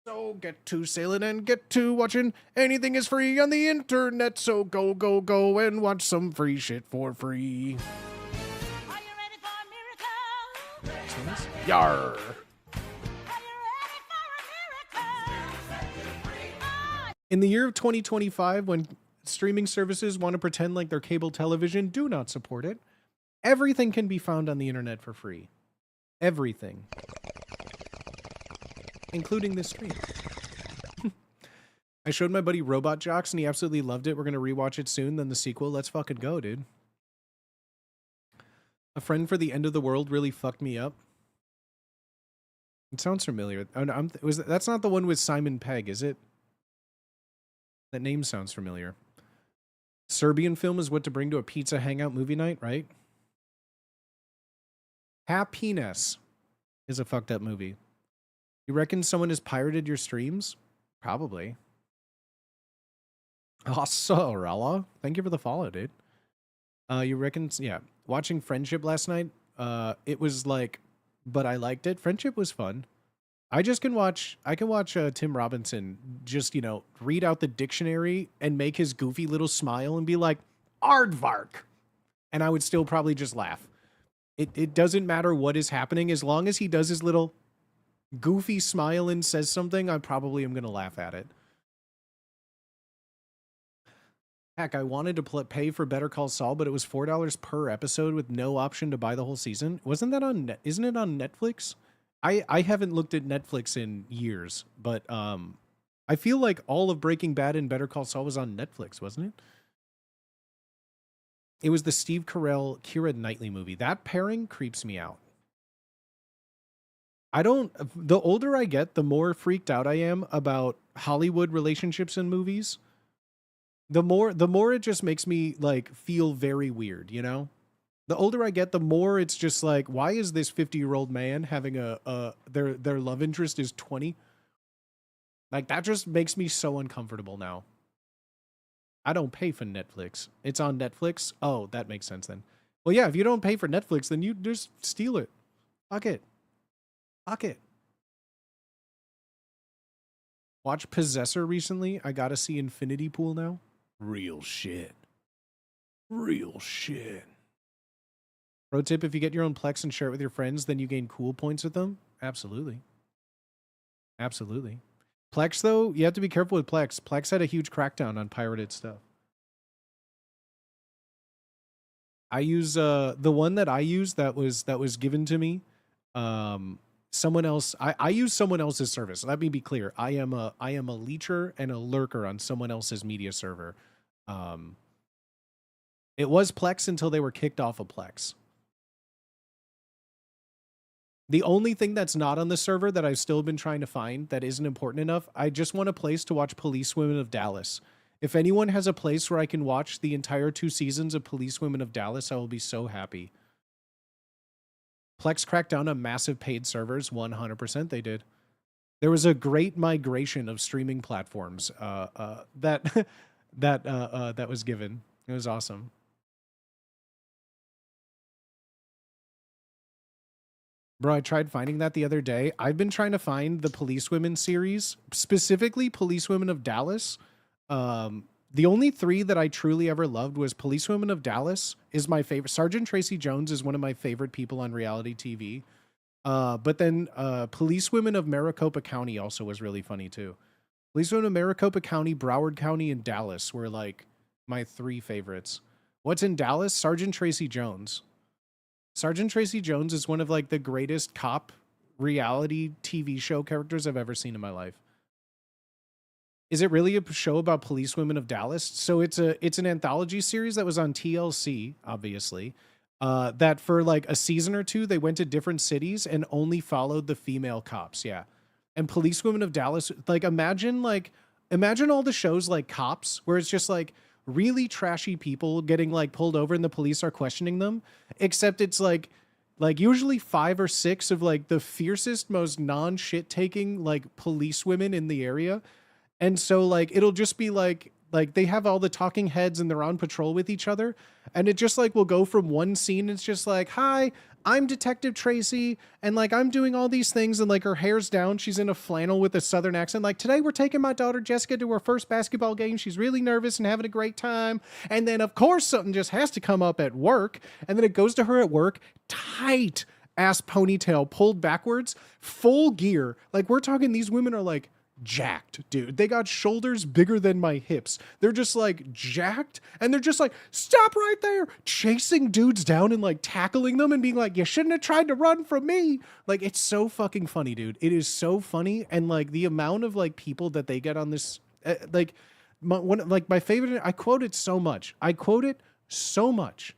So get to sailing and get to watching. Anything is free on the internet, so go, go, go and watch some free shit for free. Are you ready for a miracle? Yar. Are you ready for a miracle? In the year of 2025, when streaming services want to pretend like their cable television, do not support it. Everything can be found on the internet for free. Everything. Including this stream. I showed my buddy Robot Jocks and he absolutely loved it. We're going to rewatch it soon. Then the sequel. Let's fucking go, dude. A Friend for the End of the World really fucked me up. It sounds familiar. Oh, no, that's not the one with Simon Pegg, is it? That name sounds familiar. Serbian film is what to bring to a pizza hangout movie night, right? Happiness is a fucked up movie. You reckon someone has pirated your streams? Probably. Oh, Sorella. Thank you for the follow, dude. You reckon, yeah. Watching Friendship last night, it was like, but I liked it. Friendship was fun. I can watch Tim Robinson just, you know, read out the dictionary and make his goofy little smile and be like, aardvark. And I would still probably just laugh. It doesn't matter what is happening. As long as he does his little goofy smile and says something, I probably am going to laugh at it. Heck, I wanted to pay for Better Call Saul, but it was $4 per episode with no option to buy the whole season. Wasn't that on isn't it on Netflix? I haven't looked at Netflix in years, but I feel like all of Breaking Bad and Better Call Saul was on Netflix, wasn't it? It was the Steve Carell, Keira Knightley movie. That pairing creeps me out. The older I get, the more freaked out I am about Hollywood relationships in movies. The more it just makes me like feel very weird, you know? The older I get, the more it's just like, why is this 50-year-old man having their love interest is 20? Like, that just makes me so uncomfortable now. I don't pay for Netflix. It's on Netflix? Oh, that makes sense then. Well, yeah, if you don't pay for Netflix, then you just steal it. Fuck it. Fuck it. Watch Possessor recently. I gotta see Infinity Pool now. Real shit. Real shit. Pro tip, if you get your own Plex and share it with your friends, then you gain cool points with them. Absolutely. Absolutely. Plex, though, you have to be careful with Plex. Plex had a huge crackdown on pirated stuff. I use the one that I use that was given to me. Someone else. I use someone else's service. Let me be clear. I am a leecher and a lurker on someone else's media server. It was Plex until they were kicked off of Plex. The only thing that's not on the server that I've still been trying to find that isn't important enough, I just want a place to watch Police Women of Dallas. If anyone has a place where I can watch the entire 2 seasons of Police Women of Dallas, I will be so happy. Plex cracked down on massive paid servers. 100% they did. There was a great migration of streaming platforms that was given. It was awesome. Bro, I tried finding that the other day. I've been trying to find the Police Women series, specifically Police Women of Dallas. The only 3 that I truly ever loved was Police Women of Dallas is my favorite. Sergeant Tracy Jones is one of my favorite people on reality TV. But then Police Women of Maricopa County also was really funny too. Police Women of Maricopa County, Broward County, and Dallas were like my 3 favorites. What's in Dallas? Sergeant Tracy Jones. Sergeant Tracy Jones is one of like the greatest cop reality TV show characters I've ever seen in my life. Is it really a show about Police Women of Dallas? So it's an anthology series that was on TLC, obviously. That for like a season or 2, they went to different cities and only followed the female cops. Yeah. And Police Women of Dallas, like imagine all the shows like Cops, where it's just like really trashy people getting like pulled over and the police are questioning them, except it's like usually 5 or 6 of like the fiercest, most non-shit taking like police women in the area. And so like it'll just be like like they have all the talking heads and they're on patrol with each other. And it just like will go from one scene. It's just like, hi, I'm Detective Tracy. And like, I'm doing all these things. And like her hair's down. She's in a flannel with a Southern accent. Like today we're taking my daughter Jessica to her first basketball game. She's really nervous and having a great time. And then of course something just has to come up at work. And then it goes to her at work, tight ass ponytail pulled backwards, full gear. Like we're talking, these women are like, jacked, dude. They got shoulders bigger than my hips. They're just like jacked, and they're just like, stop right there, chasing dudes down and like tackling them and being like, you shouldn't have tried to run from me. Like, it's so fucking funny, dude. It is so funny. And like the amount of like people that they get on this, my favorite, I quote it so much. I quote it so much,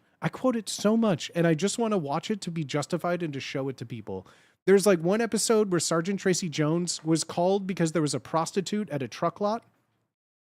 and I just want to watch it to be justified and to show it to people. There's like one episode where Sergeant Tracy Jones was called because there was a prostitute at a truck lot.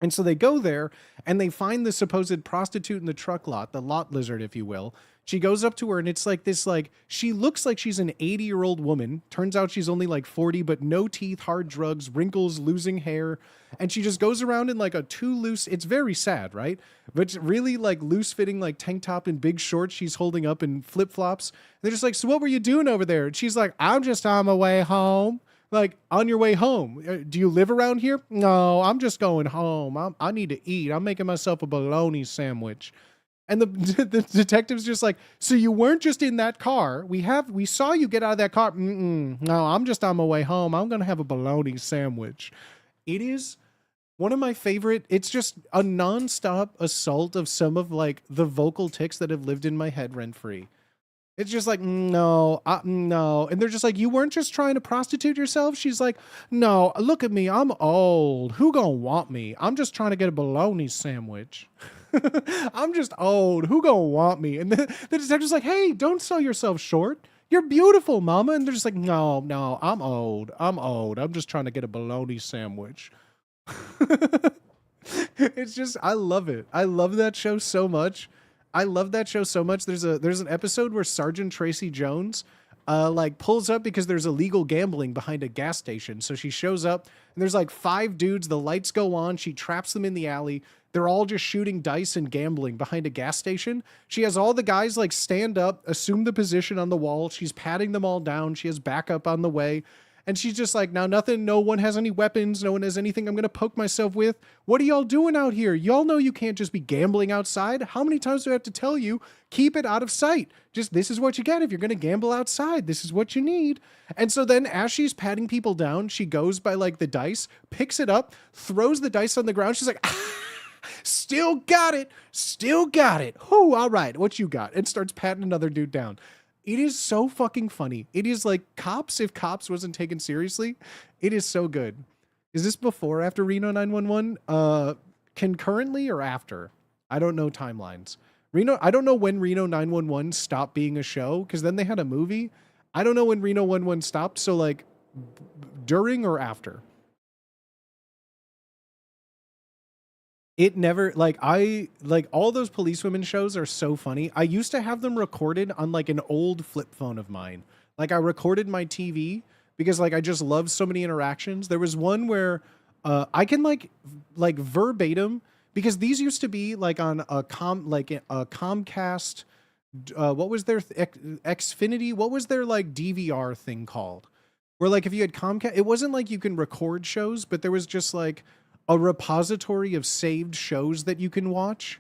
And so they go there and they find the supposed prostitute in the truck lot, the lot lizard, if you will. She goes up to her and it's like this, like, she looks like she's an 80-year-old woman. Turns out she's only like 40, but no teeth, hard drugs, wrinkles, losing hair. And she just goes around in like a too loose, it's very sad, right? But it's really like loose fitting, like tank top and big shorts she's holding up in flip flops. They're just like, so what were you doing over there? And she's like, I'm just on my way home. Like, on your way home, do you live around here? No, I'm just going home. I need to eat. I'm making myself a bologna sandwich. And the detective's just like, so you weren't just in that car. We saw you get out of that car. No, I'm just on my way home. I'm going to have a bologna sandwich. It is one of my favorite. It's just a nonstop assault of some of like the vocal tics that have lived in my head rent free. It's just like, no. And they're just like, you weren't just trying to prostitute yourself? She's like, no, look at me. I'm old. Who gonna want me? I'm just trying to get a bologna sandwich. I'm just old. Who gonna want me? And the detective's like, hey, don't sell yourself short. You're beautiful, mama. And they're just like, no, I'm old. I'm just trying to get a bologna sandwich. It's just, I love it. I love that show so much. There's an episode where Sergeant Tracy Jones like pulls up because there's illegal gambling behind a gas station. So she shows up and there's like 5 dudes. The lights go on. She traps them in the alley. They're all just shooting dice and gambling behind a gas station. She has all the guys like stand up, assume the position on the wall. She's patting them all down. She has backup on the way. And she's just like, now nothing, no one has any weapons. No one has anything I'm going to poke myself with. What are y'all doing out here? Y'all know you can't just be gambling outside. How many times do I have to tell you? Keep it out of sight. Just, this is what you get if you're going to gamble outside. This is what you need. And so then as she's patting people down, she goes by like the dice, picks it up, throws the dice on the ground. She's like, still got it. Whoo, all right, what you got? And starts patting another dude down. It is so fucking funny. It is like Cops if Cops wasn't taken seriously. It is so good. Is this before or after Reno 911? Concurrently or after? I don't know timelines. I don't know when Reno 911 stopped being a show, because then they had a movie. I don't know when Reno 911 stopped, so like during or after? It never, like, all those policewomen shows are so funny. I used to have them recorded on like an old flip phone of mine. Like I recorded my TV because like I just love so many interactions. There was one where I can like verbatim, because these used to be like on a Comcast, what was their Xfinity? What was their like DVR thing called? Where like if you had Comcast, it wasn't like you can record shows, but there was just like a repository of saved shows that you can watch.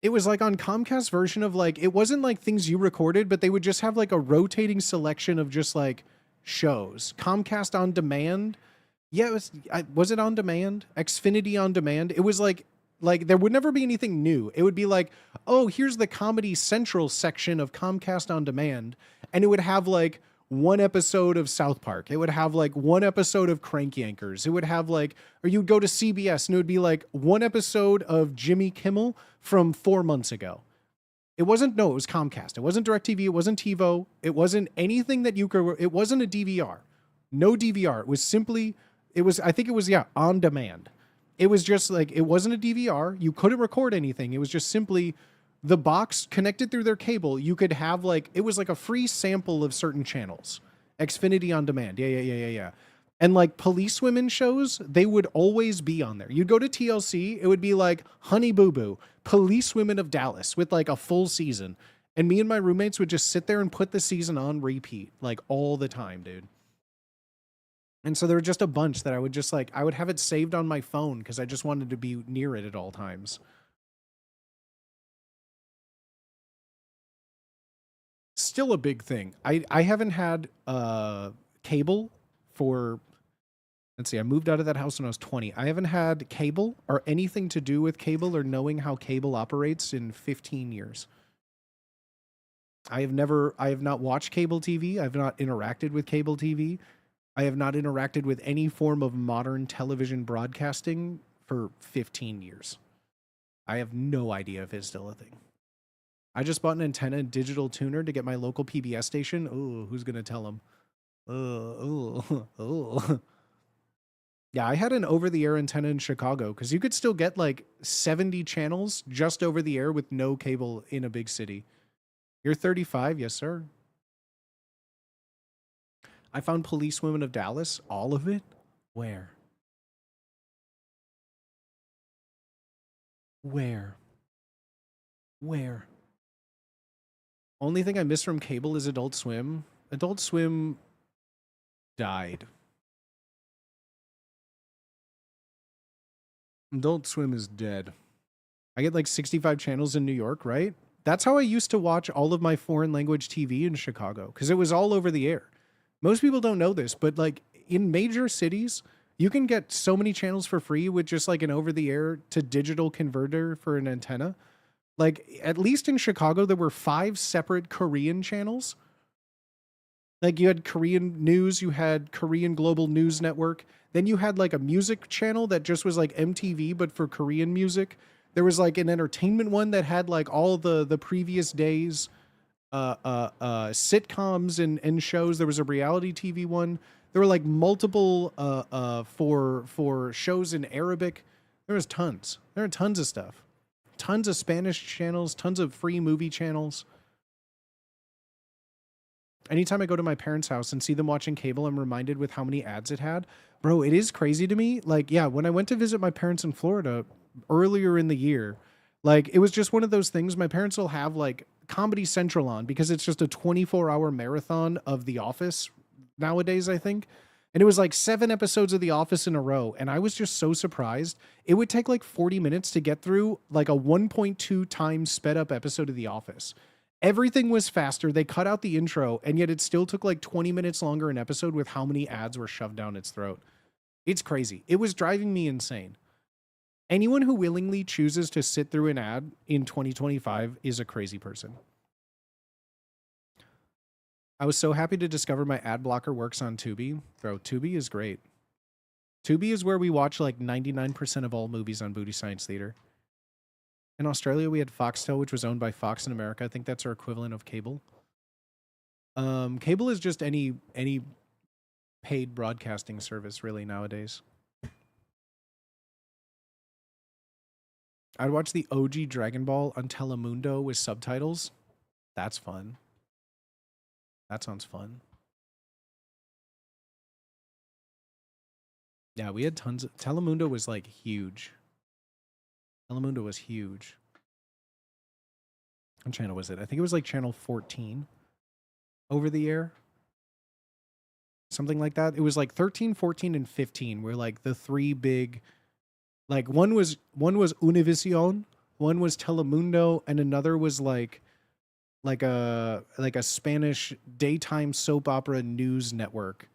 It was like on Comcast version of like, it wasn't like things you recorded, but they would just have like a rotating selection of just like shows. Comcast On Demand. Yeah, was it On Demand? Xfinity On Demand. It was like there would never be anything new. It would be like, oh, here's the Comedy Central section of Comcast On Demand. And it would have like one episode of South Park. It would have like one episode of Crank Yankers. It would have like, or you'd go to CBS and it would be like one episode of Jimmy Kimmel from 4 months ago. It was Comcast. It wasn't DirecTV. It wasn't TiVo. It wasn't anything that you could, it wasn't a DVR. No DVR. It was simply, I think it was on demand. It was just like, it wasn't a DVR. You couldn't record anything. It was just simply the box connected through their cable. You could have like, it was like a free sample of certain channels. Xfinity On Demand. Yeah. And like police women shows, they would always be on there. You'd go to TLC, it would be like Honey Boo Boo, Police Women of Dallas with like a full season. And me and my roommates would just sit there and put the season on repeat, like all the time, dude. And so there were just a bunch that I would just like, I would have it saved on my phone because I just wanted to be near it at all times. Still a big thing. I haven't had cable for, let's see, I moved out of that house when I was 20. I haven't had cable or anything to do with cable or knowing how cable operates in 15 years. I have not watched cable TV. I've not interacted with cable TV. I have not interacted with any form of modern television broadcasting for 15 years. I have no idea if it's still a thing. I just bought an antenna and digital tuner to get my local PBS station. Oh, who's going to tell them? Oh. Yeah, I had an over-the-air antenna in Chicago because you could still get like 70 channels just over the air with no cable in a big city. You're 35, yes, sir. I found Police Women of Dallas, all of it. Where? Only thing I miss from cable is Adult Swim. Adult Swim died. Adult Swim is dead. I get like 65 channels in New York, right? That's how I used to watch all of my foreign language TV in Chicago because it was all over the air. Most people don't know this, but like in major cities, you can get so many channels for free with just like an over the air to digital converter for an antenna. Like at least in Chicago, there were 5 separate Korean channels. Like you had Korean news, you had Korean Global News Network. Then you had like a music channel that just was like MTV, but for Korean music. There was like an entertainment one that had like all the previous days sitcoms and shows. There was a reality TV one. There were like multiple for shows in Arabic. There was tons. There are tons of stuff. Tons of Spanish channels, tons of free movie channels. Anytime I go to my parents' house and see them watching cable, I'm reminded with how many ads it had. Bro, it is crazy to me. Like, yeah, when I went to visit my parents in Florida earlier in the year, like it was just one of those things. My parents will have like Comedy Central on because it's just a 24-hour marathon of The Office nowadays, I think. And it was like 7 episodes of The Office in a row. And I was just so surprised. It would take like 40 minutes to get through like a 1.2 times sped up episode of The Office. Everything was faster. They cut out the intro, and yet it still took like 20 minutes longer an episode with how many ads were shoved down its throat. It's crazy. It was driving me insane. Anyone who willingly chooses to sit through an ad in 2025 is a crazy person. I was so happy to discover my ad blocker works on Tubi. Bro, Tubi is great. Tubi is where we watch like 99% of all movies on Booty Science Theater. In Australia, we had Foxtel, which was owned by Fox in America. I think that's our equivalent of cable. Cable is just any paid broadcasting service, really, nowadays. I'd watch the OG Dragon Ball on Telemundo with subtitles. That's fun. That sounds fun. Yeah, we had tons of... Telemundo was, like, huge. Telemundo was huge. What channel was it? I think it was, like, channel 14. Over the air. Something like that. It was, like, 13, 14, and 15 were, like, the 3 big... Like, one was Univision, one was Telemundo, and another was, like a Spanish daytime soap opera news network.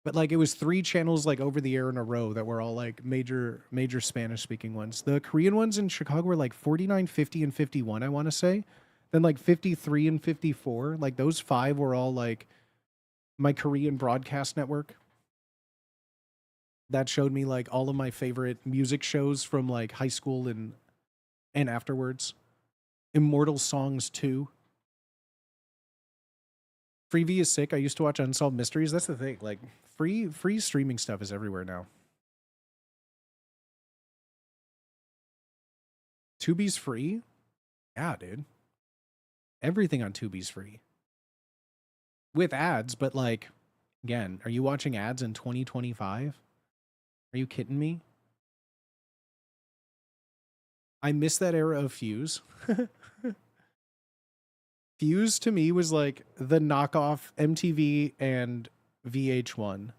But like it was 3 channels like over the air in a row that were all like major Spanish speaking ones. The Korean ones in Chicago were like 49, 50, and 51, I want to say. Then like 53 and 54. Like those 5 were all like my Korean broadcast network. That showed me like all of my favorite music shows from like high school and afterwards. Immortal Songs 2. Freevee is sick. I used to watch Unsolved Mysteries. That's the thing. Like free streaming stuff is everywhere now. Tubi's free? Yeah, dude. Everything on Tubi's free. With ads, but like Again, are you watching ads in 2025? Are you kidding me? I miss that era of Fuse. Fuse to me was like the knockoff MTV and VH1.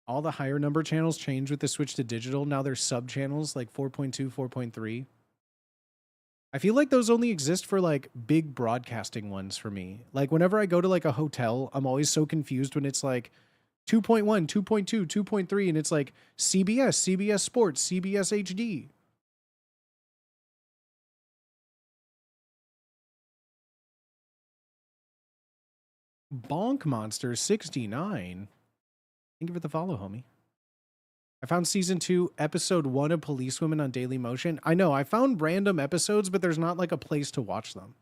All the higher number channels changed with the switch to digital. Now there's sub channels like 4.2, 4.3. I feel like those only exist for like big broadcasting ones for me. Like whenever I go to like a hotel, I'm always so confused when it's like 2.1, 2.2, 2.3, and it's like CBS, CBS Sports, CBS HD. Bonk Monster 69. Thank you for the follow, homie. I found season 2, episode 1 of Policewomen on Daily Motion. I know, I found random episodes, but there's not like a place to watch them.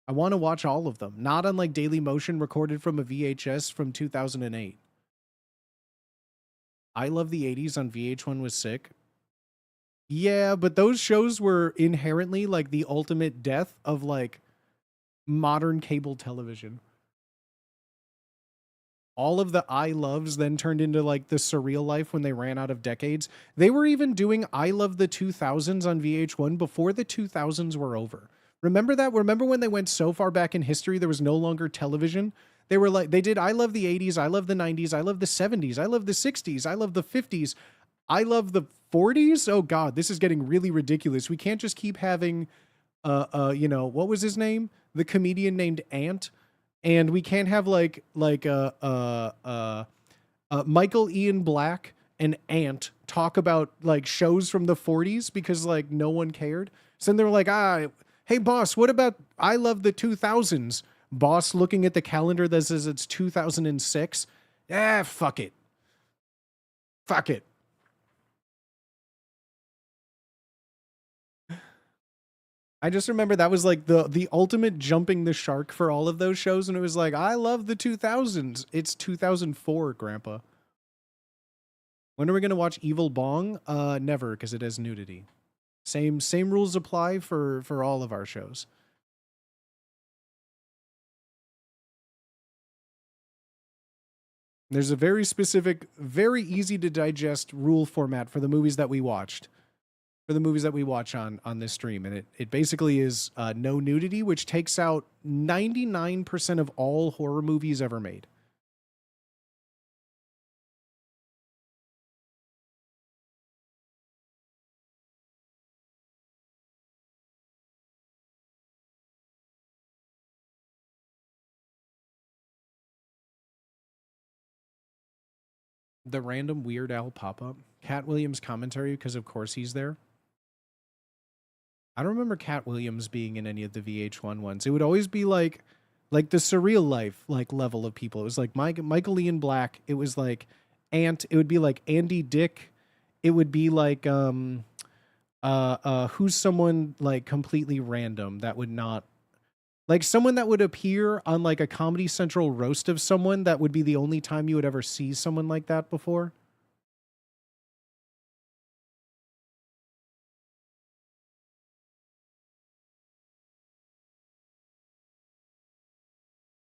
I want to watch all of them, not on like Daily Motion recorded from a VHS from 2008. I Love the 80s on VH1 was sick. Yeah, but those shows were inherently like the ultimate death of like modern cable television. All of the I Loves then turned into like the surreal life when they ran out of decades. They were even doing I Love the 2000s on VH1 before the 2000s were over. Remember that? Remember when they went so far back in history, there was no longer television? They were like, they did I Love the 80s, I Love the 90s, I Love the 70s, I Love the 60s, I Love the 50s, I Love the 40s. Oh God, this is getting really ridiculous. We can't just keep having, you know, what was his name? The comedian named Ant. And we can't have like Michael Ian Black and Ant talk about like shows from the 40s because like no one cared. So then they were like, hey boss, what about I Love the 2000s? Boss looking at the calendar that says it's 2006. Fuck it. Fuck it. I just remember that was like the ultimate jumping the shark for all of those shows. And it was like, I love the 2000s. It's 2004, Grandpa. When are we going to watch Evil Bong? Never, because it has nudity. Same rules apply for all of our shows. There's a very specific, very easy to digest rule format for the movies that we watched. For the movies that we watch on this stream. And it basically is no nudity, which takes out 99% of all horror movies ever made. The random Weird Al pop-up. Cat Williams commentary, because of course he's there. I don't remember Cat Williams being in any of the VH1 ones. It would always be like the surreal life like level of people. It was like Michael Ian Black. It was like Ant. It would be like Andy Dick. It would be like who's someone like completely random that would not like someone that would appear on like a Comedy Central roast of someone that would be the only time you would ever see someone like that before.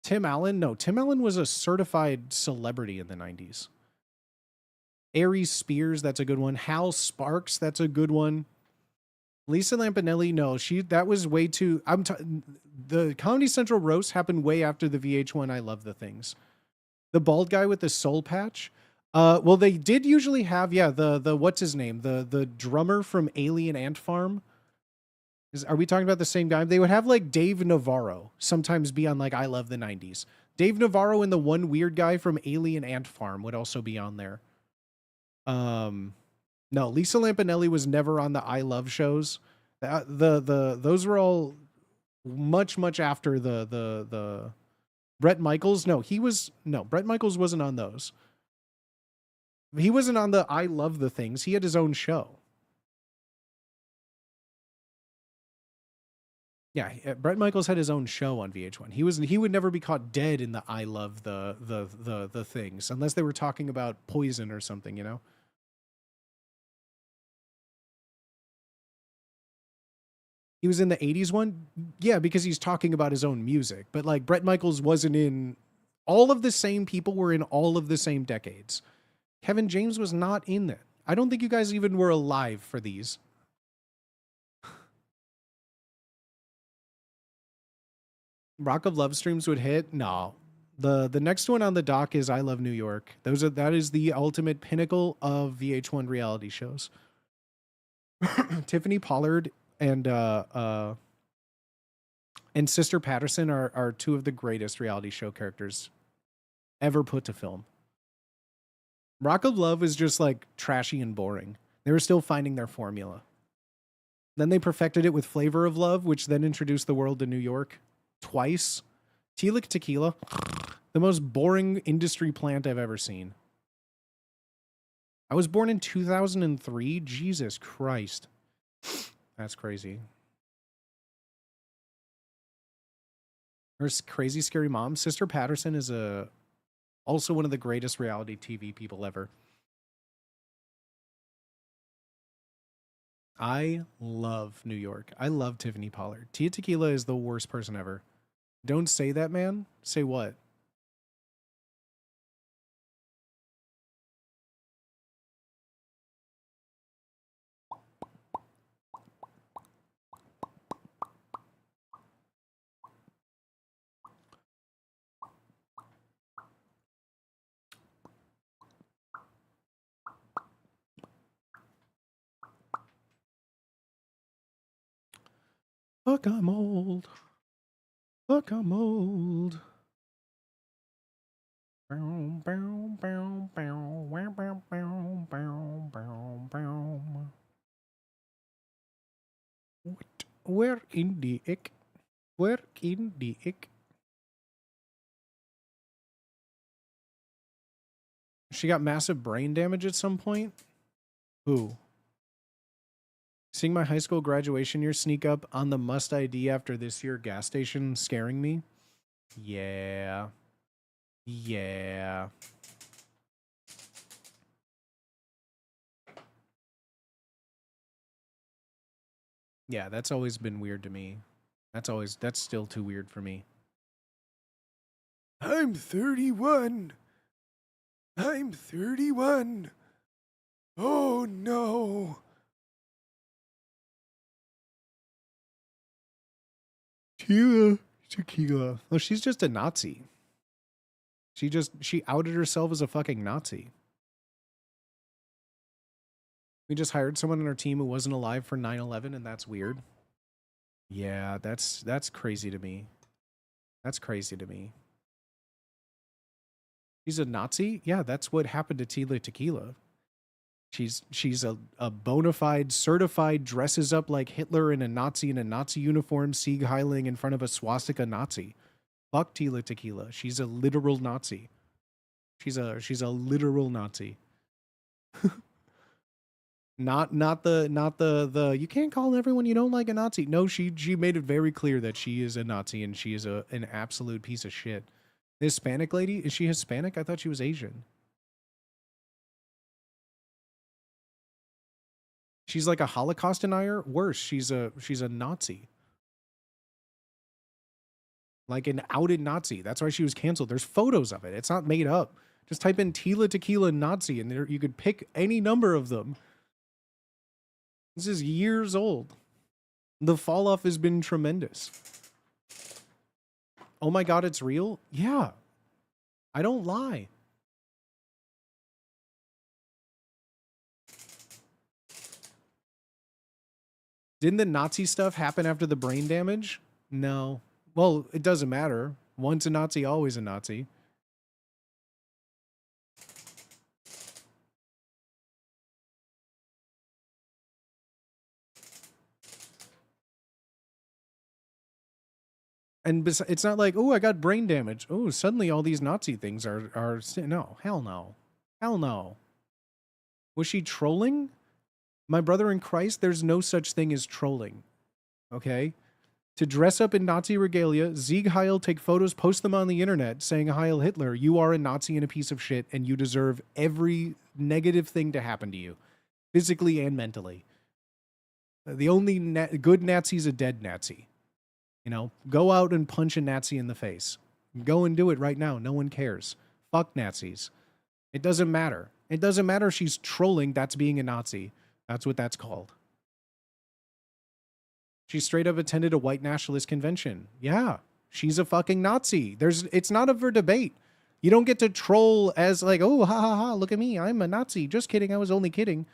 Tim Allen? No, Tim Allen was a certified celebrity in the 90s. Aries Spears, that's a good one. Hal Sparks, that's a good one. Lisa Lampanelli, no, that was way too. The Comedy Central roast happened way after the VH1 I Love the Things. The bald guy with the soul patch. Well, they did usually have, the what's his name? The drummer from Alien Ant Farm. Are we talking about the same guy? They would have like Dave Navarro sometimes be on like I Love the 90s. Dave Navarro and the one weird guy from Alien Ant Farm would also be on there. No, Lisa Lampanelli was never on the I Love shows. Those were all much after the Bret Michaels. No, Bret Michaels wasn't on those. He wasn't on the I Love the Things. He had his own show. Yeah, Bret Michaels had his own show on VH1. He would never be caught dead in the I Love the Things unless they were talking about poison or something, you know. He was in the 80s one? Yeah, because he's talking about his own music. But like Bret Michaels wasn't in all of the same people were in all of the same decades. Kevin James was not in that. I don't think you guys even were alive for these. Rock of Love streams would hit? No. The next one on the dock is I Love New York. That is the ultimate pinnacle of VH1 reality shows. Tiffany Pollard and Sister Patterson are two of the greatest reality show characters ever put to film. Rock of Love is just like trashy and boring. They were still finding their formula. Then they perfected it with Flavor of Love, which then introduced the world to New York twice. Telic Tequila, the most boring industry plant I've ever seen. I was born in 2003. Jesus Christ. That's crazy. Her Crazy Scary Mom. Sister Patterson is also one of the greatest reality TV people ever. I love New York. I love Tiffany Pollard. Tia Tequila is the worst person ever. Don't say that, man. Say what? Fuck, I'm old. Fuck, I'm old. What? Where in the ick? Where in the ick? She got massive brain damage at some point? Who? Seeing my high school graduation year sneak up on the must ID after this year gas station scaring me? Yeah. Yeah. Yeah, that's always been weird to me. That's still too weird for me. I'm 31. I'm 31. Oh no. Tequila. Well, she's just a Nazi. She outed herself as a fucking Nazi. We just hired someone on our team who wasn't alive for 9/11, and that's weird. Yeah, that's crazy to me. That's crazy to me. She's a Nazi? Yeah, that's what happened to Tila Tequila. She's a bona fide, certified, dresses up like Hitler and a Nazi in a Nazi uniform, Sieg Heiling in front of a swastika Nazi. Fuck Tila Tequila. She's a literal Nazi. She's a literal Nazi. Not the you can't call everyone you don't like a Nazi. No, she made it very clear that she is a Nazi and she is an absolute piece of shit. The Hispanic lady, is she Hispanic? I thought she was Asian. She's like a Holocaust denier. Worse, she's a Nazi. Like an outed Nazi. That's why she was canceled. There's photos of it. It's not made up. Just type in Tila Tequila Nazi and there you could pick any number of them. This is years old. The fall off has been tremendous. Oh my God, it's real? Yeah. I don't lie. Didn't the Nazi stuff happen after the brain damage? No. Well, it doesn't matter. Once a Nazi, always a Nazi. And it's not like, oh, I got brain damage. Oh, suddenly all these Nazi things are no, hell no. Hell no. Was she trolling? My brother in Christ, there's no such thing as trolling. Okay? To dress up in Nazi regalia, Sieg Heil, take photos, post them on the internet saying Heil Hitler, you are a Nazi and a piece of shit and you deserve every negative thing to happen to you, physically and mentally. The only good Nazi is a dead Nazi. You know, go out and punch a Nazi in the face. Go and do it right now. No one cares. Fuck Nazis. It doesn't matter. It doesn't matter if she's trolling. That's being a Nazi. That's what that's called. She straight up attended a white nationalist convention. Yeah, she's a fucking Nazi. It's not up for debate. You don't get to troll as like, oh, ha ha ha, look at me. I'm a Nazi. Just kidding. I was only kidding.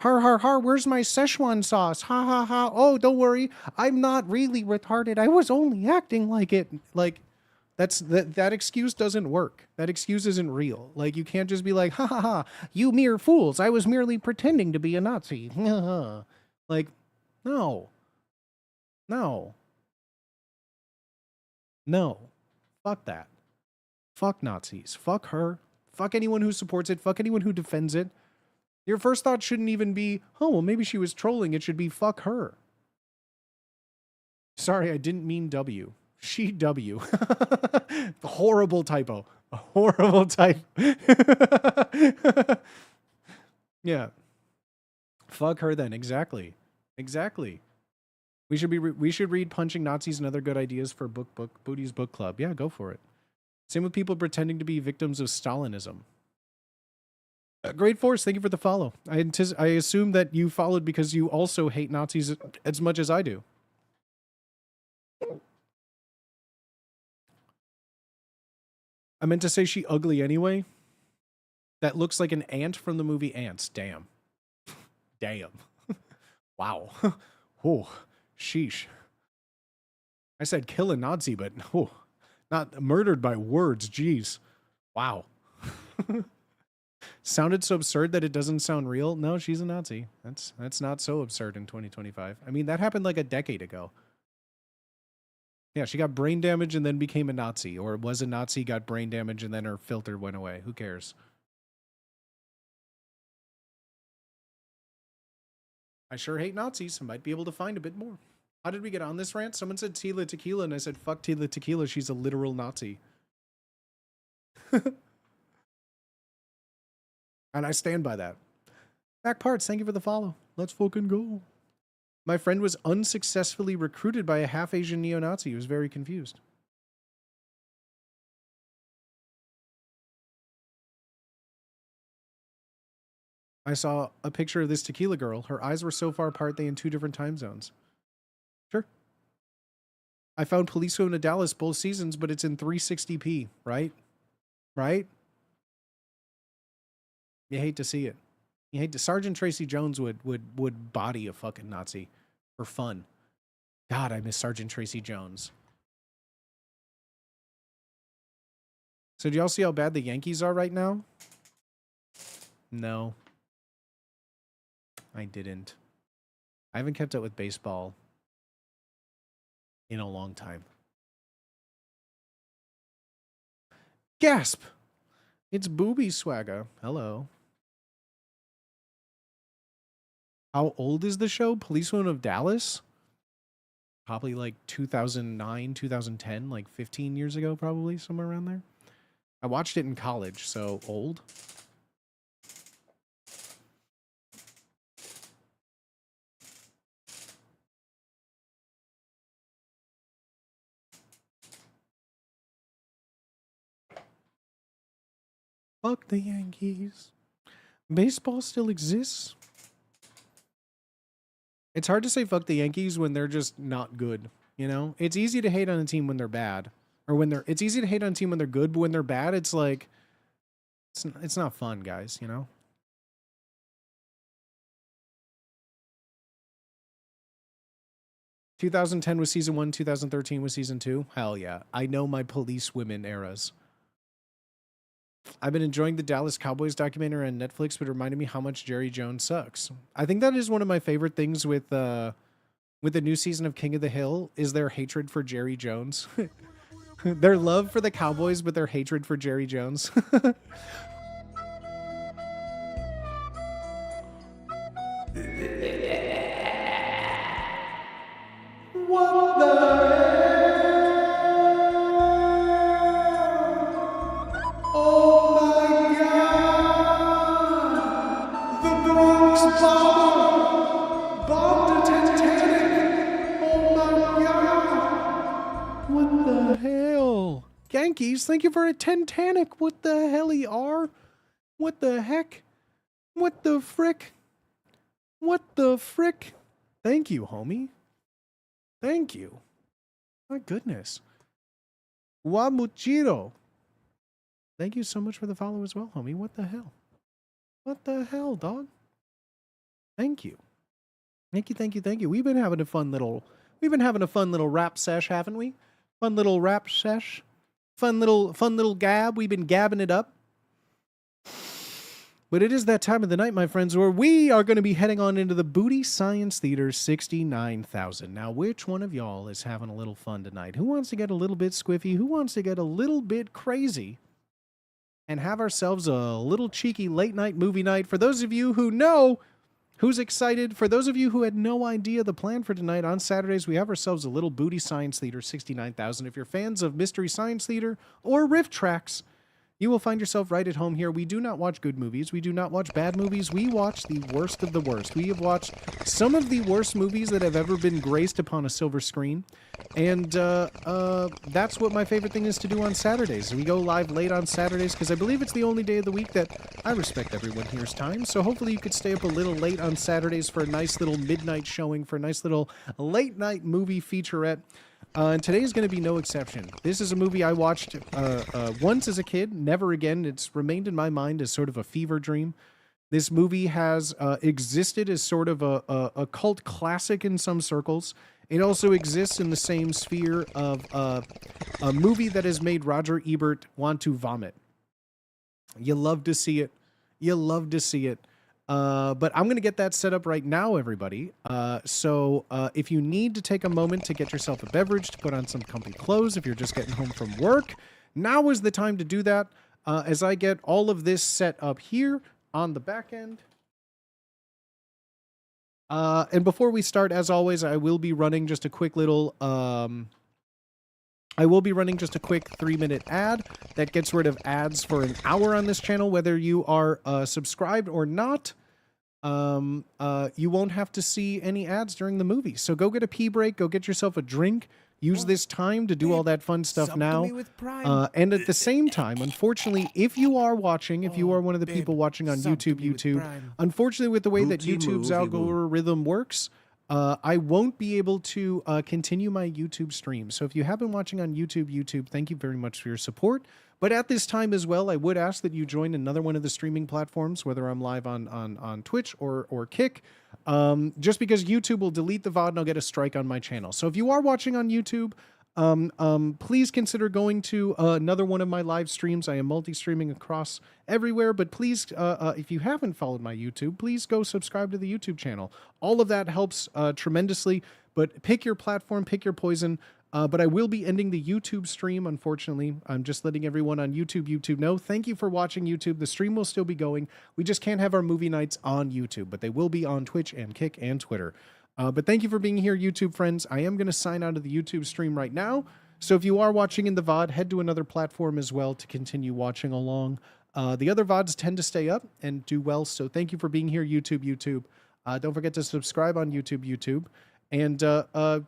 Har har har, where's my Szechuan sauce? Ha ha ha. Oh, don't worry. I'm not really retarded. I was only acting like it. Like, that excuse doesn't work. That excuse isn't real. Like, you can't just be like, ha ha ha, you mere fools. I was merely pretending to be a Nazi. Like, no. No. No. Fuck that. Fuck Nazis. Fuck her. Fuck anyone who supports it. Fuck anyone who defends it. Your first thought shouldn't even be, oh, well, maybe she was trolling. It should be, fuck her. Sorry, I didn't mean W. She W. Horrible typo. A horrible type. Yeah. Fuck her then. Exactly. Exactly. We should read Punching Nazis and Other Good Ideas for Booty's Book Club. Yeah, go for it. Same with people pretending to be victims of Stalinism. Great Force, thank you for the follow. I assume that you followed because you also hate Nazis as much as I do. I meant to say she ugly anyway. That looks like an ant from the movie Ants. Damn. Damn. Wow. Oh, sheesh. I said kill a Nazi, but oh, not murdered by words. Jeez. Wow. Sounded so absurd that it doesn't sound real. No, she's a Nazi. That's not so absurd in 2025. I mean, that happened like a decade ago. Yeah, she got brain damage and then became a Nazi, or was a Nazi, got brain damage, and then her filter went away. Who cares? I sure hate Nazis. I might be able to find a bit more. How did we get on this rant? Someone said Tila Tequila, and I said, fuck Tila Tequila. She's a literal Nazi. And I stand by that. Back Parts, thank you for the follow. Let's fucking go. My friend was unsuccessfully recruited by a half-Asian neo-Nazi. He was very confused. I saw a picture of this tequila girl. Her eyes were so far apart, they in 2 different time zones. Sure. I found Police Woman of Dallas both seasons, but it's in 360p, right? Right? You hate to see it. You hate to. Sergeant Tracy Jones would body a fucking Nazi for fun. God, I miss Sergeant Tracy Jones. So do y'all see how bad the Yankees are right now? No. I didn't. I haven't kept up with baseball in a long time. Gasp! It's Bootyswagga. Hello. How old is the show? Policewoman of Dallas? Probably like 2009, 2010, like 15 years ago, probably, somewhere around there. I watched it in college, so old. Fuck the Yankees. Baseball still exists. It's hard to say fuck the Yankees when they're just not good, you know? It's easy to hate on a team when they're bad. Or when they're... It's easy to hate on a team when they're good, but when they're bad, it's like... It's not fun, guys, you know? ...2010 was season 1, 2013 was season 2. Hell yeah. I know my police women eras. I've been enjoying the Dallas Cowboys documentary on Netflix, but it reminded me how much Jerry Jones sucks. I think that is one of my favorite things with the new season of King of the Hill is their hatred for Jerry Jones. Their love for the Cowboys, but their hatred for Jerry Jones. What the Bomber! biddies. Thank you for a Titanic. What the hell are? What the heck? What the frick? What the frick? Thank you, homie. Thank you. My goodness. Wamuchiro. Thank you so much for the follow as well, homie. What the hell? What the hell, dog? Thank you. Thank you, thank you, thank you. We've been having a fun little rap sesh, haven't we? Fun little rap sesh. Fun little gab. We've been gabbing it up. But it is that time of the night, my friends, where we are going to be heading on into the Booty Science Theater 69,000. Now, which one of y'all is having a little fun tonight? Who wants to get a little bit squiffy? Who wants to get a little bit crazy? And have ourselves a little cheeky late night movie night. For those of you who know who's excited, for those of you who had no idea the plan for tonight, on Saturdays we have ourselves a little Booty Science Theater 69,000. If you're fans of Mystery Science Theater or Riff Tracks, you will find yourself right at home here. We do not watch good movies. We do not watch bad movies. We watch the worst of the worst. We have watched some of the worst movies that have ever been graced upon a silver screen. And that's what my favorite thing is to do on Saturdays. We go live late on Saturdays because I believe it's the only day of the week that I respect everyone here's time. So hopefully you could stay up a little late on Saturdays for a nice little midnight showing, for a nice little late night movie featurette. And today is going to be no exception. This is a movie I watched once as a kid, never again. It's remained in my mind as sort of a fever dream. This movie has existed as sort of a cult classic in some circles. It also exists in the same sphere of a movie that has made Roger Ebert want to vomit. You love to see it. You love to see it. But I'm going to get that set up right now, everybody. So if you need to take a moment to get yourself a beverage, to put on some comfy clothes, if you're just getting home from work, now is the time to do that. As I get all of this set up here on the back end. And before we start, as always, I will be running just a quick little... I will be running just a quick 3-minute ad that gets rid of ads for an hour on this channel, whether you are subscribed or not. You won't have to see any ads during the movie. So go get a pee break, go get yourself a drink, use this time to do all that fun stuff now. And at the same time, unfortunately, if you are watching, if you are one of the people watching on YouTube, unfortunately with the way that YouTube's algorithm works, I won't be able to continue my YouTube stream. So if you have been watching on YouTube, thank you very much for your support. But at this time as well, I would ask that you join another one of the streaming platforms, whether I'm live on Twitch or Kick, just because YouTube will delete the VOD and I'll get a strike on my channel. So if you are watching on YouTube, please consider going to another one of my live streams. I am multi-streaming across everywhere, but please, if you haven't followed my YouTube, please go subscribe to the YouTube channel. All of that helps tremendously, but pick your platform, pick your poison. But I will be ending the YouTube stream, unfortunately. I'm just letting everyone on YouTube know. Thank you for watching YouTube. The stream will still be going. We just can't have our movie nights on YouTube, but they will be on Twitch and Kick and Twitter. But thank you for being here, YouTube friends. I am going to sign out of the YouTube stream right now. So if you are watching in the VOD, head to another platform as well to continue watching along. The other VODs tend to stay up and do well. So thank you for being here, YouTube. Don't forget to subscribe on YouTube. And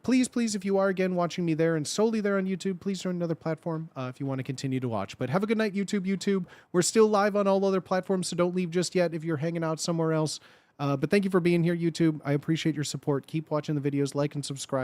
please, if you are again watching me there and solely there on YouTube, please join another platform if you want to continue to watch. But have a good night, YouTube. We're still live on all other platforms, so don't leave just yet if you're hanging out somewhere else. But thank you for being here, YouTube. I appreciate your support. Keep watching the videos, like and subscribe.